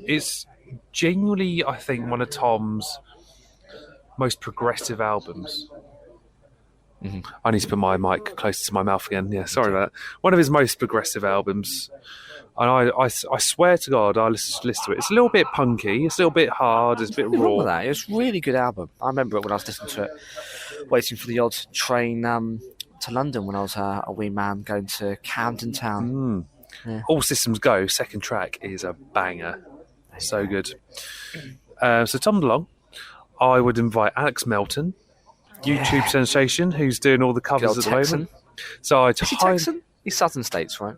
It's genuinely, I think, one of Tom's most progressive albums. I need to put my mic closer to my mouth again. Yeah, sorry about that. One of his most progressive albums. And I swear to God, I listen to it. It's a little bit punky. It's a little bit hard. It's a bit Nothing wrong with raw. that. It was a really good album. I remember it when I was listening to it, waiting for the odd train to London when I was a wee man going to Camden Town. All Systems Go, second track, is a banger. So good. So Tom DeLonge. I would invite Alex Melton. YouTube sensation who's doing all the covers at the moment. So Is he Texan? He's Southern States, right?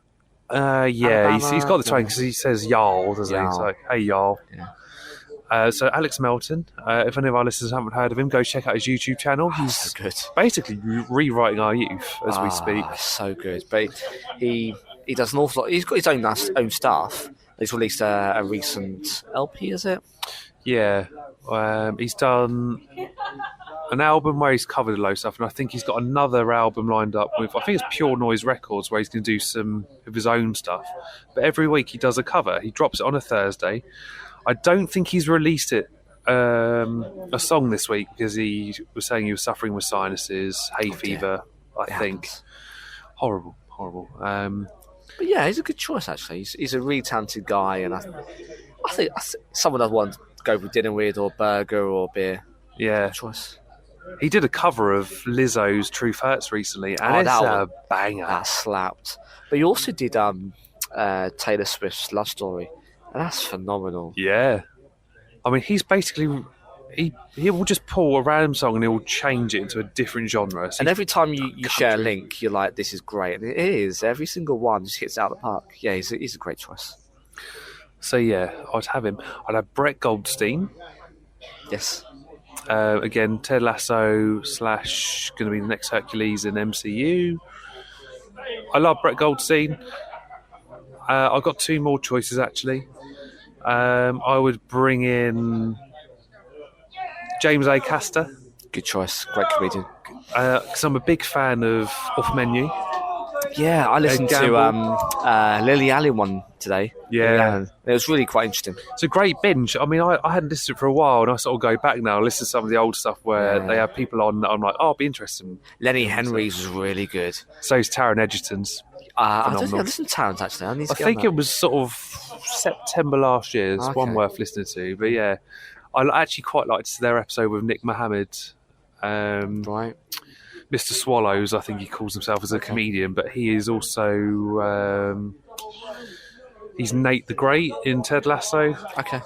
Yeah, he's got the twang yeah. because he says y'all, doesn't he? It's Y'all. like, hey y'all. Yeah. So Alex Melton, if any of our listeners haven't heard of him, go check out his YouTube channel. He's So good. basically rewriting our youth as we speak. So good. But he does an awful lot. He's got his own stuff. He's released a recent LP, is it? Yeah, he's done an album where he's covered a load of stuff, and I think he's got another album lined up with, I think it's Pure Noise Records, where he's going to do some of his own stuff. But every week he does a cover. He drops it on a Thursday. I don't think he's released it a song this week because he was saying he was suffering with sinuses, hay fever, I think. Happens. Horrible. But yeah, he's a good choice, actually. He's a really talented guy, and I think someone I'd want to go for dinner with, or burger, or beer. Yeah. Good choice. He did a cover of Lizzo's Truth Hurts recently, and it's a banger. That slapped. But he also did Taylor Swift's Love Story, and that's phenomenal. Yeah. I mean, he's basically... He will just pull a random song and he'll change it into a different genre. So And every time you share a link, you're like, this is great. And it is. Every single one just hits out of the park. Yeah, he's a great choice. So yeah, I'd have him. I'd have Brett Goldstein. Yes. Again, Ted Lasso / going to be the next Hercules in MCU. I love Brett Goldstein. I've got two more choices, actually. I would bring in James A. Caster. Good choice. Great comedian. Because I'm a big fan of Off Menu. Yeah, I listened to Lily Allen one today. Yeah. It was really quite interesting. It's a great binge. I mean, I hadn't listened to it for a while, and I sort of go back now and listen to some of the old stuff where they have people on that I'm like, oh, I'll be interested. Lenny Henry's was really good. So is Taron Egerton's. I don't think I listened to Tarrant, actually. I think it was sort of September last year. It's one worth listening to. But yeah, I actually quite liked their episode with Nick Mohammed. Right. Mr. Swallows, I think he calls himself as a comedian, but he is also... he's Nate the Great in Ted Lasso. Okay.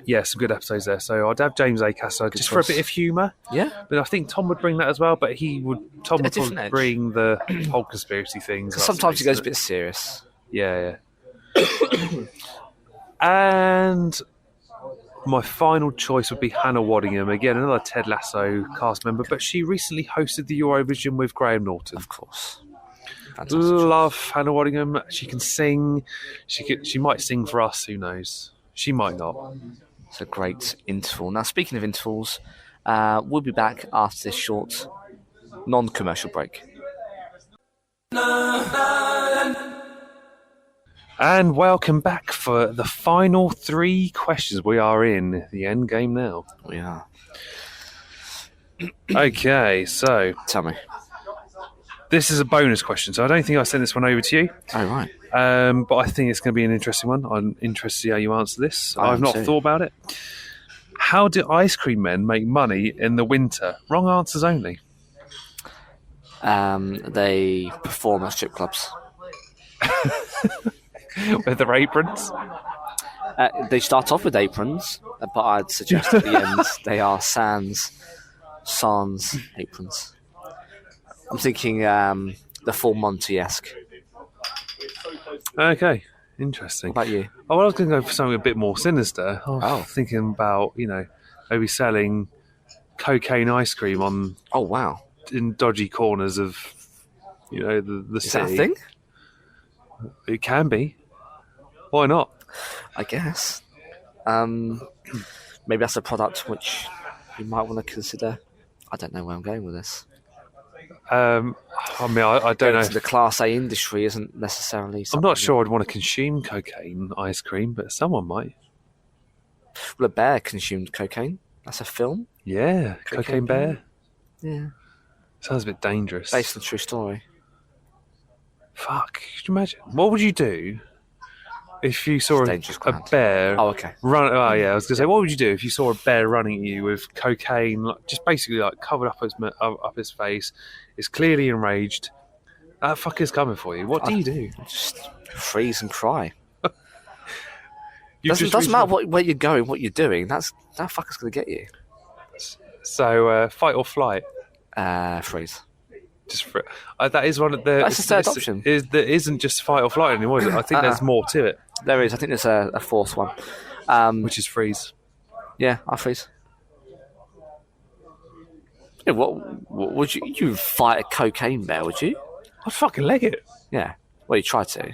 Yeah, some good episodes there. So I'd have James A. Caster just for a bit of humour. Yeah. But I think Tom would bring that as well, but Tom would probably bring the whole conspiracy things. Sometimes he goes a bit serious. Yeah. And my final choice would be Hannah Waddingham. Again, another Ted Lasso cast member, but she recently hosted the Eurovision with Graham Norton. Of course. Fantastic. Love Hannah Waddingham. She can sing. She might sing for us, who knows? She might not. It's a great interval. Now, speaking of intervals, we'll be back after this short non-commercial break. And welcome back for the final three questions. We are in the end game now. We are. Okay, so Tell me. this is a bonus question, so I don't think I sent this one over to you. Oh, right. But I think it's going to be an interesting one. I'm interested to see how you answer this. I've not thought about it. How do ice cream men make money in the winter? Wrong answers only. They perform at strip clubs. With their aprons? They start off with aprons, but I'd suggest at the end they are sans aprons. I'm thinking the full Monty-esque. Okay, interesting. What about you? Oh, well, I was going to go for something a bit more sinister. I was thinking about, maybe selling cocaine ice cream in dodgy corners of, the Is city. that a thing? It can be. Why not? I guess. Maybe that's a product which you might want to consider. I don't know where I'm going with this. I don't know. The Class A industry isn't necessarily... I'm not sure I'd want to consume cocaine ice cream, but someone might. Well, a bear consumed cocaine. That's a film. Yeah, Cocaine Bear. Yeah. Sounds a bit dangerous. Based on a true story. Fuck, could you imagine? What would you do if you saw a bear run? Oh yeah, I was going to say, what would you do if you saw a bear running at you with cocaine, just basically covered up his face? It's clearly enraged. That fucker's coming for you. What do you do? Just freeze and cry. Doesn't matter where you're going, what you're doing. That fucker's going to get you. So fight or flight. Freeze. Just for, that is one of the. That's the third option. There isn't just fight or flight anymore. Is it? I think there's more to it. There is. I think there's a fourth one. Which is freeze. Yeah, I'll freeze. Yeah, what would you fight a cocaine bear? Would you? I'd fucking leg it. Yeah. Well, you try to.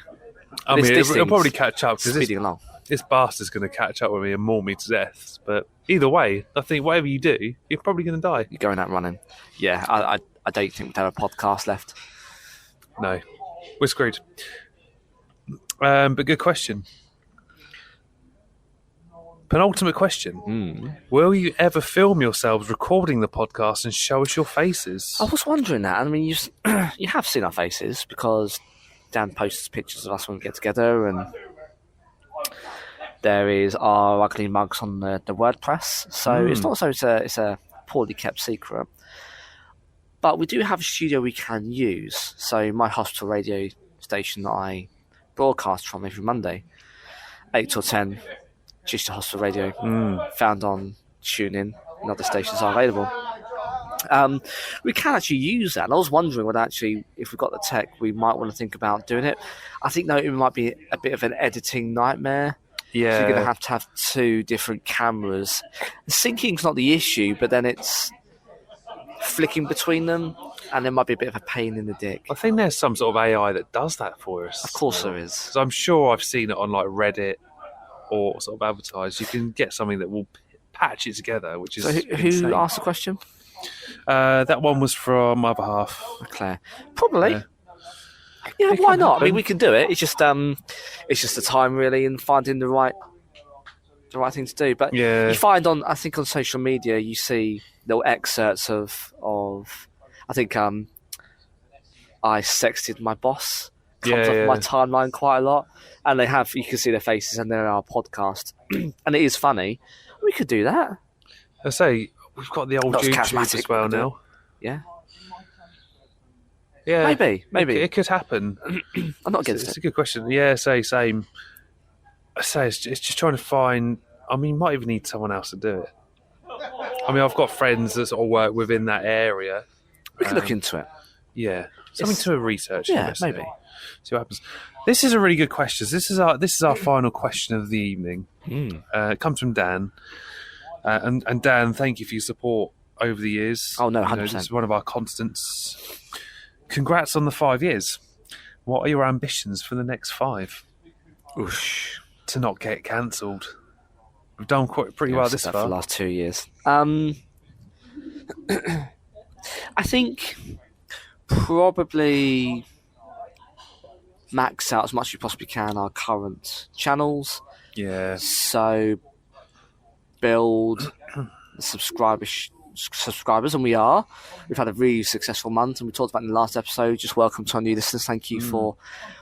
I mean, it'll probably catch up because speeding along. This bastard's going to catch up with me and maul me to death. But either way, I think whatever you do, you're probably going to die. You're going out running. Yeah, I don't think we'd have a podcast left. No, we're screwed. But good question. Penultimate question. Will you ever film yourselves recording the podcast and show us your faces? I was wondering that. I mean, you have seen our faces because Dan posts pictures of us when we get together, and there is our ugly mugs on the WordPress. So it's not so it's a poorly kept secret. But we do have a studio we can use. So my hospital radio station that I broadcast from every Monday, 8 till 10, Chichester Hospital Radio, found on TuneIn and other stations are available. We can actually use that. And I was wondering whether actually, if we've got the tech, we might want to think about doing it. I think, though, it might be a bit of an editing nightmare. Yeah. So you're going to have two different cameras. Syncing's not the issue, but then it's flicking between them, and there might be a bit of a pain in the dick. I think there's some sort of AI that does that for us. Of course there is. Because I'm sure I've seen it on like Reddit or sort of advertised. You can get something that will patch it together, which is so who asked the question? That one was from Other Half. Claire. Probably. It Yeah, why can not? happen. I mean, we can do it. It's just the time really, and finding the right thing to do. But Yeah. you find on social media, you see little excerpts of I think I sexted my boss. Comes up on my timeline quite a lot, and you can see their faces, and they're our podcast, and it is funny. We could do that. I say we've got the old Not as YouTube charismatic, as well but now. Yeah, Yeah, maybe it could happen. I'm not against It's it. a good question. Yeah, same. I say it's just trying to find. I mean, you might even need someone else to do it. I mean, I've got friends that sort of work within that area. We could look into it. Yeah, something to research. Yeah, investigate. maybe. See what happens. This is a really good question. This is our final question of the evening. It comes from Dan, and Dan, thank you for your support over the years. Oh, no, You know, 100%. this is one of our constants. Congrats on the 5 years. What are your ambitions for the next 5? Oosh. To not get cancelled. We've done pretty well I've said this that far. for the last 2 years. I think probably max out as much as we possibly can our current channels. Yeah. So build subscribers, and we are. We've had a really successful month, and we talked about in the last episode. Just welcome to our new listeners. Thank you for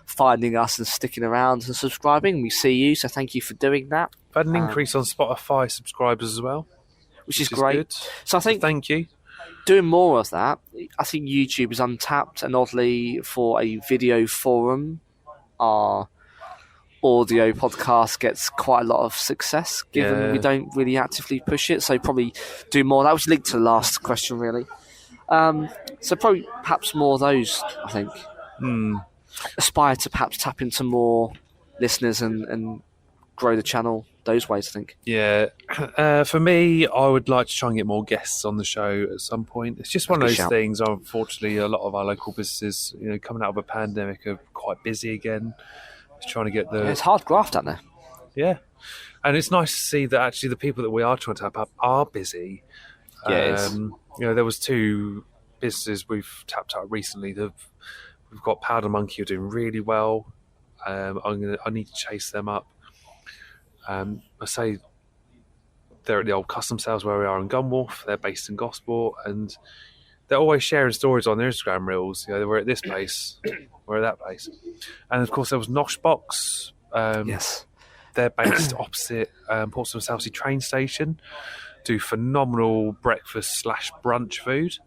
finding us and sticking around and subscribing. We see you, so thank you for doing that. We've had an increase on Spotify subscribers as well, which is great. good. So I think Thank you. doing more of that. I think YouTube is untapped, and oddly, for a video forum, our audio podcast gets quite a lot of success, given we don't really actively push it. So probably do more. That was linked to the last question, really. So probably perhaps more of those, I think. Aspire to perhaps tap into more listeners and grow the channel those ways, I think. Yeah. For me, I would like to try and get more guests on the show at some point. It's just one of Good those shout. things. Unfortunately, a lot of our local businesses, coming out of a pandemic, are quite busy again. Just trying to get the It's hard graft out there. Yeah. And it's nice to see that actually the people that we are trying to tap up are busy. Yeah, it is. There was 2 businesses we've tapped out recently. We've got Powder Monkey who are doing really well. I need to chase them up. I say they're at the old custom sales where we are in Gunwharf. They're based in Gosport, and they're always sharing stories on their Instagram reels. We're at this place, we're at that place. And of course there was Noshbox. Yes. They're based opposite Portsmouth Southsea train station. Do phenomenal breakfast / brunch food.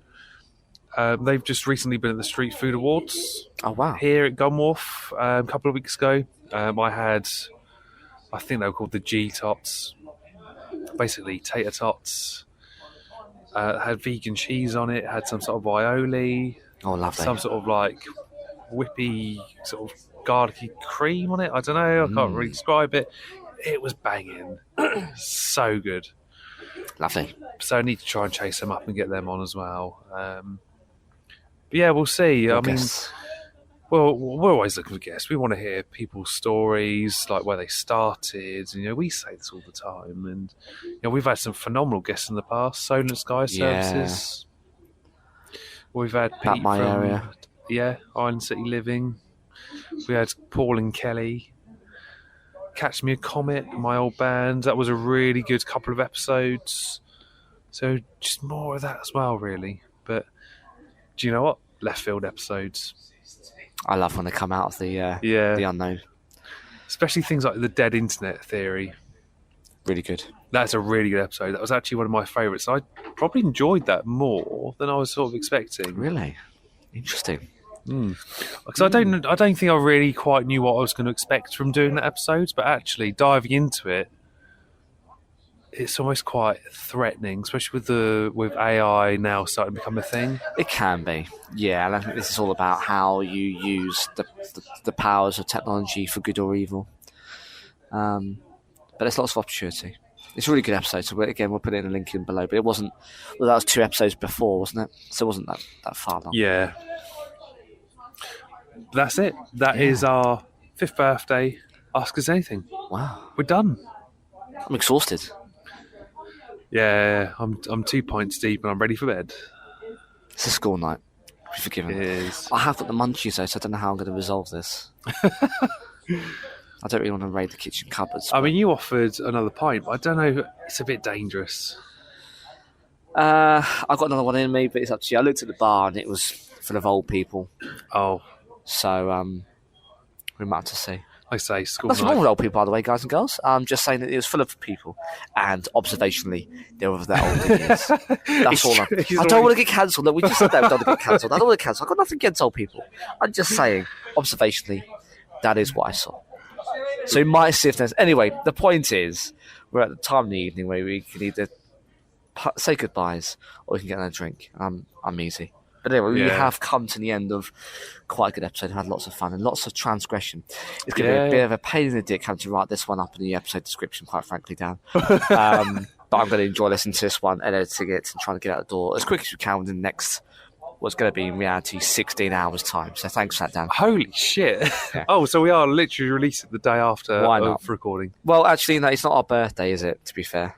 They've just recently been at the Street Food Awards. Oh, wow. Here at Gunwharf a couple of weeks ago. I think they were called the G-Tots. Basically tater tots, Had vegan cheese on it. Had some sort of aioli. Oh, lovely. Some sort of like whippy sort of garlicky cream on it. I don't know. I can't really describe it. It was banging. So good. Lovely. So I need to try and chase them up and get them on as well. But yeah, we'll see. I mean, well, we're always looking for guests. We want to hear people's stories, like where they started. You know, we say this all the time, and you know, we've had some phenomenal guests in the past. Solar Sky Services. We've had Pete my from area. Island City Living. We had Paul and Kelly. Catch Me a Comet, my old band. That was a really good couple of episodes. So just more of that as well, really. But do you know what? Left field episodes. I love when they come out of the unknown. Especially things like the dead internet theory. Really good. That's a really good episode. That was actually one of my favourites. I probably enjoyed that more than I was sort of expecting. Really? Interesting. Because I don't think I really quite knew what I was going to expect from doing that episode, but actually diving into it, it's almost quite threatening, especially with AI now starting to become a thing. It can be, yeah. And I think this is all about how you use the powers of technology for good or evil. But there's lots of opportunity. It's a really good episode. So again, we'll put it in a link in below. But it wasn't. Well, that was 2 episodes before, wasn't it? So it wasn't that far long. Yeah. That's it. That is our 5th birthday. Ask us anything. Wow. We're done. I'm exhausted. Yeah, I'm 2 pints deep and I'm ready for bed. It's a school night. Be forgiven. It is. I have got the munchies though, so I don't know how I'm going to resolve this. I don't really want to raid the kitchen cupboards. I mean, you offered another pint, but I don't know. It's a bit dangerous. I've got another one in me, but it's up to you. I looked at the bar and it was full of old people. Oh. So, we might have to see. I say school Nothing night. wrong with old people, by the way, guys and girls. I'm just saying that it was full of people, and observationally, they were of their older years. That's all. I don't want to get cancelled. No, we just said that we don't want to get cancelled. I don't want to get cancelled. I've got nothing against old people. I'm just saying, observationally, that is what I saw. So we might see if there's... Anyway, the point is, we're at the time in the evening where we can either say goodbyes or we can get another drink. I'm easy. But anyway, we have come to the end of quite a good episode. We've had lots of fun and lots of transgression. It's going to be a bit of a pain in the dick having to write this one up in the episode description, quite frankly, Dan. But I'm going to enjoy listening to this one, editing it and trying to get out the door as quick as we can within the next, what's going to be in reality 16 hours time. So thanks for that, Dan. Holy shit. Yeah. Oh, so we are literally releasing the day after Why not? recording. Well, actually, no, it's not our birthday, is it, to be fair?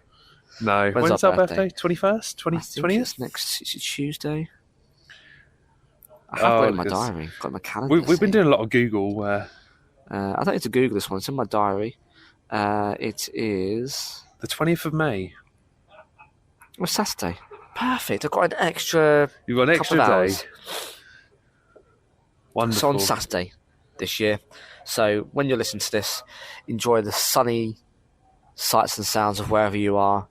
No. When's our birthday? 21st? 20th? It's Tuesday. I have got it in my diary. Got it in my calendar. We've been doing a lot of Google. I don't need to Google this one. It's in my diary. It is The 20th of May. Well, Saturday. Perfect. I've got an extra. You've got an extra couple of day. hours. Wonderful. So on Saturday this year. So when you're listening to this, enjoy the sunny sights and sounds of wherever you are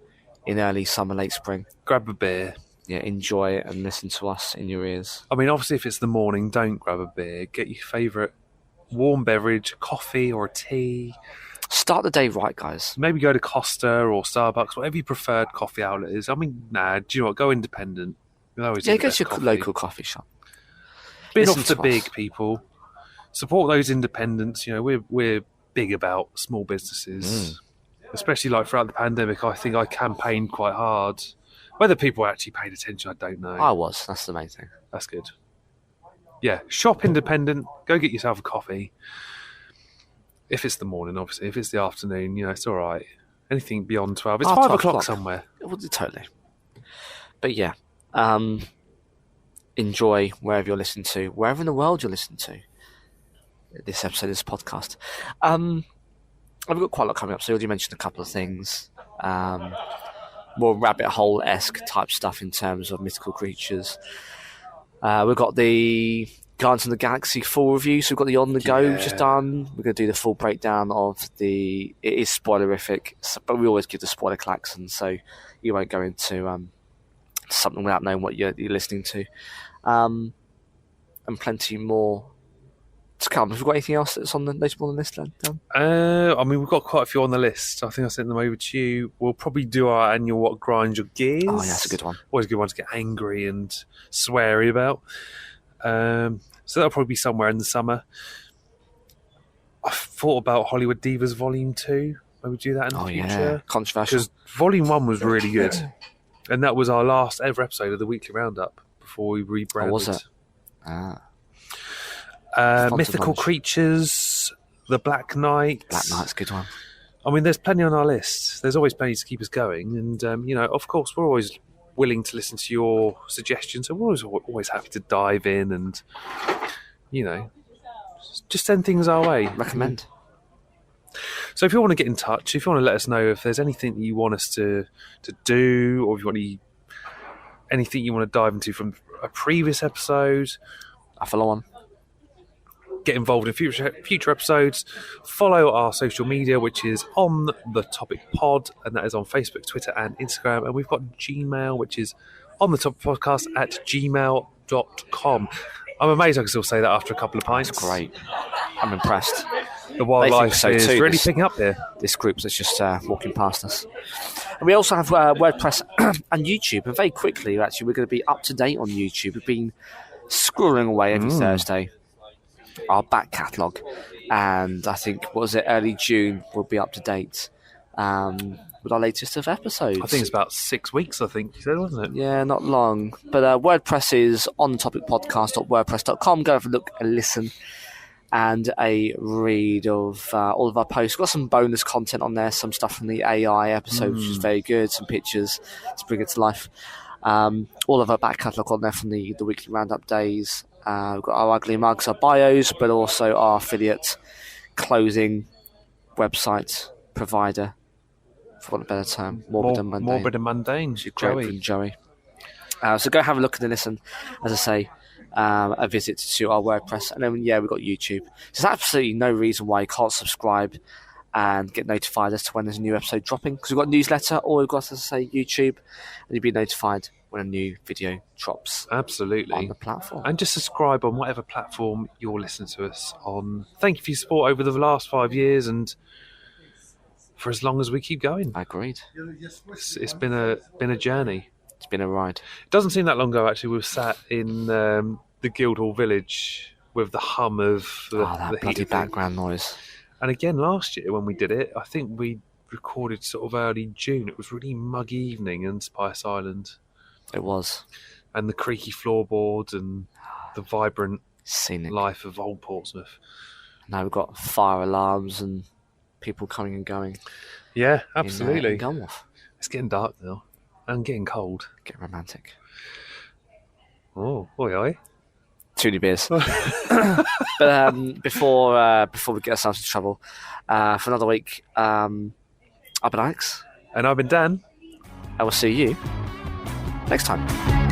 in early summer, late spring. Grab a beer. Yeah, enjoy it and listen to us in your ears. I mean, obviously, if it's the morning, don't grab a beer. Get your favourite warm beverage, coffee or tea. Start the day right, guys. Maybe go to Costa or Starbucks, whatever your preferred coffee outlet is. I mean, do you know what? Go independent. Yeah, go to your local coffee shop. Bin Listen off the to big us. people. Support those independents. You know, we're big about small businesses, especially like throughout the pandemic. I think I campaigned quite hard. Whether people actually paid attention, I don't know. I was. That's the main thing. That's good. Yeah, shop independent. Go get yourself a coffee. If it's the morning, obviously. If it's the afternoon, you know, it's all right. Anything beyond 12. It's 5 o'clock somewhere. Well, totally. But yeah, enjoy wherever you're listening to, wherever in the world you're listening to this episode of this podcast. I've got quite a lot coming up, so you already mentioned a couple of things. More rabbit hole-esque type stuff in terms of mythical creatures. We've got the Guardians of the Galaxy full review, so we've got the On The Go just done. We're going to do the full breakdown of it is spoilerific, but we always give the spoiler klaxon, so you won't go into something without knowing what you're listening to. And plenty more to come. Have you got anything else that's on the notable on the list, Dan? I mean, we've got quite a few on the list. I think I sent them over to you. We'll probably do our annual What Grinds Your Gears. Oh, yeah, that's a good one. Always a good one to get angry and sweary about. So that'll probably be somewhere in the summer. I've thought about Hollywood Divas Volume 2. Maybe do that in the future. Yeah, controversial. Because Volume 1 was really good. And that was our last ever episode of the Weekly Roundup before we rebranded. Oh, was it? Ah. Mythical Creatures, The Black Knight. Black Knight's a good one. I mean, there's plenty on our list. There's always plenty to keep us going. And, of course, we're always willing to listen to your suggestions. So we're always happy to dive in and, just send things our way. Recommend. So if you want to get in touch, if you want to let us know if there's anything that you want us to do, or if you want anything you want to dive into from a previous episode, I follow on. Get involved in future episodes. Follow our social media, which is On The Topic Pod, and that is on Facebook, Twitter, and Instagram. And we've got Gmail, which is On The Topic Podcast at gmail.com. I'm amazed I can still say that after a couple of pints. That's great. I'm impressed. The wildlife so is too, really picking up here. This group that's just walking past us. And we also have WordPress and YouTube. And very quickly, actually, we're going to be up to date on YouTube. We've been scrolling away every Thursday. Our back catalogue. And I think, early June, we'll be up to date with our latest of episodes. I think it's about 6 weeks, you said, wasn't it? Yeah, not long. But WordPress is ontopicpodcast.wordpress.com. Go have a look, a listen, and a read of all of our posts. We've got some bonus content on there, some stuff from the AI episode, which is very good, some pictures to bring it to life. All of our back catalogue on there from the weekly roundup days. We've got our ugly mugs, our bios, but also our affiliate clothing website provider, for want of a better term, Morbid and Mundane. Morbid and Mundane, Joey. So go have a look and listen, as I say, a visit to our WordPress. And then, we've got YouTube. There's absolutely no reason why you can't subscribe and get notified as to when there's a new episode dropping, because we've got a newsletter, or we've got, as I say, YouTube, and you'll be notified when a new video drops. Absolutely. On the platform. And just subscribe on whatever platform you're listening to us on. Thank you for your support over the last 5 years and for as long as we keep going. I agreed. It's been a journey. It's been a ride. It doesn't seem that long ago, actually. We were sat in the Guildhall Village with the hum of that bloody background noise. And again, last year when we did it, I think we recorded sort of early June. It was really muggy evening in Spice Island. It was. And the creaky floorboards and the vibrant scenic life of Old Portsmouth. Now we've got fire alarms and people coming and going. Yeah, absolutely. In Gunwharf. It's getting dark now. And getting cold. Getting romantic. Oh, oi. Too many beers. But before we get ourselves into trouble, for another week, I've been Alex. And I've been Dan. I will see you next time.